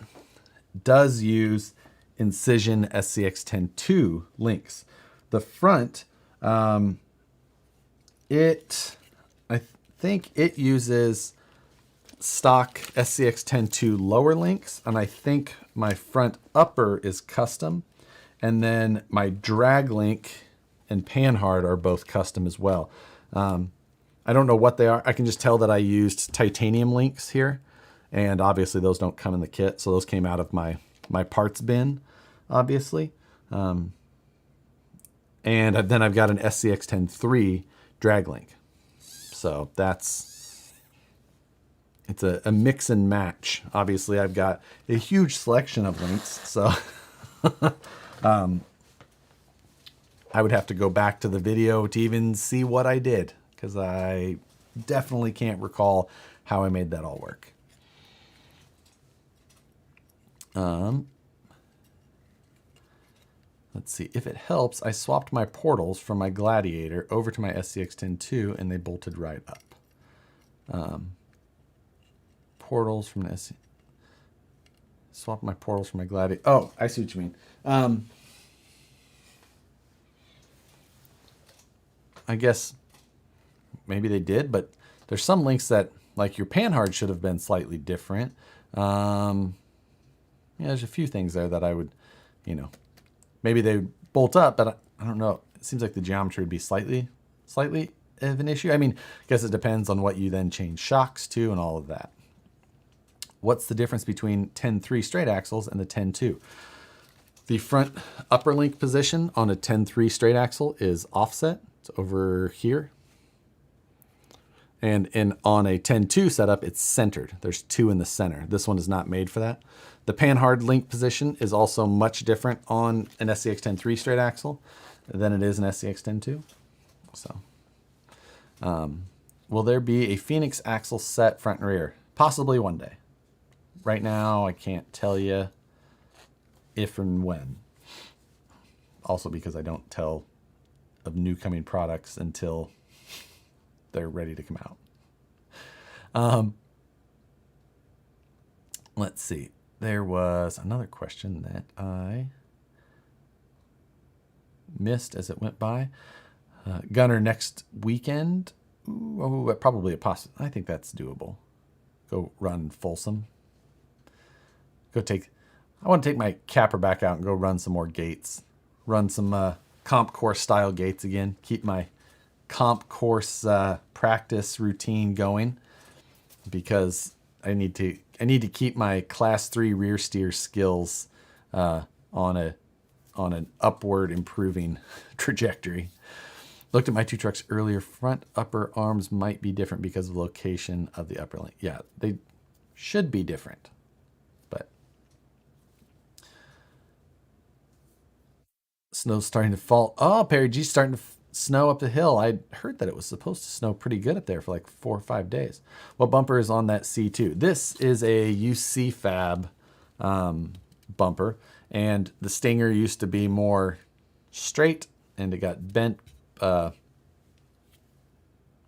does use Incision SCX10 2 links. The front, I think it uses stock SCX10 2 lower links, and I think my front upper is custom, and then my drag link and panhard are both custom as well. I don't know what they are. I can just tell that I used titanium links here, and obviously those don't come in the kit, so those came out of my parts bin, obviously. And then I've got an SCX10 3 drag link. So it's a mix and match. Obviously, I've got a huge selection of links, so I would have to go back to the video to even see what I did, because I definitely can't recall how I made that all work. Let's see. If it helps, I swapped my portals from my Gladiator over to my SCX10 2, and they bolted right up. Portals from the Swap my portals for my gladiator. Oh, I see what you mean. I guess maybe they did, but there's some links that, like your panhard, should have been slightly different. Yeah, there's a few things there that I would, you know, maybe they would bolt up, but I don't know. It seems like the geometry would be slightly of an issue. I mean, I guess it depends on what you then change shocks to and all of that. What's the difference between 10-3 straight axles and the 10-2? The front upper link position on a 10-3 straight axle is offset. It's over here. And on a 10-2 setup, it's centered. There's 2 in the center. This one is not made for that. The panhard link position is also much different on an SCX 10-3 straight axle than it is an SCX 10-2. So, will there be a Phoenix axle set front and rear? Possibly one day. Right now, I can't tell you if and when. Also because I don't tell of new coming products until they're ready to come out. Let's see. There was another question that I missed as it went by. Gunner next weekend. Ooh, probably a possibility. I think that's doable. Go run Folsom. I want to take my capper back out and go run some more gates. Run some comp course style gates again. Keep my comp course practice routine going, because I need to keep my class 3 rear steer skills on an upward improving trajectory. Looked at my 2 trucks earlier. Front upper arms might be different because of the location of the upper link. Yeah, they should be different. But snow's starting to fall. Oh, Perry G's starting to snow up the hill. I heard that it was supposed to snow pretty good up there for like 4 or 5 days. What bumper is on that C2? This is a UC Fab bumper, and the Stinger used to be more straight, and it got bent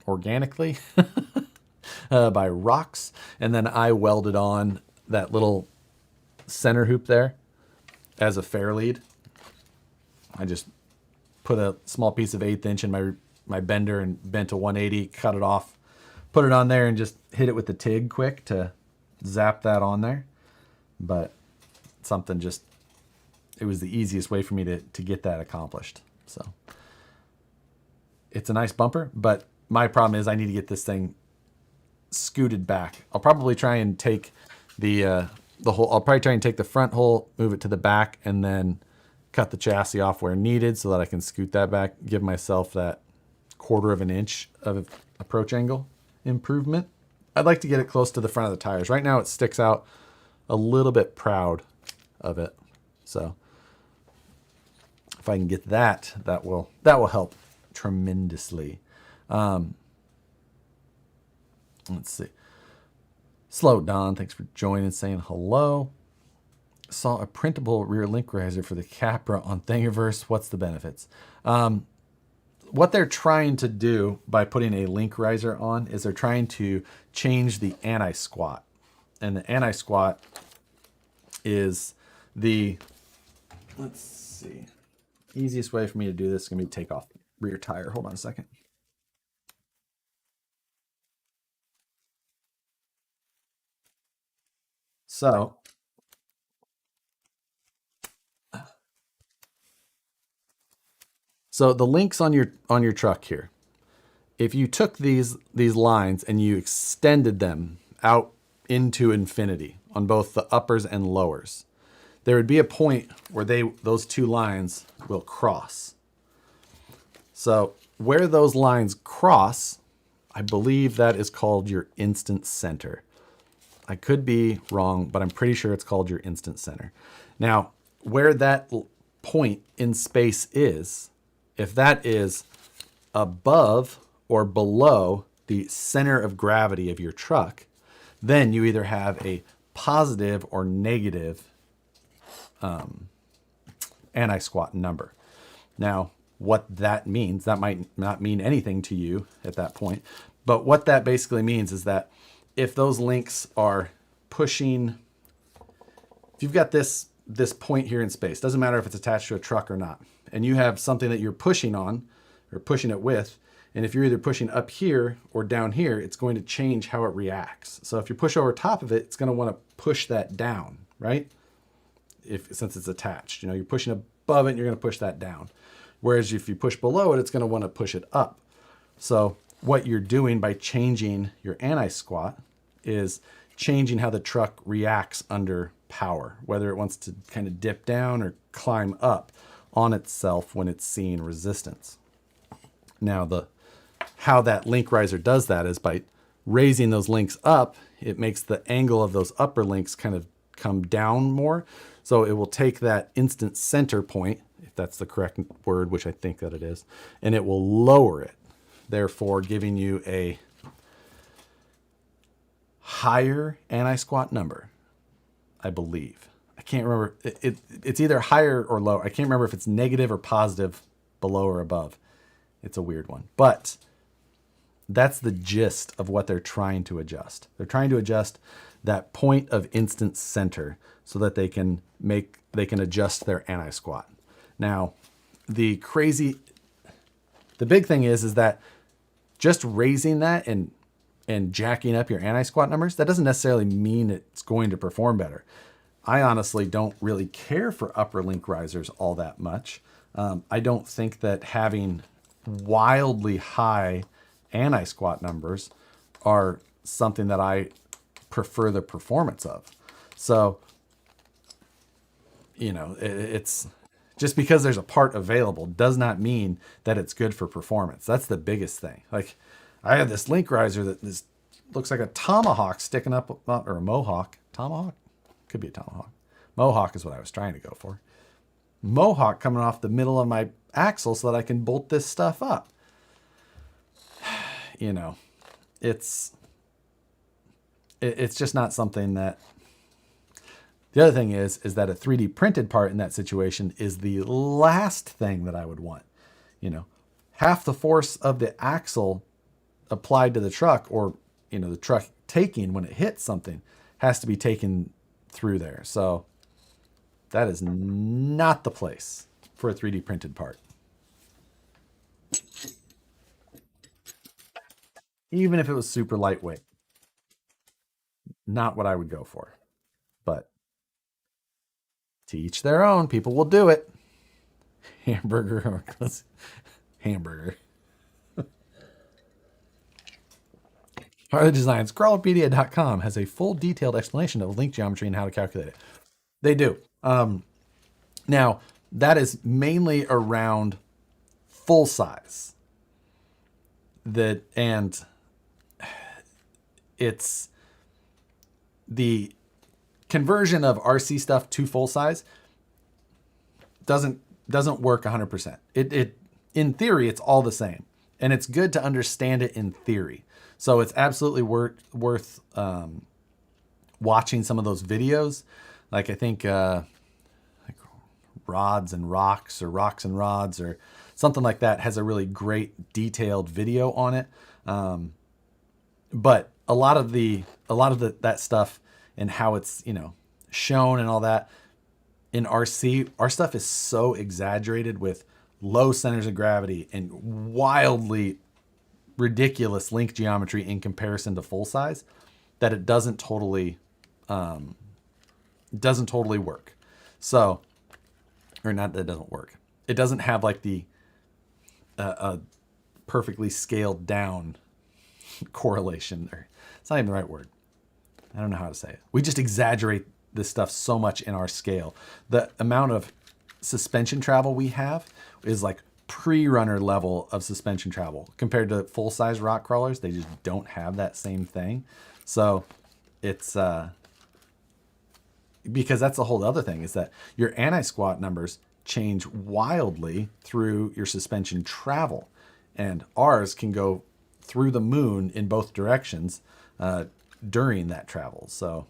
organically by rocks, and then I welded on that little center hoop there as a fair lead. I just put a small piece of 1/8 inch in my bender and bent a 180, cut it off, put it on there, and just hit it with the TIG quick to zap that on there. But something just, it was the easiest way for me to get that accomplished. So it's a nice bumper, but my problem is I need to get this thing scooted back. I'll probably try and take the whole, I'll probably try and take the front hole, move it to the back, and then cut the chassis off where needed so that I can scoot that back, give myself that 1/4 of an inch of approach angle improvement. I'd like to get it close to the front of the tires. Right now it sticks out a little bit proud of it. So if I can get that, that will help tremendously. Let's see. Slow Don, thanks for joining, saying hello. Saw a printable rear link riser for the Capra on Thingiverse. What's the benefits? What they're trying to do by putting a link riser on is they're trying to change the anti-squat. And the anti-squat is the, let's see, easiest way for me to do this is going to be take off rear tire. Hold on a second. So the links on your truck here, if you took these lines and you extended them out into infinity on both the uppers and lowers, there would be a point where those 2 lines will cross. So where those lines cross, I believe that is called your instant center. I could be wrong, but I'm pretty sure it's called your instant center. Now, where that point in space is, if that is above or below the center of gravity of your truck, then you either have a positive or negative anti-squat number. Now, what that means, that might not mean anything to you at that point, but what that basically means is that if those links are pushing if you've got this point here in space, doesn't matter if it's attached to a truck or not, and you have something that you're pushing on or pushing it with, and if you're either pushing up here or down here, it's going to change how it reacts. So if you push over top of it, it's going to want to push that down, right? Since it's attached, you're pushing above it, and you're going to push that down. Whereas if you push below it, it's going to want to push it up. So what you're doing by changing your anti-squat is changing how the truck reacts under power, whether it wants to kind of dip down or climb up on itself when it's seeing resistance. Now, how that link riser does that is by raising those links up, it makes the angle of those upper links kind of come down more. So it will take that instant center point, if that's the correct word, which I think that it is, and it will lower it, therefore giving you a higher anti-squat number, I believe. I can't remember. It's either higher or lower. I can't remember if it's negative or positive, below or above. It's a weird one. But that's the gist of what they're trying to adjust. They're trying to adjust that point of instant center so that they can adjust their anti-squat. Now, the big thing is that just raising that and jacking up your anti-squat numbers, that doesn't necessarily mean it's going to perform better. I honestly don't really care for upper link risers all that much. I don't think that having wildly high anti-squat numbers are something that I prefer the performance of. So, it's just because there's a part available does not mean that it's good for performance. That's the biggest thing. Like, I have this link riser that looks like a tomahawk sticking up, or a mohawk. Tomahawk? Could be a tomahawk. Mohawk is what I was trying to go for. Mohawk coming off the middle of my axle so that I can bolt this stuff up. It's just not something that... The other thing is that a 3D printed part in that situation is the last thing that I would want. Half the force of the axle applied to the truck, or, the truck taking when it hits something, has to be taken through there. So that is not the place for a 3D printed part. Even if it was super lightweight. Not what I would go for. But to each their own. People will do it. Hamburger. Hamburger. Harley Designs. Crawlopedia.com has a full detailed explanation of link geometry and how to calculate it. They do. Now, that is mainly around full size. And it's the conversion of RC stuff to full size doesn't work 100%. It in theory, it's all the same, and it's good to understand it in theory. So it's absolutely worth watching some of those videos. Like, I think like Rods and Rocks, or Rocks and Rods, or something like that, has a really great detailed video on it. But a lot of that stuff and how it's, shown and all that in RC, our stuff is so exaggerated with low centers of gravity and wildly ridiculous link geometry in comparison to full size that it doesn't totally work. So, or not that it doesn't work. It doesn't have like the perfectly scaled down correlation. Or it's not even the right word. I don't know how to say it. We just exaggerate this stuff so much in our scale. The amount of suspension travel we have is like pre-runner level of suspension travel compared to full-size rock crawlers. They just don't have that same thing. So it's because that's the whole other thing, is that your anti-squat numbers change wildly through your suspension travel, and ours can go through the moon in both directions during that travel. So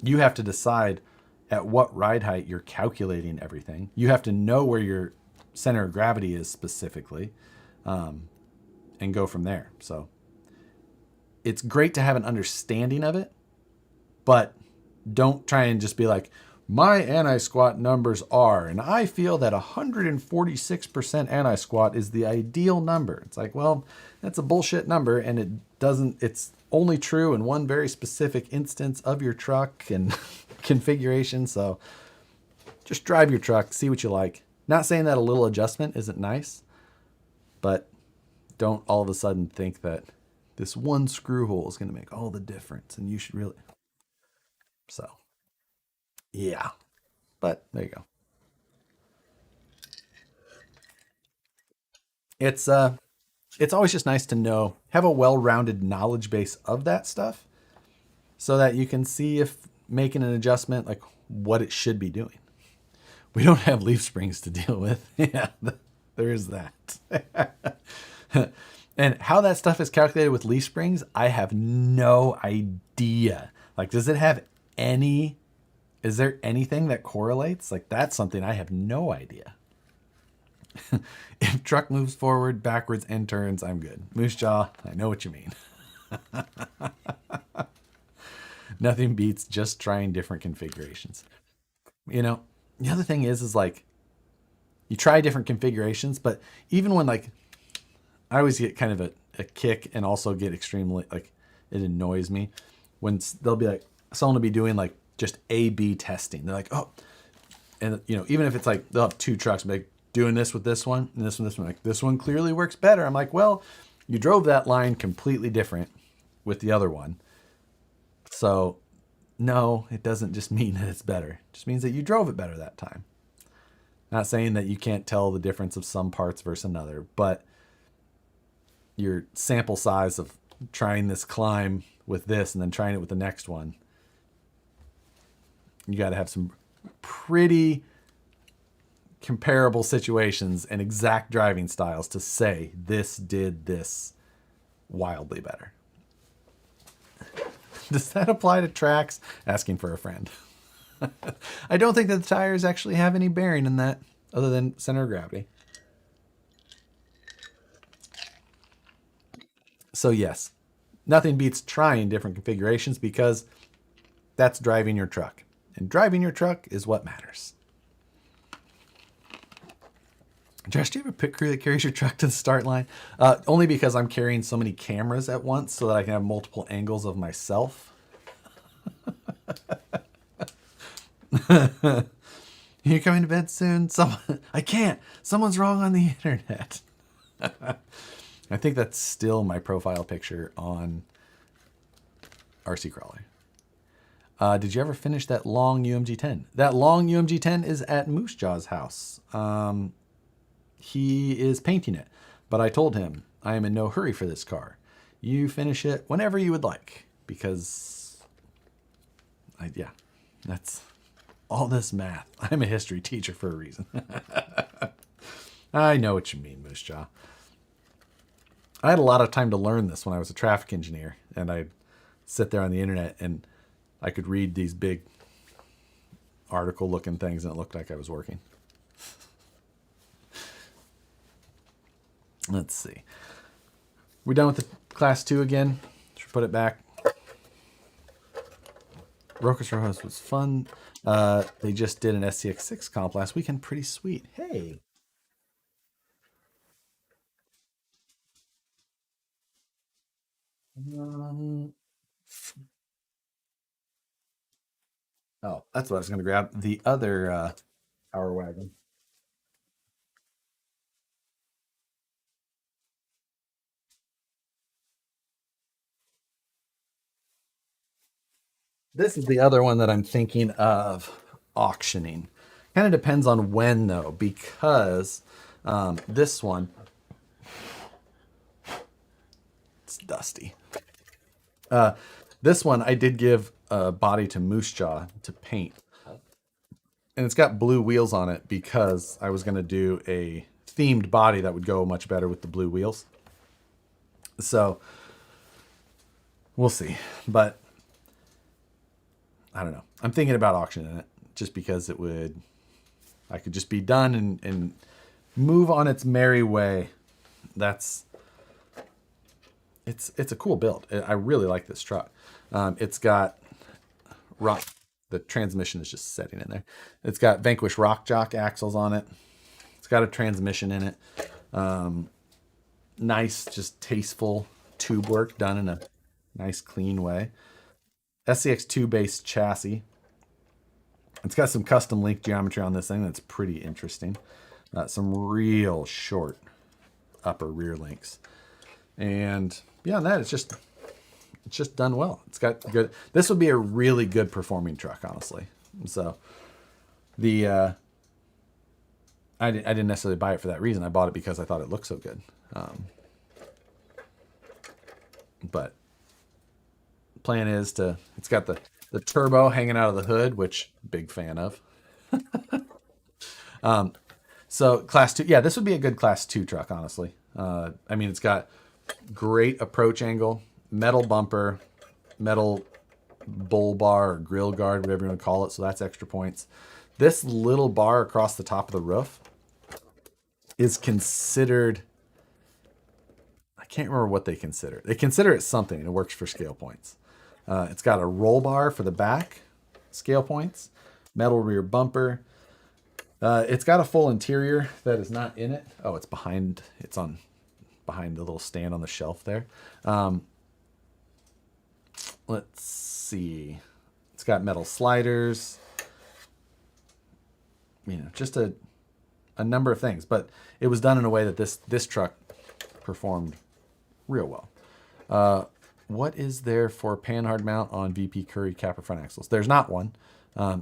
you have to decide at what ride height you're calculating everything. You have to know where your center of gravity is specifically, and go from there. So it's great to have an understanding of it, but don't try and just be like, My anti-squat numbers are, and I feel that 146% anti-squat is the ideal number. It's like, well, that's a bullshit number, and it's only true in one very specific instance of your truck and configuration. So just drive your truck, see what you like. Not saying that a little adjustment isn't nice, but don't all of a sudden think that this one screw hole is going to make all the difference, and you should really. So, yeah. But there you go. It's it's always just nice to know, have a well-rounded knowledge base of that stuff so that you can see if making an adjustment, like what it should be doing. We don't have leaf springs to deal with. Yeah, there is that. And how that stuff is calculated with leaf springs, I have no idea. Like, does it have any, is there anything that correlates? Like, that's something I have no idea. If truck moves forward, backwards, and turns, I'm good. Moose jaw, I know what you mean. Nothing beats just trying different configurations. You know, the other thing is like, you try different configurations, but even when like, I always get kind of a kick and also get extremely, like, it annoys me when they'll be like, someone will be doing like just A/B testing. They're like, oh, and even if it's like, they'll have two trucks, like doing this with this one and this one, like this one clearly works better. I'm like, well, you drove that line completely different with the other one. So no, it doesn't just mean that it's better. It just means that you drove it better that time. Not saying that you can't tell the difference of some parts versus another, but your sample size of trying this climb with this and then trying it with the next one, you got to have some pretty comparable situations and exact driving styles to say this did this wildly better. Does that apply to tracks? Asking for a friend. I don't think that the tires actually have any bearing in that other than center of gravity. So yes, nothing beats trying different configurations because that's driving your truck. And driving your truck is what matters. Josh, do you have a pit crew that carries your truck to the start line? Only because I'm carrying so many cameras at once so that I can have multiple angles of myself. You coming to bed soon? I can't. Someone's wrong on the internet. I think that's still my profile picture on RC Crawler. Did you ever finish that long UMG 10? That long UMG 10 is at Moose Jaw's house. He is painting it, but I told him I am in no hurry for this car. You finish it whenever you would like, because yeah, that's all this math. I'm a history teacher for a reason. I know what you mean, Moose Jaw. I had a lot of time to learn this when I was a traffic engineer, and I'd sit there on the internet and I could read these big article looking things and it looked like I was working. Let's see. We done with the class 2 again? Should we put it back? Rocas Rojas was fun. They just did an SCX6 comp last weekend. Pretty sweet. Hey. Oh, that's what I was going to grab. The other Power Wagon. This is the other one that I'm thinking of auctioning. Kind of depends on when, though, because this one, it's dusty. This one, I did give a body to Moose Jaw to paint. And it's got blue wheels on it because I was going to do a themed body that would go much better with the blue wheels. So we'll see. But I don't know. I'm thinking about auctioning it just because I could just be done and move on its merry way. It's a cool build. I really like this truck. It's got rock. the transmission is just setting in there. It's got Vanquish Rock Jock axles on it. It's got a transmission in it. Nice, just tasteful tube work done in a nice, clean way. SCX2 based chassis. It's got some custom link geometry on this thing that's pretty interesting. Some real short upper rear links. And beyond that, it's just done well. It's got good. This would be a really good performing truck, honestly. So the I didn't necessarily buy it for that reason. I bought it because I thought it looked so good. But plan is to. It's got the turbo hanging out of the hood, which big fan of. So class 2, yeah, this would be a good class 2 truck, honestly. I mean, it's got great approach angle, metal bumper, metal bull bar or grill guard, whatever you want to call it. So that's extra points. This little bar across the top of the roof is considered, I can't remember what they consider. They consider it something. It works for scale points. It's got a roll bar for the back, scale points, metal rear bumper. It's got a full interior that is not in it. Oh, it's behind. It's on behind the little stand on the shelf there. Let's see. It's got metal sliders. You know, just a number of things, but it was done in a way that this truck performed real well. What is there for panhard mount on VP Curry Capra front axles? There's not one.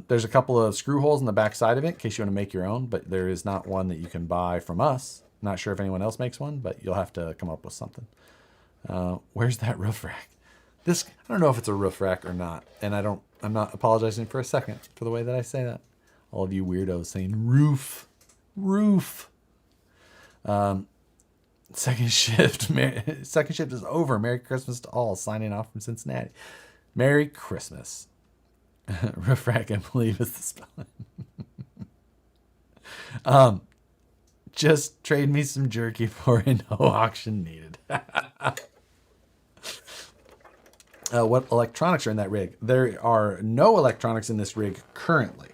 There's a couple of screw holes in the back side of it in case you want to make your own, but there is not one that you can buy from us. Not sure if anyone else makes one, but you'll have to come up with something. Where's that roof rack? I don't know if it's a roof rack or not, and I'm not apologizing for a second for the way that I say that. All of you weirdos saying roof. Second shift is over. Merry Christmas to all. Signing off from Cincinnati. Merry Christmas. Roof rack, I believe, is the spelling. Just trade me some jerky for a no auction needed. What electronics are in that rig? There are no electronics in this rig currently,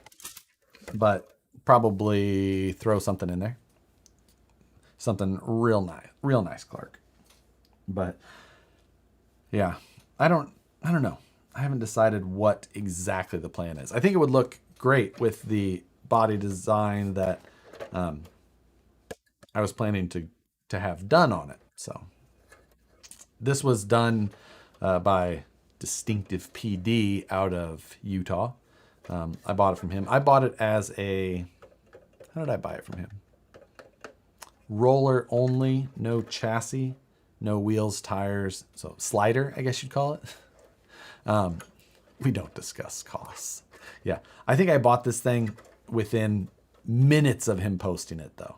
but probably throw something in there. Something real nice, Clark. But yeah, I don't know. I haven't decided what exactly the plan is. I think it would look great with the body design that I was planning to have done on it. So this was done by Distinctive PD out of Utah. I bought it from him. I bought it as a, how did I buy it from him? Roller only, no chassis, no wheels, tires. So slider, I guess you'd call it. We don't discuss costs. Yeah, I think I bought this thing within minutes of him posting it, though.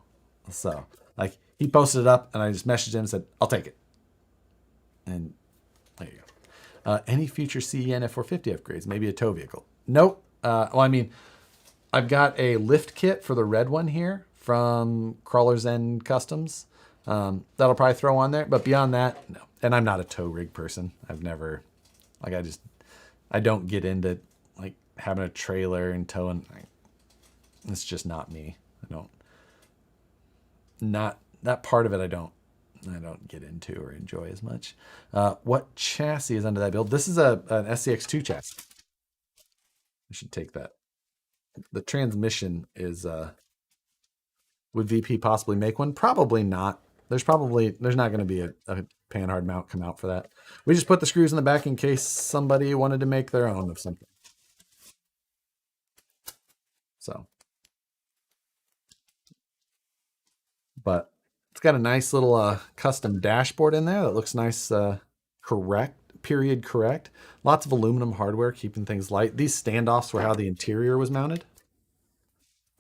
So, like, he posted it up, and I just messaged him and said, I'll take it. And there you go. Any future CEN F450 upgrades? Maybe a tow vehicle? Nope. Well, I mean, I've got a lift kit for the red one here from Crawler's End Customs. That'll probably throw on there. But beyond that, no. And I'm not a tow rig person. I've never... Like, I don't get into, like, having a trailer and towing. It's just not me. That part of it I don't get into or enjoy as much. What chassis is under that build? This is an SCX2 chassis. I should take that. The transmission is, would VP possibly make one? Probably not. There's not going to be a panhard mount come out for that. We just put the screws in the back in case somebody wanted to make their own of something. So, but it's got a nice little custom dashboard in there that looks nice, period correct. Lots of aluminum hardware keeping things light. These standoffs were how the interior was mounted.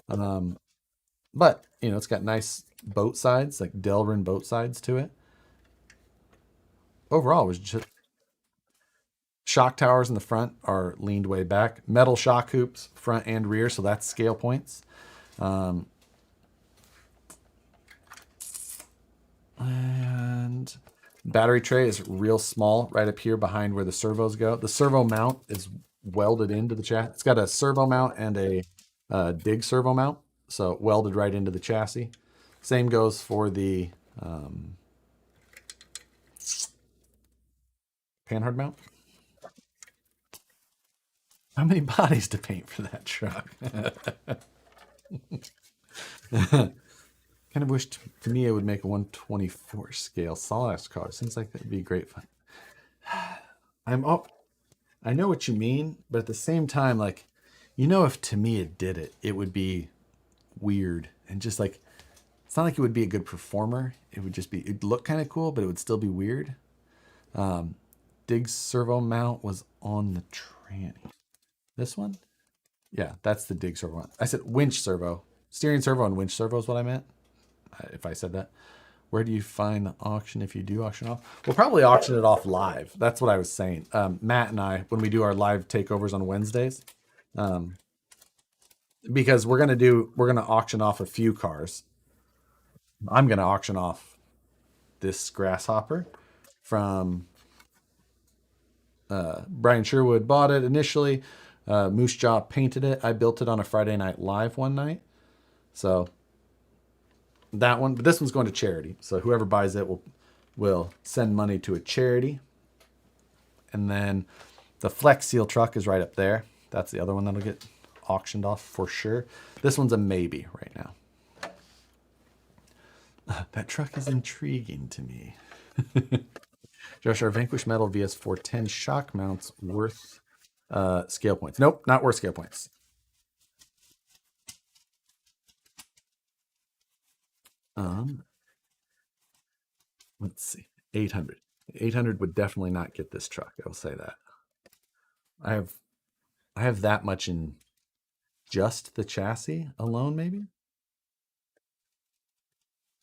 But you know, it's got nice boat sides, like Delrin boat sides to it. Overall, it was just shock towers in the front are leaned way back. Metal shock hoops, front and rear, so that's scale points. And battery tray is real small right up here behind where the servos go. The servo mount is welded into the chassis. It's got a servo mount and a dig servo mount, so welded right into the chassis. Same goes for the panhard mount. How many bodies to paint for that truck? Kind of wish Tamiya would make a 124 scale Solax car. Seems like that'd be great fun. I'm up. I know what you mean, but at the same time, like, if Tamiya did it, it would be weird and just like it's not like it would be a good performer. It would just be it'd look kind of cool, but it would still be weird. Dig servo mount was on the tranny. This one? Yeah, that's the dig servo one. I said winch servo. Steering servo and winch servo is what I meant. If I said that. Where do you find the auction if you do auction off? We'll probably auction it off live. That's what I was saying. Matt and I, when we do our live takeovers on Wednesdays, because we're gonna auction off a few cars. I'm gonna auction off this grasshopper from Brian Sherwood. Bought it initially. Moose Jaw painted it. I built it on a Friday Night Live one night. So that one, but this one's going to charity. So whoever buys it will send money to a charity. And then the Flex Seal truck is right up there. That's the other one that'll get auctioned off for sure. This one's a maybe right now. That truck is intriguing to me. Josh, are Vanquish Metal VS 410 shock mounts worth scale points? Nope, not worth scale points. Let's see. 800. 800 would definitely not get this truck. I will say that. I have that much in just the chassis alone, maybe.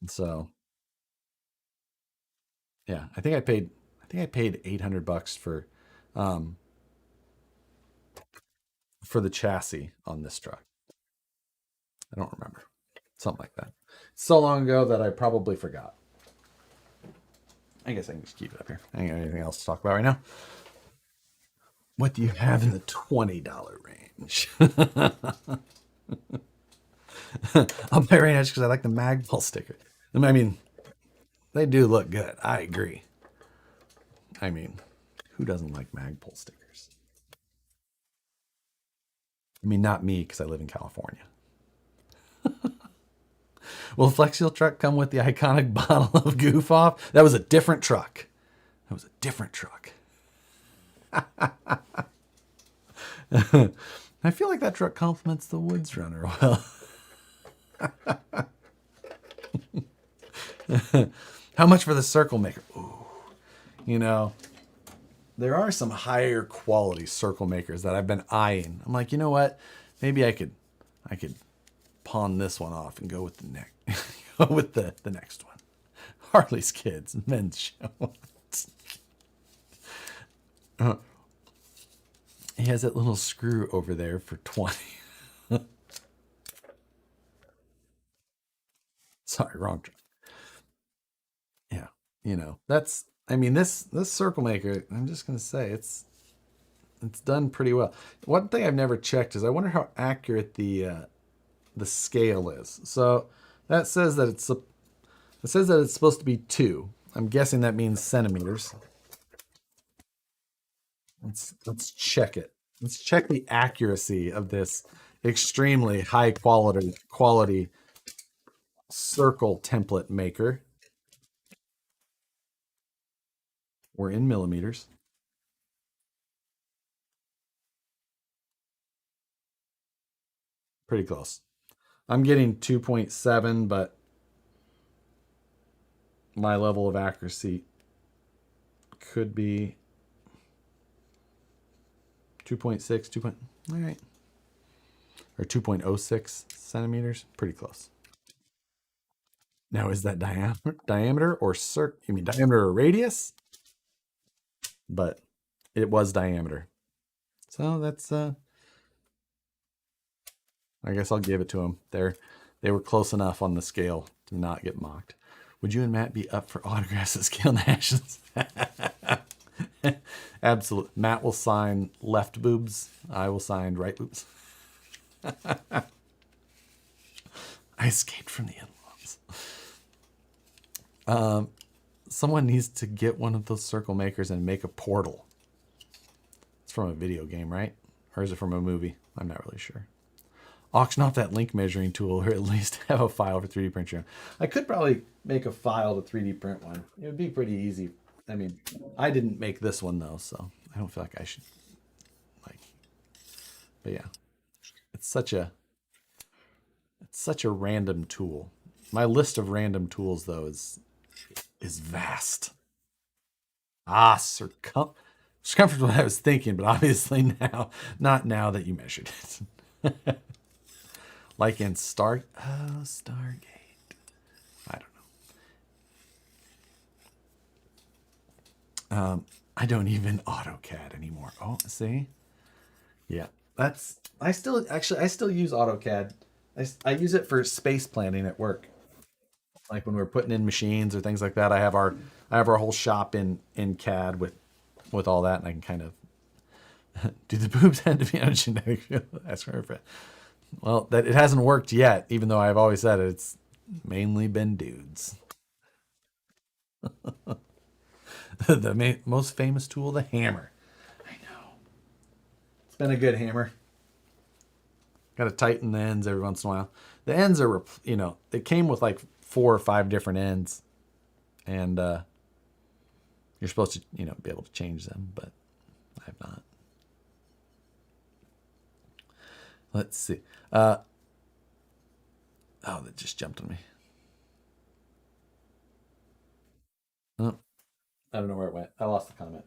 And so, yeah, I think I paid $800 for the chassis on this truck. I don't remember. Something like that. So long ago that I probably forgot. I guess I can just keep it up here. I ain't got anything else to talk about right now. What do you have in the $20 range? I'll buy Rain Edge because I like the Magpul sticker. I mean, they do look good. I agree. I mean, who doesn't like Magpul stickers? I mean, not me because I live in California. Will Flex Seal truck come with the iconic bottle of Goof Off? That was a different truck. That was a different truck. I feel like that truck complements the Woods Runner well. How much for the Circle Maker? Ooh, there are some higher quality circle makers that I've been eyeing. I'm like, you know what? Maybe I could pawn this one off and go with the the next one. Harley's Kids men's show. He has that little screw over there for 20. Sorry, wrong truck. Yeah, that's. I mean, this circle maker. I'm just gonna say it's done pretty well. One thing I've never checked is I wonder how accurate the scale is. So that says that it's supposed to be 2. I'm guessing that means centimeters. Let's check it. Let's check the accuracy of this extremely high quality circle template maker. We're in millimeters. Pretty close. I'm getting 2.7, but my level of accuracy could be 2.6, 2. All right. Or 2.06 centimeters. Pretty close. Now, is that diameter or you mean diameter or radius? But it was diameter. So that's I guess I'll give it to them. They were close enough on the scale to not get mocked. Would you and Matt be up for autographs at Scale Nations? Absolutely. Matt will sign left boobs. I will sign right boobs. I escaped from the in-laws. Someone needs to get one of those circle makers and make a portal. It's from a video game, right? Or is it from a movie? I'm not really sure. Auction off that link measuring tool, or at least have a file for 3D printing. I could probably make a file to 3D print one. It would be pretty easy. I mean, I didn't make this one though, so I don't feel like I should like. But yeah, it's such a random tool. My list of random tools though is vast. Circumference is what I was thinking, but obviously not now that you measured it. Like in Stargate. I don't know. I don't even AutoCAD anymore. Oh, see? Yeah, I still use AutoCAD. I use it for space planning at work. Like when we're putting in machines or things like that. I have our whole shop in CAD with all that, and I can kind of do the boobs have to be on a genetic field? That's perfect. Well, that it hasn't worked yet, even though I've always said it's mainly been dudes. The most famous tool, the hammer. I know. It's been a good hammer. Got to tighten the ends every once in a while. The ends are, it came with like 4 or 5 different ends, and you're supposed to, be able to change them, but I have not. Let's see. Oh, that just jumped on me. Oh, I don't know where it went. I lost the comment.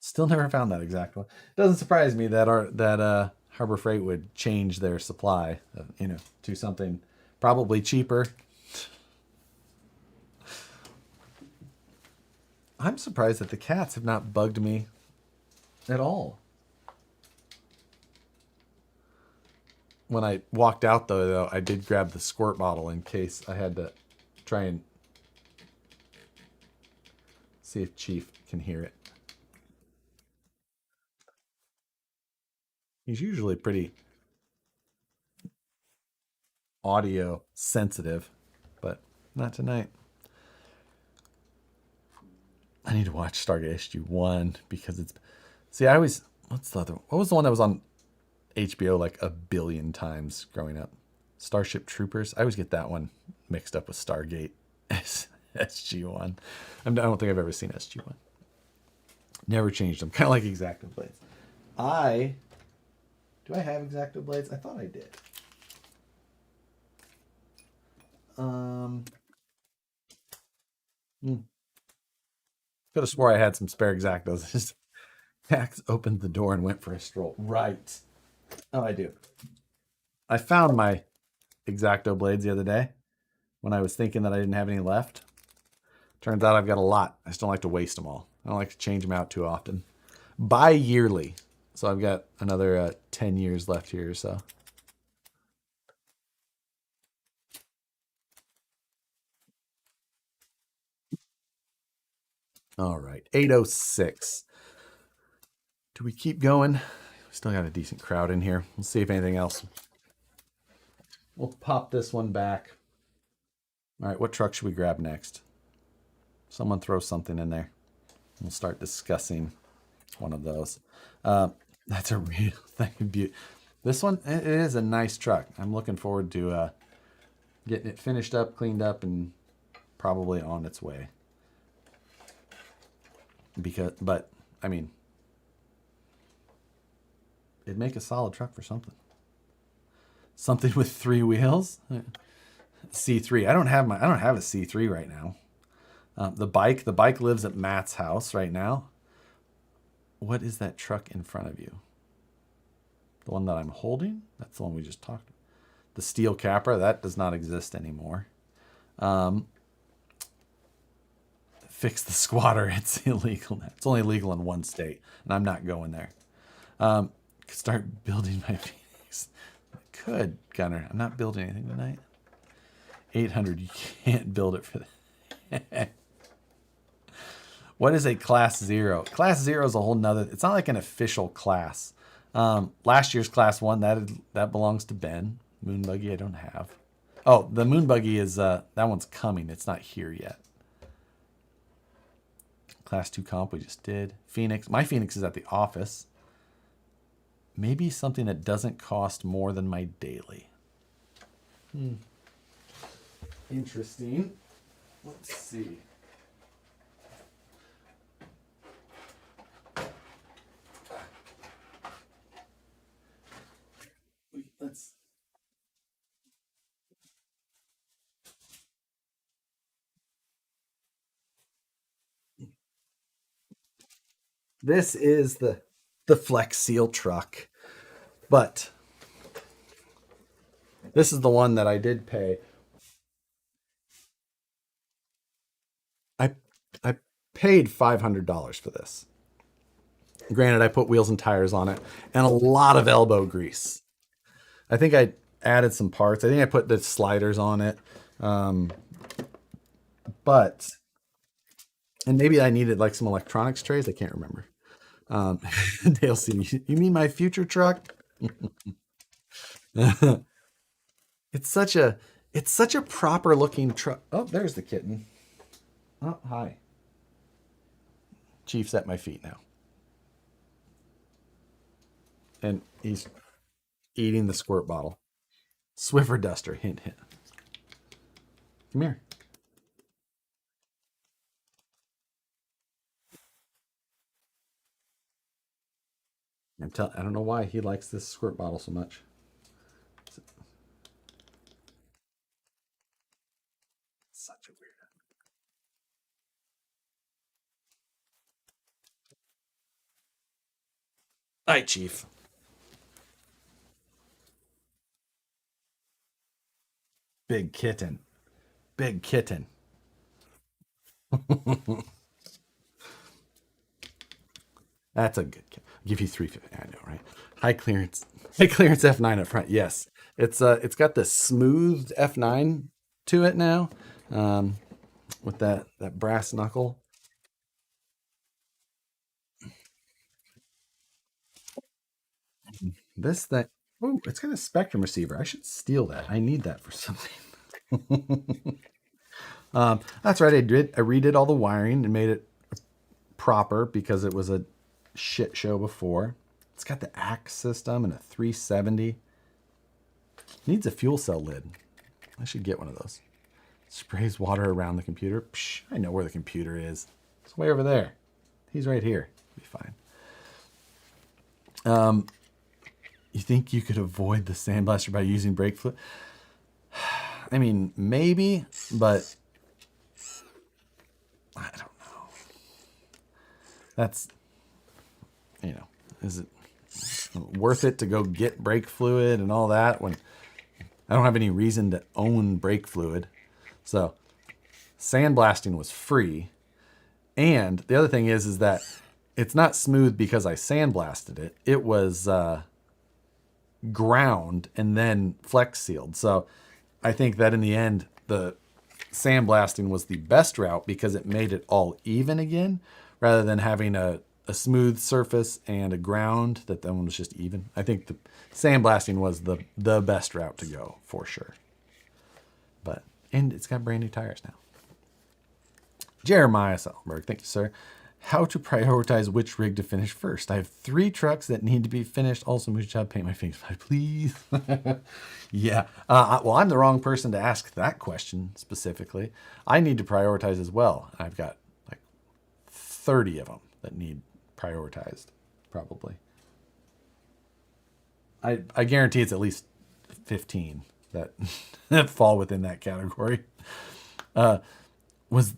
Still never found that exact one. Doesn't surprise me that Harbor Freight would change their supply, to something probably cheaper. I'm surprised that the cats have not bugged me at all. When I walked out, though, I did grab the squirt bottle in case I had to try and see if Chief can hear it. He's usually pretty audio sensitive, but not tonight. I need to watch Stargate SG-1 because it's... See, I always... What was the one that was on HBO like a billion times growing up? Starship Troopers. I always get that one mixed up with Stargate SG-1. I don't think I've ever seen SG-1. Never changed them. Kind of like X-Acto Blades. Do I have X-Acto Blades? I thought I did. Could have swore I had some spare X-Actos. Just Max opened the door and went for a stroll. Right. Oh, I do. I found my X-Acto Blades the other day when I was thinking that I didn't have any left. Turns out I've got a lot. I just don't like to waste them all. I don't like to change them out too often. Bi-yearly. So I've got another 10 years left here or so. All right, 8:06. Do we keep going? We still got a decent crowd in here. We'll see if anything else. We'll pop this one back. All right, what truck should we grab next? Someone throw something in there. We'll start discussing one of those. That's a real thing. This one, it is a nice truck. I'm looking forward to getting it finished up, cleaned up, and probably on its way. But I mean, it'd make a solid truck for something. Something with 3 wheels. C3. I don't have a C3 right now. The bike lives at Matt's house right now. What is that truck in front of you? The one that I'm holding? That's the one we just talked about. The steel Capra, that does not exist anymore. Fix the squatter. It's illegal now. It's only legal in one state, and I'm not going there. Start building my Phoenix. I could, Gunner. I'm not building anything tonight. 800. You can't build it for that. What is a class 0? Class 0 is a whole nother, it's not like an official class. Last year's class 1, that belongs to Ben. Moon buggy I don't have. Oh, the moon buggy is, that one's coming. It's not here yet. Class 2 comp we just did. Phoenix. My Phoenix is at the office. Maybe something that doesn't cost more than my daily. Interesting. Let's see. Let's. This is the Flex Seal truck, but this is the one that I did pay. I I paid $500 for this. Granted, I put wheels and tires on it and a lot of elbow grease. I think I added some parts. I think I put the sliders on it, um, but and maybe I needed like some electronics trays. I can't remember. Um, Dale C, you mean my future truck? It's such a it's such a proper looking truck. Oh, there's the kitten. Oh, hi. Chief's at my feet now, and he's eating the squirt bottle. Swiffer duster. Hint, hint. Come here. I don't know why he likes this squirt bottle so much. Such a weird. Hi, Chief. Big kitten. Big kitten. That's a good kitten. I'll give you 350. I know, right? High clearance. High clearance F9 up front. Yes. It's got the smoothed F9 to it now. Um, with that brass knuckle. This thing. Oh, it's got a spectrum receiver. I should steal that. I need that for something. That's right. I redid all the wiring and made it proper because it was a shit show before. It's got the axe system and a 370. Needs a fuel cell lid. I should get one of those. Sprays water around the computer. Psh, I know where the computer is. It's way over there. He's right here. Be fine. You think you could avoid the sandblaster by using brake fluid? I mean, maybe, but I don't know. That's, is it worth it to go get brake fluid and all that when I don't have any reason to own brake fluid? So sandblasting was free. And the other thing is that it's not smooth because I sandblasted it. It was ground and then flex sealed. So I think that in the end, the sandblasting was the best route because it made it all even again rather than having a smooth surface and a ground that then was just even. I think the sandblasting was the best route to go for sure. And it's got brand new tires now. Jeremiah Selberg, thank you, sir. How to prioritize which rig to finish first. I have 3 trucks that need to be finished. Also, Moose Job, paint my Phoenix 5, please. Yeah. Well, I'm the wrong person to ask that question specifically. I need to prioritize as well. I've got like 30 of them that need prioritized, probably. I guarantee it's at least 15 that that fall within that category. Was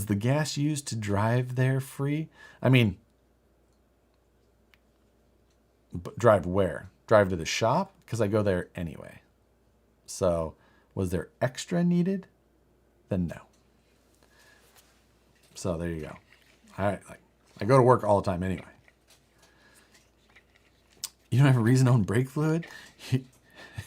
the gas used to drive there free? I mean, drive where? Drive to the shop? Because I go there anyway. So was there extra needed? Then no. So there you go. I go to work all the time anyway. You don't have a reason to own brake fluid?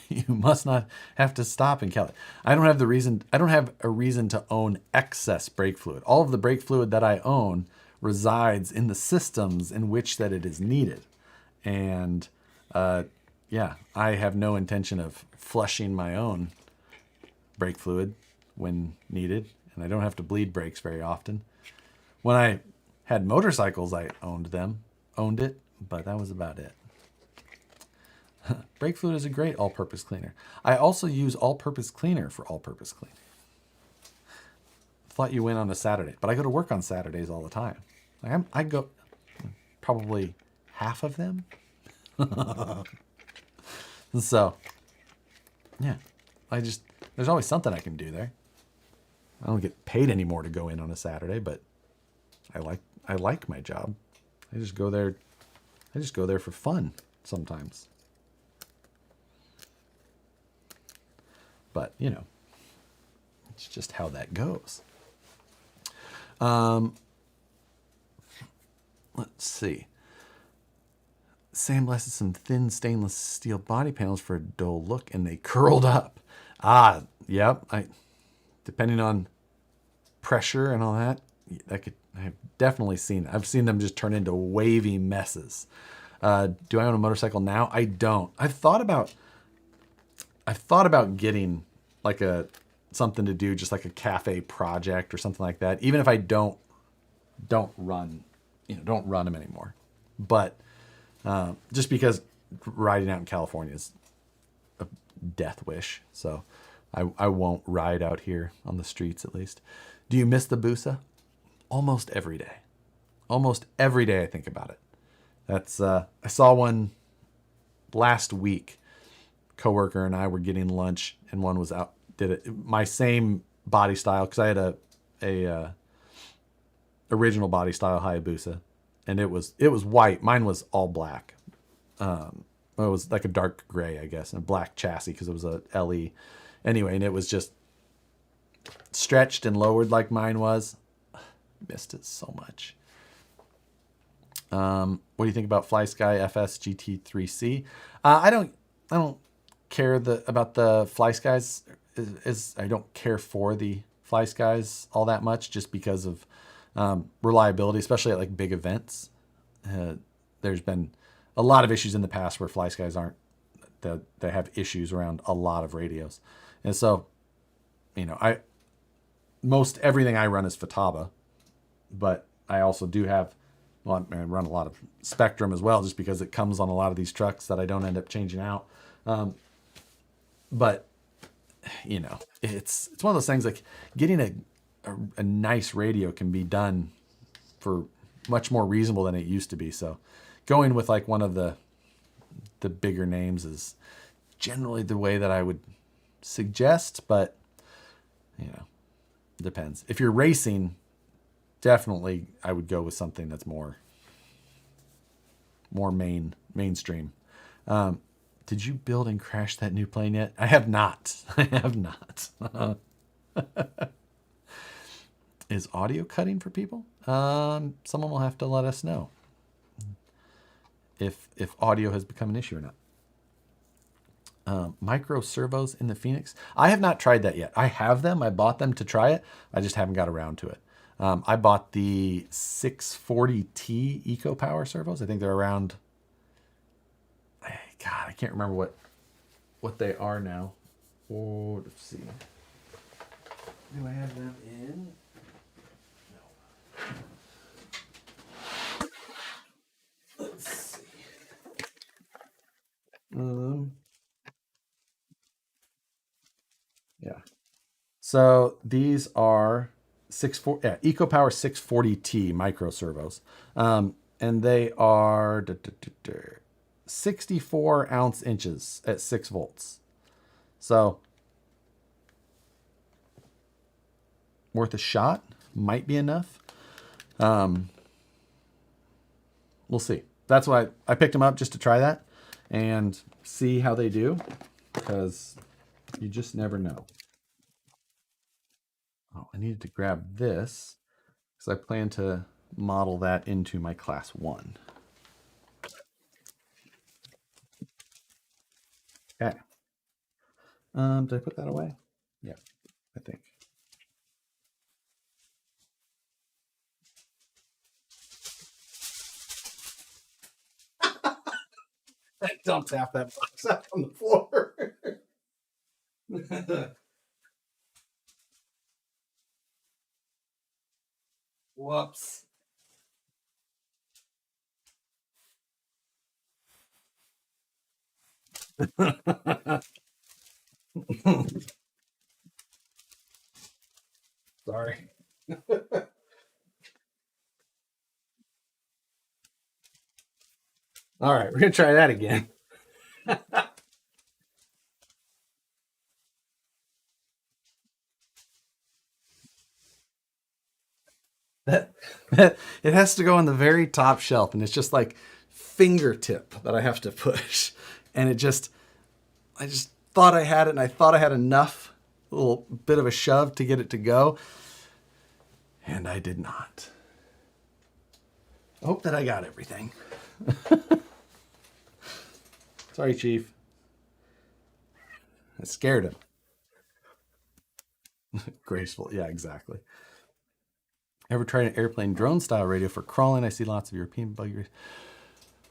You must not have to stop in Cali. I don't have the reason. I don't have a reason to own excess brake fluid. All of the brake fluid that I own resides in the systems in which that it is needed. And yeah, I have no intention of flushing my own brake fluid when needed, and I don't have to bleed brakes very often. When I had motorcycles, I owned it, but that was about it. Brake fluid is a great all-purpose cleaner. I also use all-purpose cleaner for all-purpose cleaning. Thought you went on a Saturday, but I go to work on Saturdays all the time. Like I go probably half of them. So, yeah, there's always something I can do there. I don't get paid anymore to go in on a Saturday, but I like my job. I just go there for fun sometimes. But, you know, it's just how that goes. Let's see. Sandblasted some thin stainless steel body panels for a dull look, and they curled up. Ah, yep. Depending on pressure and all that, I've definitely seen it. I've seen them just turn into wavy messes. Do I own a motorcycle now? I don't. I've thought about getting like something to do, just like a cafe project or something like that. Even if I don't run them anymore. But just because riding out in California is a death wish, so I won't ride out here on the streets at least. Do you miss the Busa? Almost every day. Almost every day I think about it. That's I saw one last week. Coworker and I were getting lunch, and one was out, did it my same body style, because I had a original body style Hayabusa, and it was white. Mine was all black. It was like a dark gray, I guess, and a black chassis because it was a LE. Anyway, and it was just stretched and lowered like mine was. Missed it so much. What do you think about FlySky FS GT3C? I don't care about the FlySkys. I don't care for the FlySkys all that much, just because of reliability, especially at like big events. There's been a lot of issues in the past where FlySkys they have issues around a lot of radios, and so, you know, most everything I run is Futaba, but I also do have. Well, I run a lot of Spectrum as well, just because it comes on a lot of these trucks that I don't end up changing out. But, you know, it's one of those things, like getting a nice radio can be done for much more reasonable than it used to be. So going with like one of the bigger names is generally the way that I would suggest, but, you know, depends. If you're racing, definitely I would go with something that's more mainstream. Did you build and crash that new plane yet? I have not. I have not. Is audio cutting for people? Someone will have to let us know if audio has become an issue or not. Micro servos in the Phoenix. I have not tried that yet. I have them. I bought them to try it. I just haven't got around to it. I bought the 640T Eco Power servos. I think they're around, God, I can't remember what they are now. Oh, let's see. Do I have them in? No. Let's see. Yeah. So these are Eco Power 640T micro servos, and they are 64 ounce inches at 6 volts. So worth a shot, might be enough. We'll see. That's why I picked them up, just to try that and see how they do, because you just never know. Oh, I needed to grab this because I plan to model that into my Class 1. Okay. Did I put that away? Yeah, I think. I dumped half that box out on the floor. Whoops. Sorry. All right, we're gonna try that again. That, that it has to go on the very top shelf, and it's just like fingertip that I have to push, and I just thought I had it, and I thought I had enough, a little bit of a shove to get it to go, and I did not. I hope that I got everything. Sorry, Chief. I scared him. Graceful. Yeah, exactly. Ever tried an airplane drone style radio for crawling? I see lots of European buggy.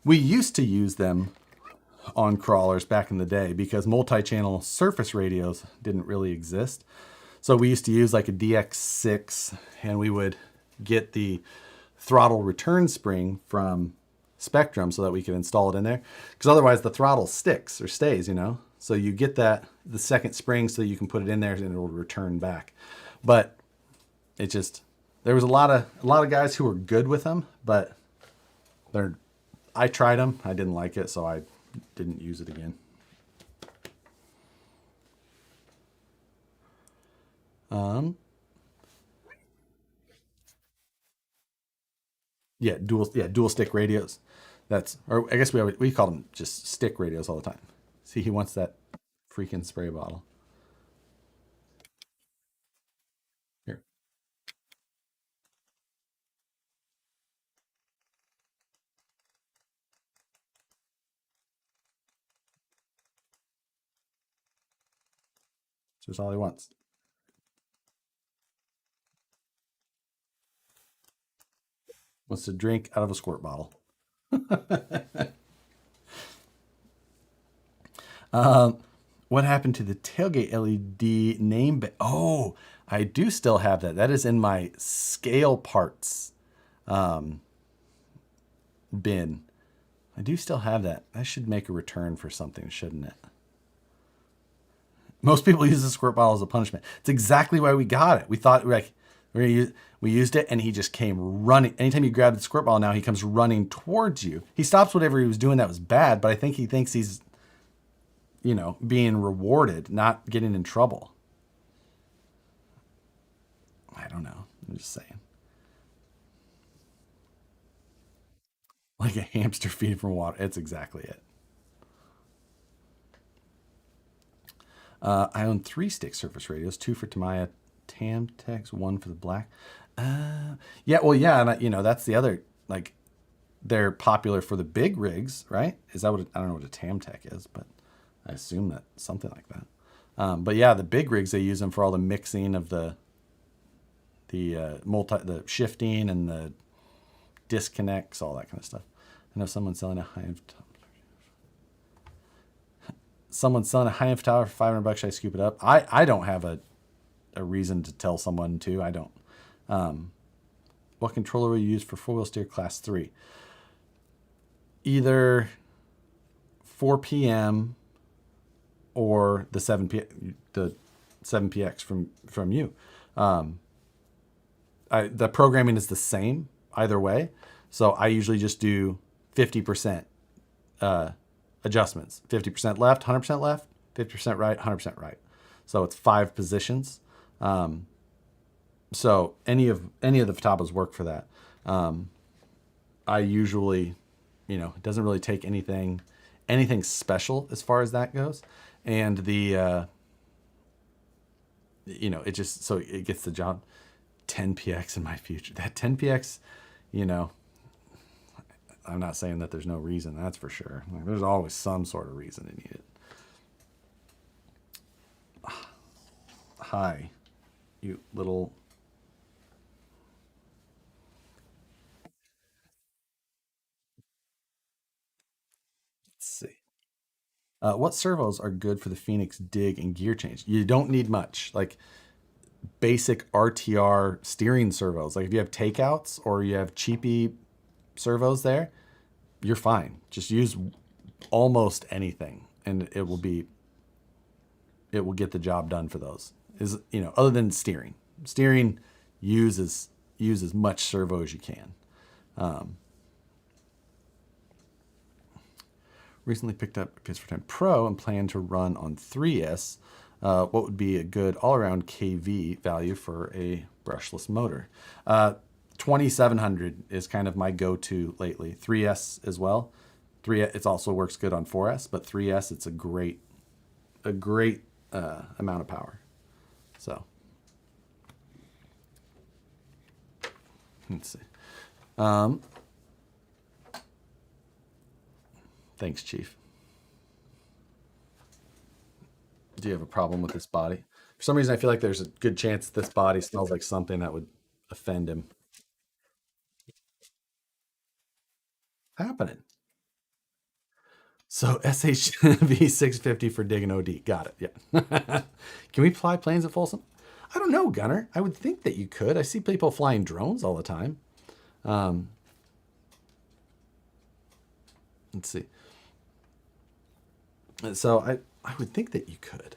We used to use them on crawlers back in the day because multi-channel surface radios didn't really exist. So we used to use like a DX6, and we would get the throttle return spring from Spectrum so that we could install it in there, because otherwise the throttle sticks or stays, you know. So you get that the second spring so you can put it in there and it will return back. But it just, there was a lot of guys who were good with them, but I tried them, I didn't like it, so I didn't use it again. Yeah, dual stick radios. That's, or I guess we call them just stick radios all the time. See, he wants that freaking spray bottle. Here, it's just all he wants. Wants to drink out of a squirt bottle. What happened to the tailgate LED name? Oh, I do still have that. That is in my scale parts bin. I do still have that. I should make a return for something, shouldn't it? Most people use the squirt bottle as a punishment. It's exactly why we got it. We thought like we used it, and he just came running. Anytime you grab the squirt bottle now, he comes running towards you. He stops whatever he was doing that was bad, but I think he thinks he's, you know, being rewarded, not getting in trouble. I don't know. I'm just saying. Like a hamster feeding from water. It's exactly it. I own 3 stick surface radios, 2 for Tamiya Tamtex, 1 for the black. Yeah, well, yeah, and you know, that's the other, like, they're popular for the big rigs, right? Is that what, I don't know what a Tamtec is, but I assume that something like that. But yeah, the big rigs, they use them for all the mixing of the the shifting and the disconnects, all that kind of stuff. I know someone's selling a high end tower for $500. Should I scoop it up? I don't have a reason to tell someone to. I don't. What controller will you use for 4-wheel steer class 3? Either 4PM or the 7PX from you. The programming is the same either way. So I usually just do 50% adjustments. 50% left, 100% left, 50% right, 100% right. So it's 5 positions. So any of the Fatapas work for that. I usually, you know, it doesn't really take anything special as far as that goes. And the, you know, it just, so it gets the job. 10PX in my future. That 10PX, you know, I'm not saying that there's no reason, that's for sure. Like, there's always some sort of reason to need it. Hi, you little. Let's see. What servos are good for the Phoenix dig and gear change? You don't need much. Like basic RTR steering servos. Like if you have takeouts or you have cheapy servos there, you're fine. Just use almost anything and it will get the job done for those. Is other than steering. Steering use as much servo as you can. Recently picked up a PS4 10 Pro and plan to run on 3S. What would be a good all-around KV value for a brushless motor? 2700 is kind of my go-to lately. 3S as well. 3S it also works good on 4S, but 3S it's a great amount of power. So let's see. Thanks, Chief. Do you have a problem with this body? For some reason, I feel like there's a good chance this body smells like something that would offend him. Happening. So SHV 650 for digging OD. Got it. Yeah. Can we fly planes at Folsom? I don't know, Gunner. I would think that you could. I see people flying drones all the time. Let's see. So I would think that you could.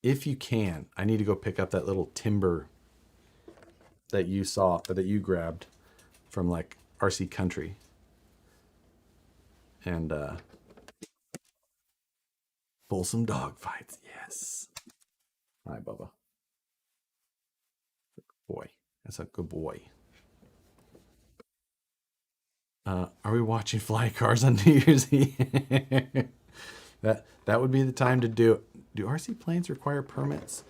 If you can, I need to go pick up that little timber that you saw or that you grabbed from like RC Country. And Folsom dog fights. Yes. Hi, Bubba. Boy. That's a good boy. Are we watching fly cars on New Year's Eve? that would be the time to do. Do RC planes require permits?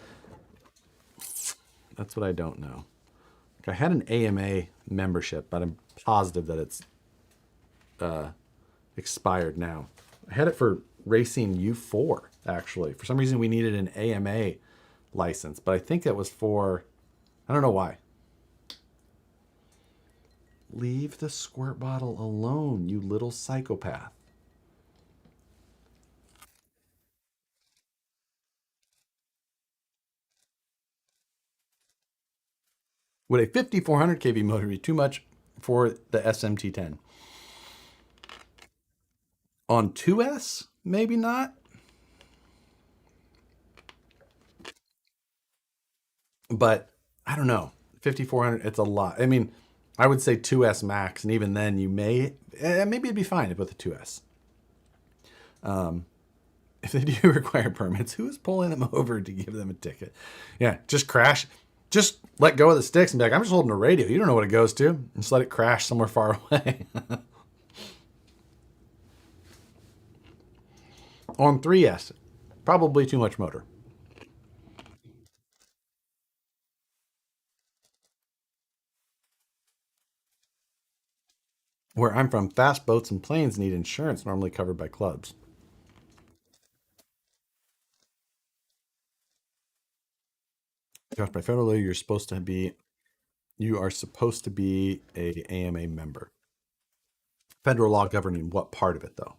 That's what I don't know. I had an AMA membership, but I'm positive that it's expired now. I had it for racing U4 actually. For some reason we needed an AMA license, but I think that was for I don't know why. Leave the squirt bottle alone, you little psychopath. Would a 5400 kV motor be too much for the SMT10? On 2S, maybe not. But I don't know. 5400, it's a lot. I mean, I would say 2S max, and even then you maybe it'd be fine with a 2S. If they do require permits, who is pulling them over to give them a ticket? Yeah, just crash. Just let go of the sticks and be like, I'm just holding a radio. You don't know what it goes to. Just let it crash somewhere far away. On 3S, probably too much motor. Where I'm from, fast boats and planes need insurance normally covered by clubs. Josh, by federal law, you are supposed to be a AMA member. Federal law governing what part of it though?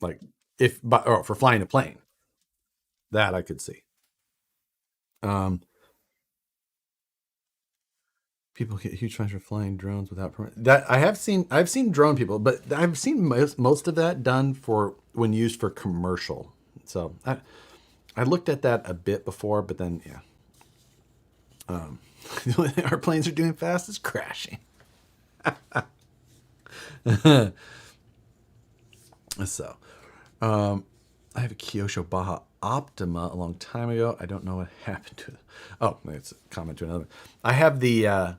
Like if or for flying a plane, that I could see. Um, People get huge fines for flying drones without permit. That I've seen drone people, but I've seen most of that done for when used for commercial. So I looked at that a bit before, but then yeah. Our planes are doing fast is crashing. So, I have a Kyosho Baja Optima a long time ago. I don't know what happened to it. Oh, it's a comment to another. I have the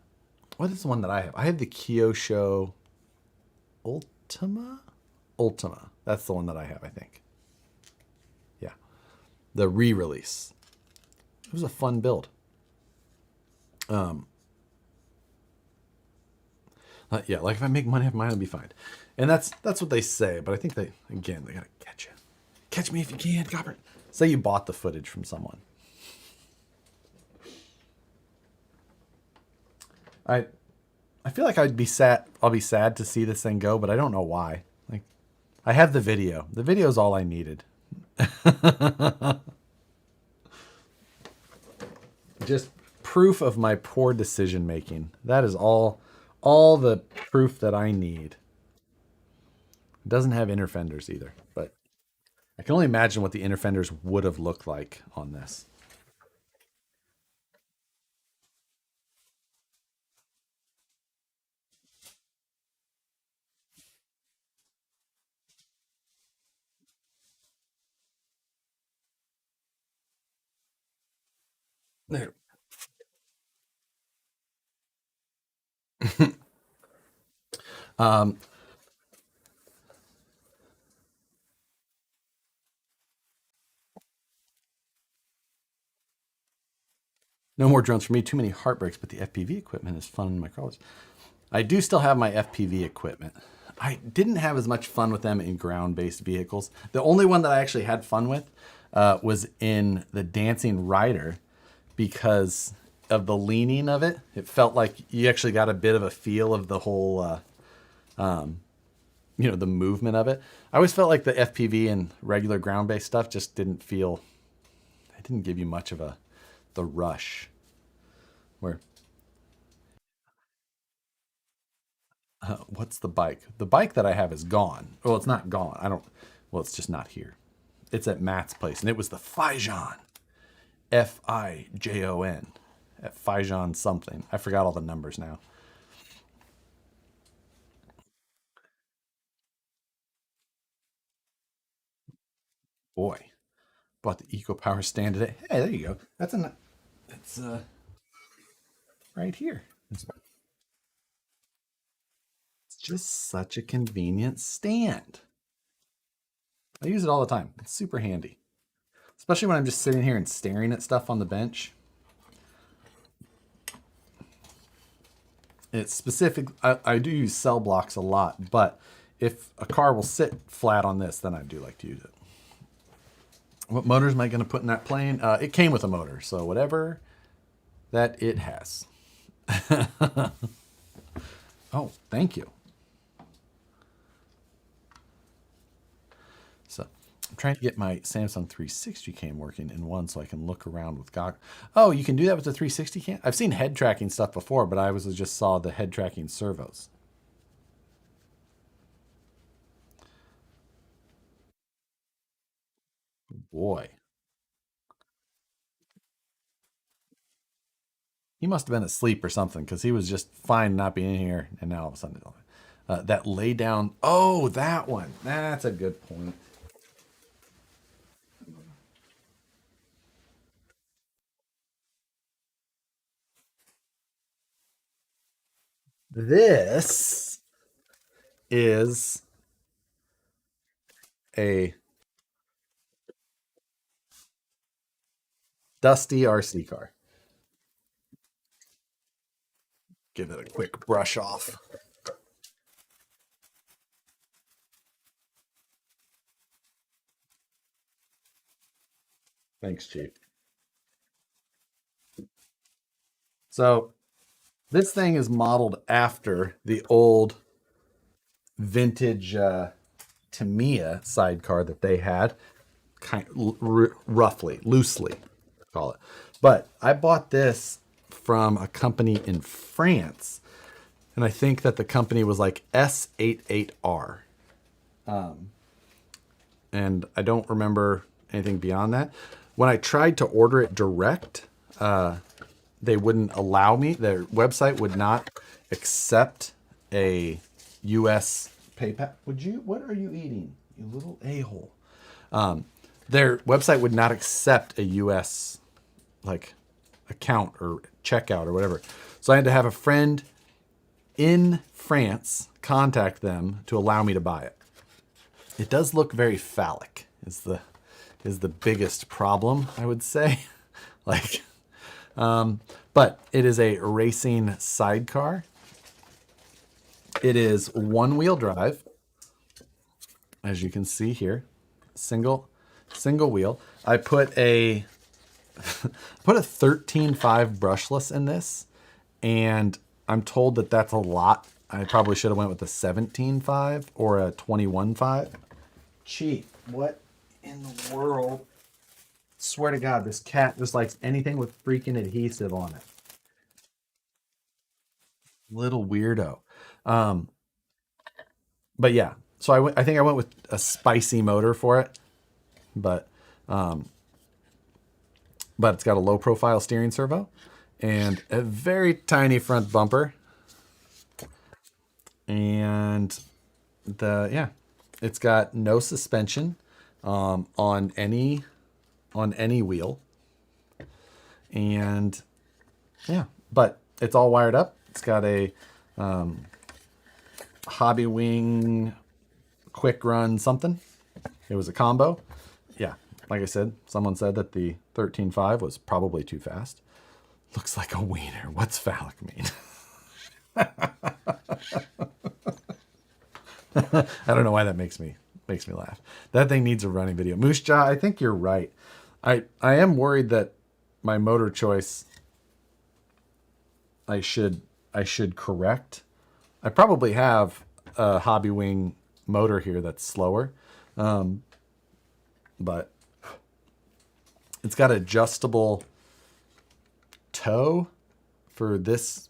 what is the one that I have? I have the Kyosho Ultima. Ultima. That's the one that I have. I think. Yeah, the re-release. It was a fun build. Yeah, like if I make money off mine, it'll be fine. And that's what they say. But I think they gotta catch you. Catch me if you can, Copper. Say you bought the footage from someone. I I feel like I'd be sad. I'll be sad to see this thing go, but I don't know why. Like, I have the video. The video is all I needed. Just proof of my poor decision making. That is all the proof that I need. It doesn't have inner fenders either, but I can only imagine what the inner fenders would have looked like on this. There. Um, no more drones for me. Too many heartbreaks, but the FPV equipment is fun in my crawlers. I do still have my FPV equipment. I didn't have as much fun with them in ground-based vehicles. The only one that I actually had fun with was in the Dancing Rider because of the leaning of it. It felt like you actually got a bit of a feel of the whole, the movement of it. I always felt like the FPV and regular ground-based stuff just didn't feel, it didn't give you much of the rush. Where what's the bike? The bike that I have is gone. Well, it's not gone. Well, it's just not here. It's at Matt's place, and it was the Fijon. Fijon. At Fijon something. I forgot all the numbers now. Boy, bought the Eco Power stand today. Hey, there you go. It's right here. It's just such a convenient stand. I use it all the time. It's super handy, especially when I'm just sitting here and staring at stuff on the bench. It's specific. I do use cell blocks a lot, but if a car will sit flat on this, then I do like to use it. What motors am I going to put in that plane? It came with a motor, so whatever that it has. Oh, thank you. So I'm trying to get my Samsung 360 cam working in one so I can look around with goggles. Oh, you can do that with the 360 cam? I've seen head tracking stuff before, but I just saw the head tracking servos. Boy. He must have been asleep or something because he was just fine not being here, and now all of a sudden, that lay down. Oh, that one. That's a good point. This is a dusty RC car. Give it a quick brush off. Thanks, Chief. So this thing is modeled after the old vintage Tamiya sidecar that they had, roughly, loosely, call it. But I bought this from a company in France, and I think that the company was like S88R. And I don't remember anything beyond that. When I tried to order it direct, they wouldn't allow me. Their website would not accept a U.S. PayPal. What are you eating, you little a-hole? Their website would not accept a U.S. like account or checkout or whatever. So I had to have a friend in France contact them to allow me to buy it. It does look very phallic. Is the biggest problem, I would say. Like, but it is a racing sidecar. It is one-wheel drive, as you can see here. Single. single wheel. I put a 13.5 brushless in this, and I'm told that that's a lot. I probably should have went with a 17.5 or a 21.5. Cheap. What in the world? Swear to God, this cat just likes anything with freaking adhesive on it. Little weirdo. Um, but yeah, so I think I went with a spicy motor for it, but it's got a low profile steering servo and a very tiny front bumper. And it's got no suspension on any wheel. And yeah, but it's all wired up. It's got a Hobby Wing quick run something. It was a combo. Yeah, like I said, someone said that the 13.5 was probably too fast. Looks like a wiener. What's phallic mean? I don't know why that makes me laugh. That thing needs a running video. Moose Jaw, I think you're right. I am worried that my motor choice I should correct. I probably have a Hobby Wing motor here that's slower. But it's got adjustable toe for this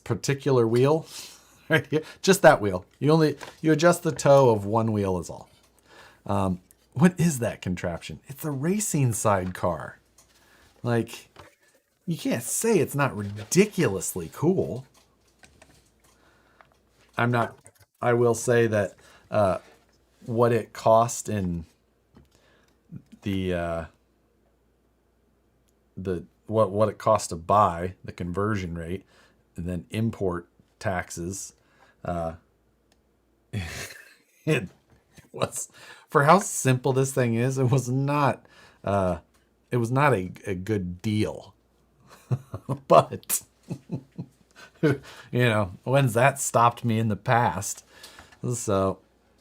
particular wheel right here. Just that wheel. You adjust the toe of one wheel is all. What is that contraption? It's a racing sidecar. Like, you can't say it's not ridiculously cool. I will say that what it cost in the what it cost to buy, the conversion rate, and then import taxes, it was, for how simple this thing is, it was not a good deal. But when's that stopped me in the past? So,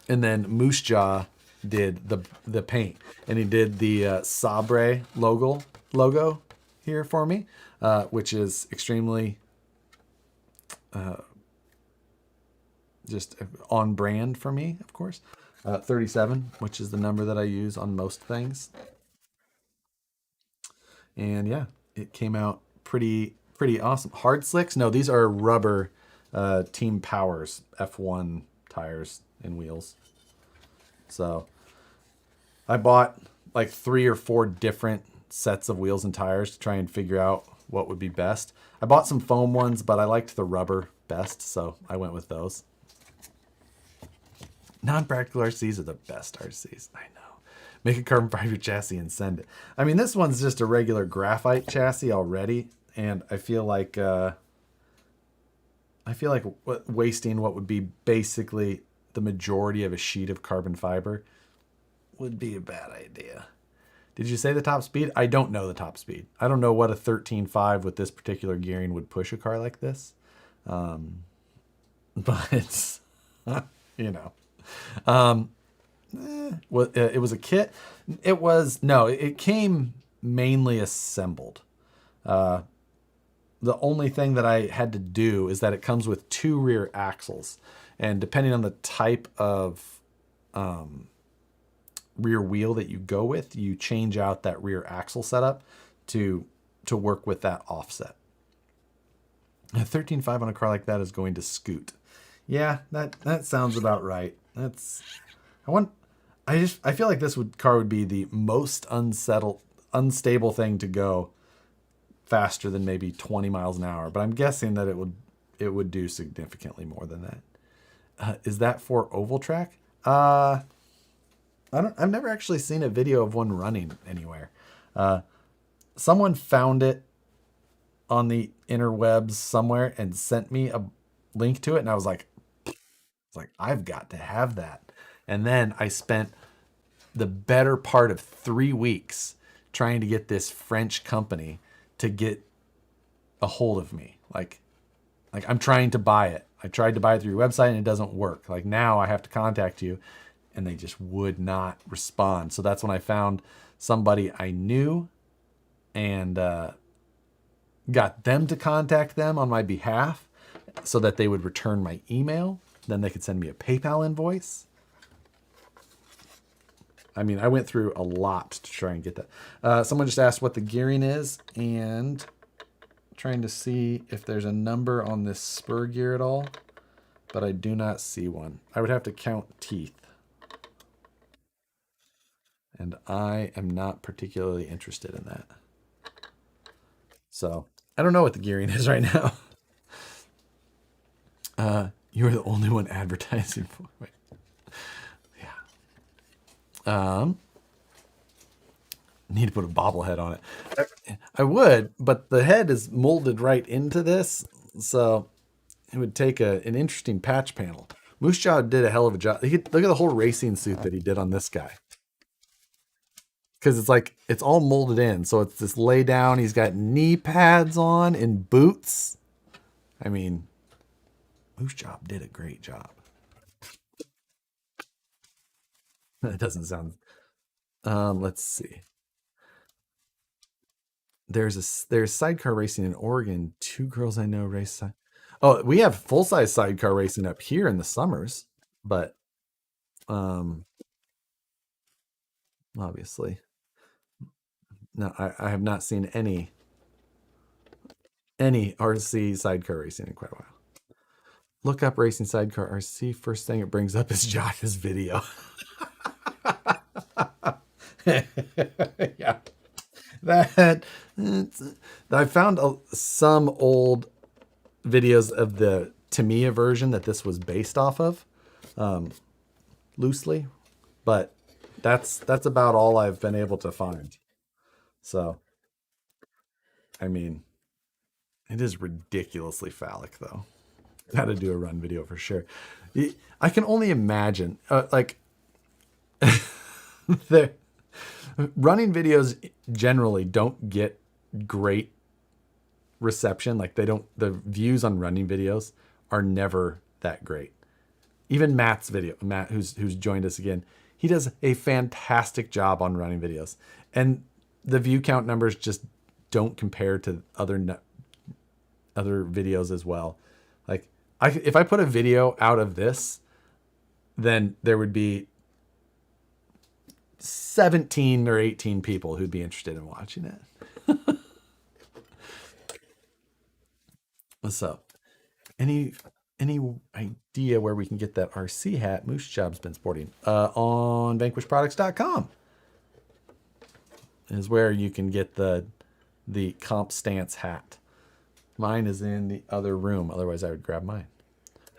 and then Moose Jaw did the paint, and he did the Sabre logo here for me, which is extremely just on brand for me, of course. 37, which is the number that I use on most things. And yeah, it came out pretty awesome. Hard slicks? No, these are rubber Team Powers F1 tires and wheels. So I bought like 3 or 4 different sets of wheels and tires to try and figure out what would be best. I bought some foam ones, but I liked the rubber best, so I went with those. Non-practical RCs are the best RCs. I know. Make a carbon fiber chassis and send it. I mean, this one's just a regular graphite chassis already, and I feel like wasting what would be basically the majority of a sheet of carbon fiber would be a bad idea. Did you say the top speed? I don't know the top speed. I don't know what a 13.5 with this particular gearing would push a car like this. But it's, it was a kit. It came mainly assembled. The only thing that I had to do is that it comes with 2 rear axles, and depending on the type of rear wheel that you go with, you change out that rear axle setup to work with that offset. A 13.5 on a car like that is going to scoot. Yeah, that sounds about right. I feel like this car would be the most unstable thing to go faster than maybe 20 miles an hour, but I'm guessing that it would do significantly more than that. Is that for oval track? I've never actually seen a video of one running anywhere. Someone found it on the interwebs somewhere and sent me a link to it, and I was like, I've got to have that. And then I spent the better part of 3 weeks trying to get this French company to get a hold of me. Like I'm trying to buy it. I tried to buy it through your website and it doesn't work. Like, now I have to contact you and they just would not respond. So that's when I found somebody I knew and got them to contact them on my behalf so that they would return my email. Then they could send me a PayPal invoice. I mean, I went through a lot to try and get that. Someone just asked what the gearing is, and trying to see if there's a number on this spur gear at all, but I do not see one. I would have to count teeth. And I am not particularly interested in that. So I don't know what the gearing is right now. You're the only one advertising for it. Yeah. Need to put a bobblehead on it. I would, but the head is molded right into this, so it would take an interesting patch panel. Moose Jaw did a hell of a job. Look at the whole racing suit that he did on this guy. Because it's like, it's all molded in. So it's this lay down. He's got knee pads on and boots. I mean, Moose Jaw did a great job. That doesn't sound... let's see. There's sidecar racing in Oregon. 2 girls I know race. Oh, we have full-size sidecar racing up here in the summers, but obviously, no, I have not seen any RC sidecar racing in quite a while. Look up racing sidecar RC. First thing it brings up is Josh's video. Yeah. I found some old videos of the Tamiya version that this was based off of, loosely, but that's about all I've been able to find. So, I mean, it is ridiculously phallic, though. Got to do a run video for sure. I can only imagine, like, the running videos generally don't get great reception. Like the views on running videos are never that great. Even Matt's video, Matt, who's joined us again, he does a fantastic job on running videos, and the view count numbers just don't compare to other videos as well. Like if I put a video out of this, then there would be 17 or 18 people who'd be interested in watching it. What's up? Any idea where we can get that RC hat Moose Job's been sporting? On vanquishproducts.com is where you can get the comp stance hat. Mine is in the other room. Otherwise, I would grab mine.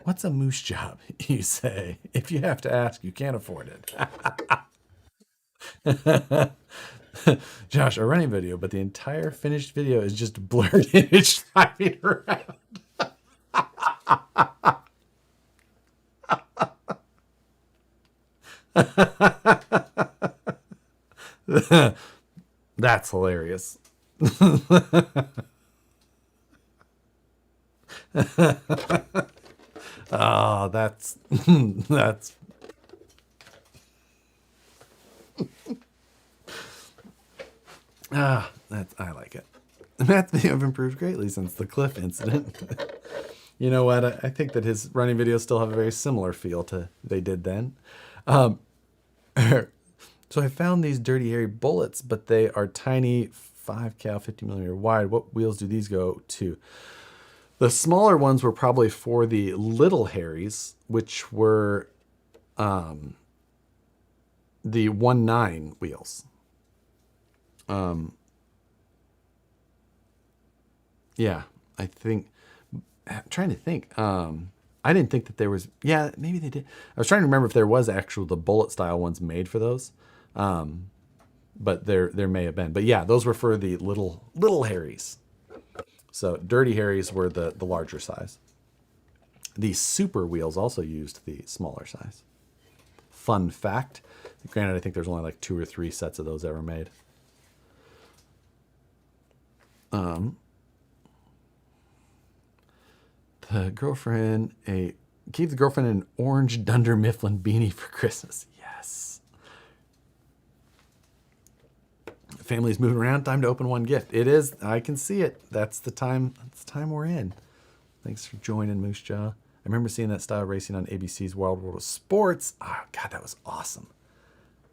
What's a Moose Job, you say? If you have to ask, you can't afford it. Josh, a running video, but the entire finished video is just a blurred image sliding around. That's hilarious. Oh, that's I like it. Matt's video have improved greatly since the cliff incident. You know what? I think that his running videos still have a very similar feel to they did then. So I found these Dirty Harry bullets, but they are tiny, 5 cal, 50 millimeter wide. What wheels do these go to? The smaller ones were probably for the Little Harrys, which were the 1.9 wheels. Yeah, I think, I'm trying to think. I didn't think that there was, yeah, maybe they did. I was trying to remember if there was the bullet style ones made for those. But there may have been. But yeah, those were for the little Harrys. So Dirty Harrys were the larger size. The Super wheels also used the smaller size. Fun fact. Granted, I think there's only like 2 or 3 sets of those ever made. The girlfriend, a Gave the girlfriend an orange Dunder Mifflin beanie for Christmas. Yes. Family's moving around. Time to open one gift. It is. I can see it. That's the time. That's the time we're in. Thanks for joining, Moose Jaw. I remember seeing that style racing on ABC's Wild World of Sports. Oh God, that was awesome.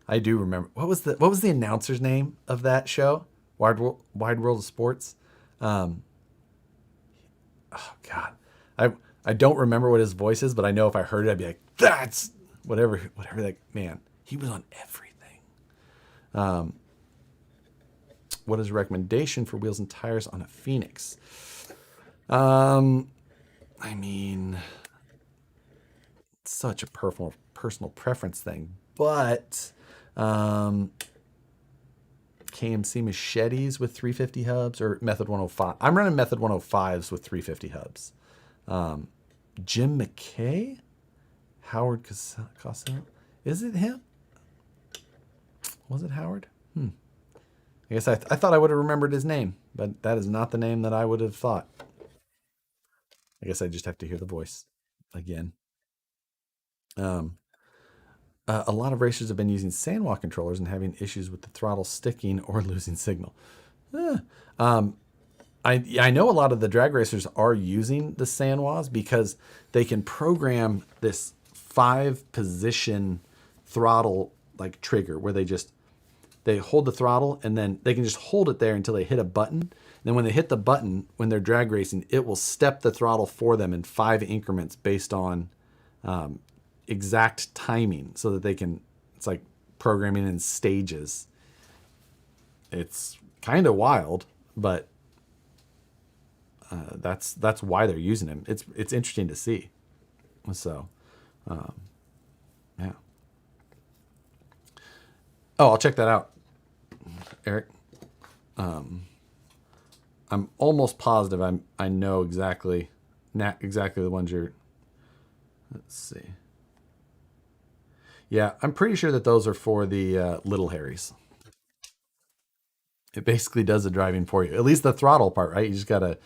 I do remember. What was the announcer's name of that show? Wide World of Sports. Oh God, I don't remember what his voice is, but I know if I heard it, I'd be like, that's whatever that man. He was on everything. What is a recommendation for wheels and tires on a Phoenix? I mean, it's such a personal preference thing, but KMC machetes with 350 hubs or Method 105. I'm running Method 105s with 350 hubs. Jim McKay, Howard Cosell. Is it him? Was it Howard? I guess I thought I would have remembered his name, but that is not the name that I would have thought. I guess I just have to hear the voice again. A lot of racers have been using sandwalk controllers and having issues with the throttle sticking or losing signal. I know a lot of the drag racers are using the sandwas because they can program this 5-position throttle like trigger where they hold the throttle and then they can just hold it there until they hit a button. And then when they hit the button, when they're drag racing, it will step the throttle for them in 5 increments based on exact timing so that they can, it's like programming in stages. It's kind of wild, but that's why they're using them. It's interesting to see. So, yeah. Oh, I'll check that out, Eric. I'm almost positive I know exactly the ones you're. Let's see. Yeah, I'm pretty sure that those are for the little Harrys. It basically does the driving for you. At least the throttle part, right? You just gotta.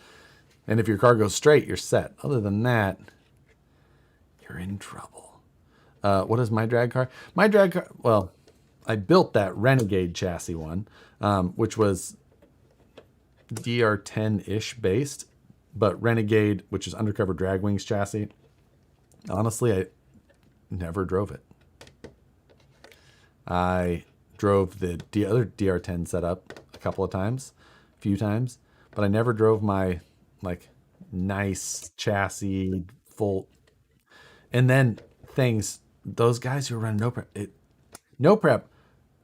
And if your car goes straight, you're set. Other than that, you're in trouble. What is my drag car? My drag car. Well, I built that Renegade chassis one, which was DR10-ish based, but Renegade, which is undercover drag wings chassis. Honestly, I never drove it. I drove the other DR10 setup a couple of times, a few times, but I never drove my like nice chassis full. And then those guys who were running no prep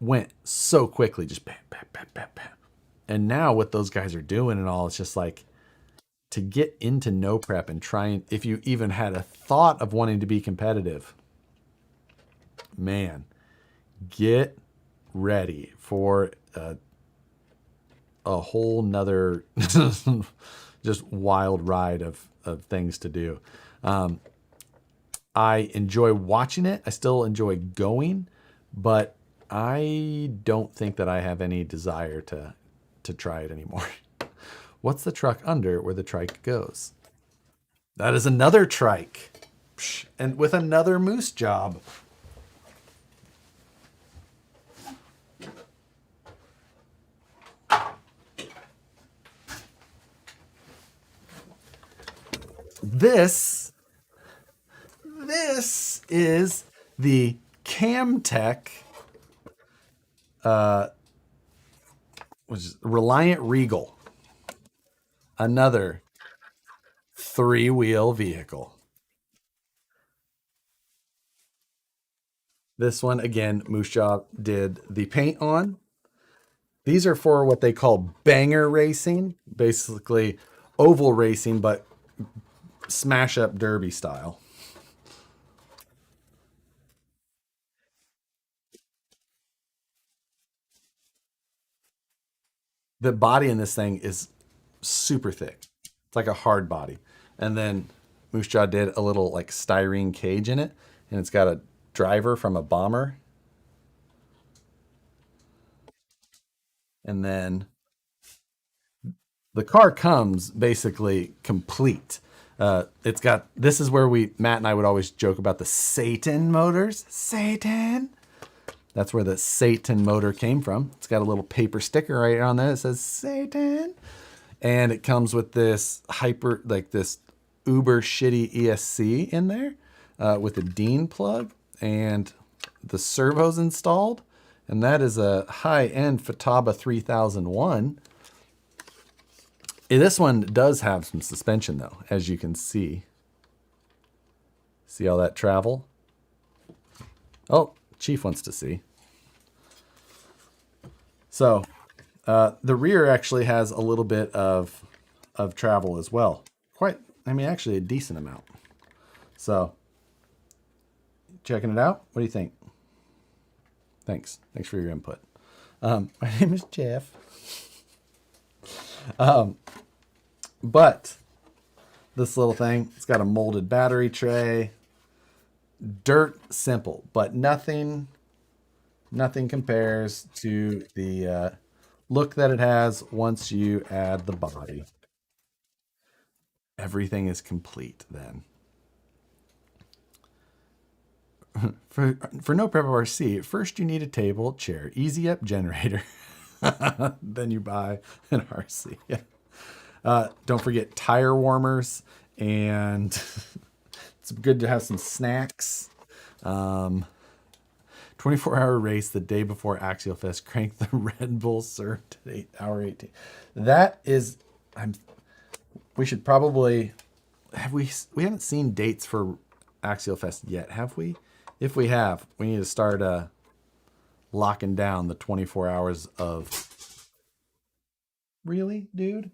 went so quickly, just bam, bam, bam, bam, bam. And now what those guys are doing and all, it's just like to get into no prep and trying, if you even had a thought of wanting to be competitive, man, get ready for a whole nother just wild ride of things to do. I enjoy watching it. I still enjoy going, but I don't think that I have any desire to try it anymore. What's the truck under where the trike goes? That is another trike. And with another moose job. This is the Camtech, which is Reliant Regal. Another 3-wheel vehicle. This one, again, Moose Jaw did the paint on. These are for what they call banger racing, basically oval racing, but smash up derby style. The body in this thing is super thick. It's like a hard body. And then Moose Jaw did a little like styrene cage in it, and it's got a driver from a bomber. And then the car comes basically complete. It's got, this is where Matt and I would always joke about the Satan motors. Satan. That's where the Satan motor came from. It's got a little paper sticker right on there that says Satan. And it comes with this this uber shitty ESC in there with a Dean plug and the servos installed. And that is a high-end Futaba 3001. This one does have some suspension though, as you can see. See all that travel? Oh, Chief wants to see. So the rear actually has a little bit of travel as well. Actually a decent amount. So, checking it out? What do you think? Thanks for your input. My name is Jeff. But this little thing, it's got a molded battery tray. Dirt simple, but nothing compares to the look that it has once you add the body. Everything is complete then. For no prep of RC, first you need a table, chair, easy up generator. Then you buy an RC. Don't forget tire warmers, and it's good to have some snacks. 24-hour race the day before Axial Fest. Crank the Red Bull served at 8 hour 18. That is, we should probably we haven't seen dates for Axial Fest yet, have we? If we have, we need to start locking down the 24 hours of. Really, dude?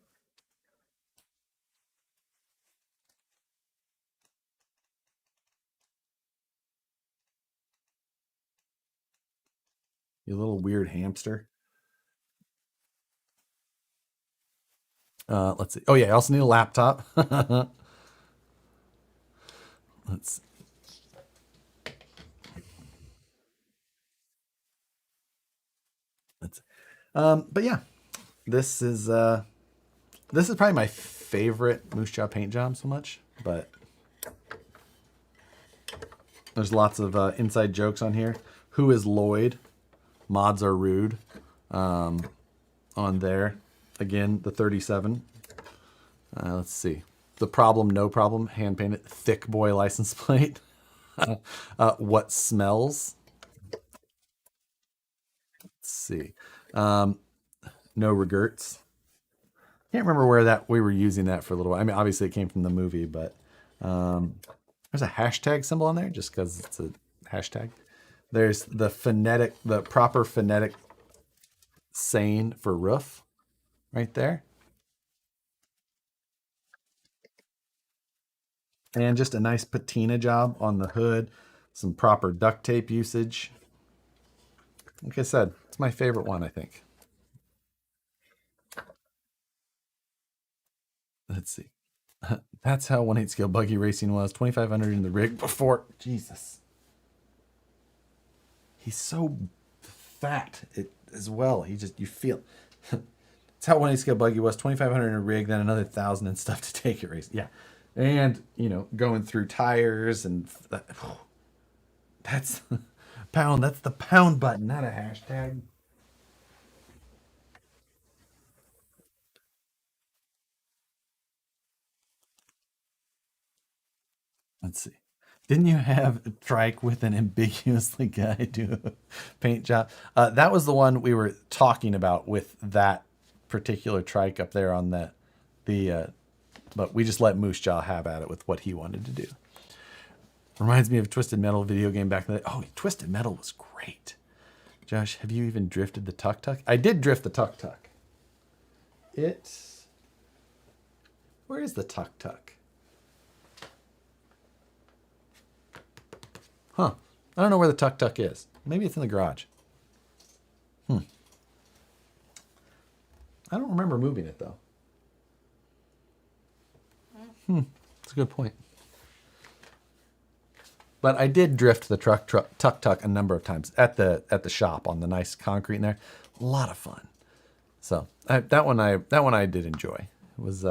You little weird hamster. Let's see. Oh yeah, I also need a laptop. Let's. But yeah, this is probably my favorite Moose Jaw paint job so much, but there's lots of inside jokes on here. Who is Lloyd? Mods are rude. On there. Again, the 37. Let's see. The problem, no problem. Hand painted. Thick boy license plate. What smells? Let's see. No regrets. Can't remember where we were using that for a little while. I mean, obviously it came from the movie, but there's a hashtag symbol on there just because it's a hashtag. There's the proper phonetic saying for roof right there. And just a nice patina job on the hood. Some proper duct tape usage. Like I said, it's my favorite one, I think. Let's see. That's how 1/8 scale buggy racing was. 2,500 in the rig before. Jesus. He's so fat as well. You feel. It's how 1/8 scale buggy was. 2,500 in a rig, then another 1,000 and stuff to take it racing. Yeah. And, going through tires and that's pound. That's the pound button, not a hashtag. Let's see. Didn't you have a trike with an ambiguously guy do a paint job? That was the one we were talking about with that particular trike up there on but we just let Moose Jaw have at it with what he wanted to do. Reminds me of Twisted Metal video game back in the day. Oh, Twisted Metal was great. Josh, have you even drifted the Tuk Tuk? I did drift the Tuk Tuk. Where is the Tuk Tuk? Huh. I don't know where the Tuk Tuk is. Maybe it's in the garage. I don't remember moving it, though. That's a good point. But I did drift the Tuk Tuk a number of times at the shop on the nice concrete in there. A lot of fun. So that one I did enjoy. It was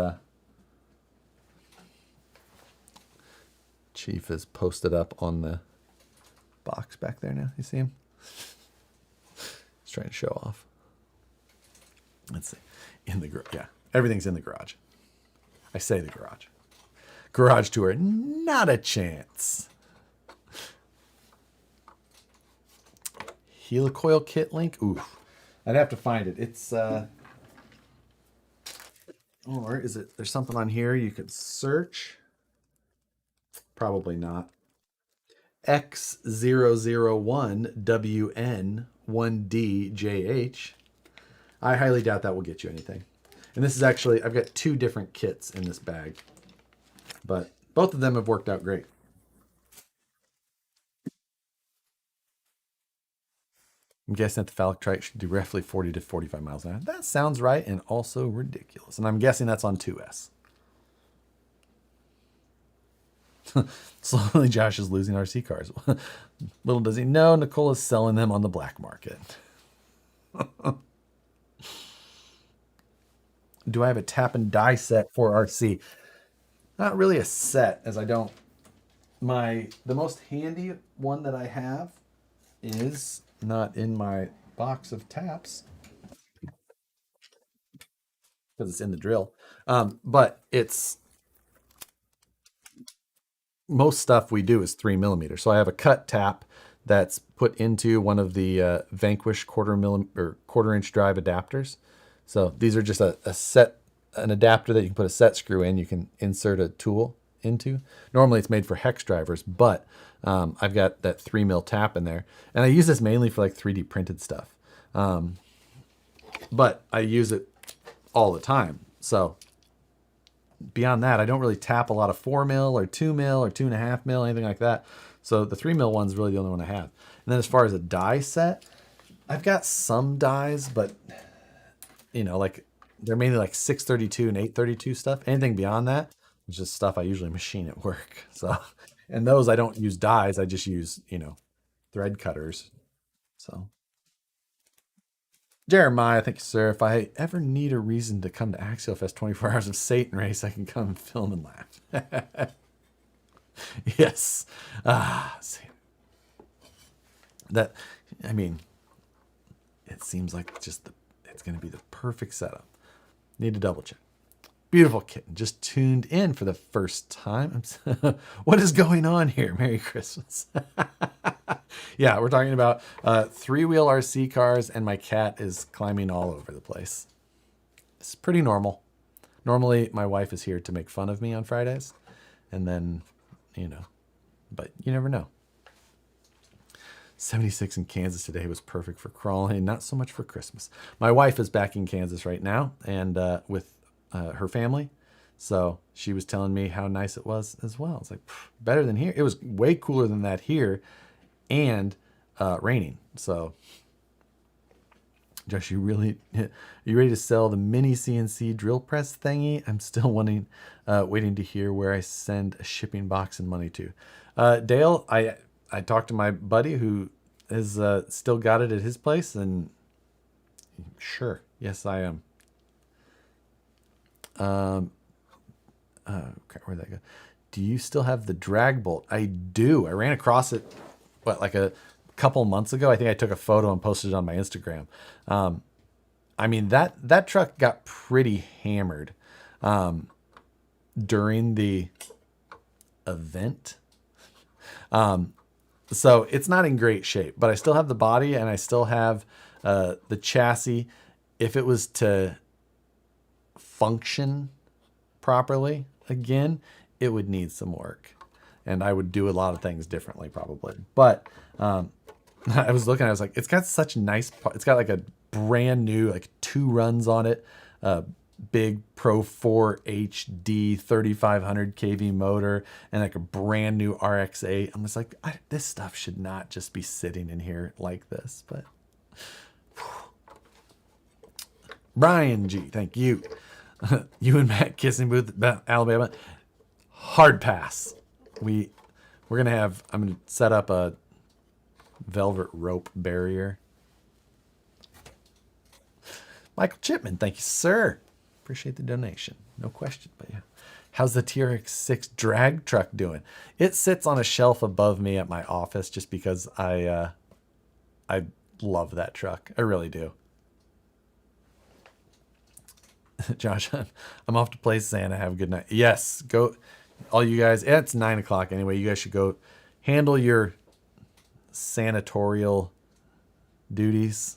Chief is posted up on the box back there now. You see him? He's trying to show off. Let's see. In the garage. Yeah, everything's in the garage. I say the garage. Garage tour, not a chance. Helicoil kit link. Ooh, I'd have to find it. It's or is it? There's something on here you could search. Probably not. X001WN1DJH. I highly doubt that will get you anything. And this is actually, I've got 2 different kits in this bag, but both of them have worked out great. I'm guessing that the phallic trike should do roughly 40 to 45 miles an hour. That sounds right and also ridiculous. And I'm guessing that's on 2S. Slowly, Josh is losing RC cars. Little does he know, Nicole is selling them on the black market. Do I have a tap and die set for RC? Not really a set, as I don't. The most handy one that I have is not in my box of taps because it's in the drill. But it's most stuff we do is 3mm. So I have a cut tap that's put into one of the Vanquish quarter-inch drive adapters. So these are just an adapter that you can put a set screw in. You can insert a tool into. Normally it's made for hex drivers, but I've got that 3mm tap in there, and I use this mainly for like 3D printed stuff. But I use it all the time. So beyond that, I don't really tap a lot of 4mm or 2mm or 2.5mm, anything like that. So the 3mm one's really the only one I have. And then as far as a die set, I've got some dies, but you know, like they're mainly like 632 and 832 stuff. Anything beyond that is just stuff I usually machine at work. So, and those I don't use dies. I just use, you know, thread cutters. So Jeremiah, thank you, sir. If I ever need a reason to come to Axial Fest 24 Hours of Satan race, I can come and film and laugh. Yes. See. That, I mean, it seems like it's going to be the perfect setup. Need to double check. Beautiful kitten, just tuned in for the first time. What is going on here? Merry Christmas. Yeah, we're talking about 3-wheel RC cars, and my cat is climbing all over the place. It's pretty normal. Normally, my wife is here to make fun of me on Fridays, and then, you know, but you never know. 76 in Kansas today was perfect for crawling, not so much for Christmas. My wife is back in Kansas right now, and with her family. So she was telling me how nice it was as well. It's like, better than here. It was way cooler than that here, and raining. So Josh, you ready to sell the mini CNC drill press thingy? I'm still waiting to hear where I send a shipping box and money to. Dale, I talked to my buddy who has still got it at his place, and sure, yes, I am. Where'd that go? Do you still have the drag bolt? I do. I ran across it, like a couple months ago. I think I took a photo and posted it on my Instagram. I mean, that truck got pretty hammered during the event. So it's not in great shape, but I still have the body, and I still have the chassis. If it was to function properly again, it would need some work, and I would do a lot of things differently probably. But I was looking, I was like, it's got such nice, it's got like a brand new, like 2 runs on it, big Pro 4 HD 3500 kV motor, and like a brand new RX-8. I'm just like, this stuff should not just be sitting in here like this. But Brian G, thank you. You and Matt kissing booth, Alabama. Hard pass. I'm gonna set up a velvet rope barrier. Michael Chipman, thank you, sir. Appreciate the donation. No question, but yeah. How's the TRX-6 drag truck doing? It sits on a shelf above me at my office just because I love that truck. I really do. Josh, I'm off to play Santa. Have a good night. Yes, go. All you guys, it's 9 o'clock anyway. You guys should go handle your sanatorial duties.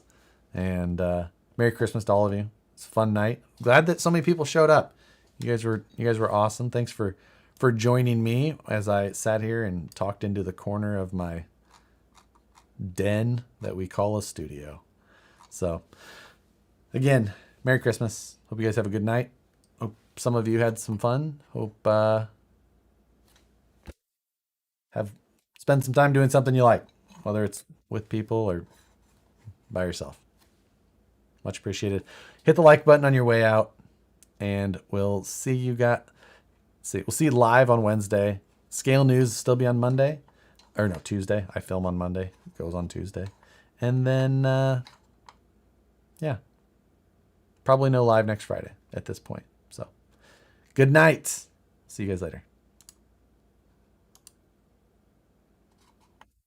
And Merry Christmas to all of you. It's a fun night. Glad that so many people showed up. You guys were awesome. Thanks for joining me as I sat here and talked into the corner of my den that we call a studio. So again, Merry Christmas. Hope you guys have a good night. Hope some of you had some fun. Hope spend some time doing something you like, whether it's with people or by yourself. Much appreciated. Hit the like button on your way out, and we'll see you we'll see you live on Wednesday. Scale News will still be on Monday. Or no, Tuesday. I film on Monday. It goes on Tuesday. And then yeah. Probably no live next Friday at this point. So good night. See you guys later.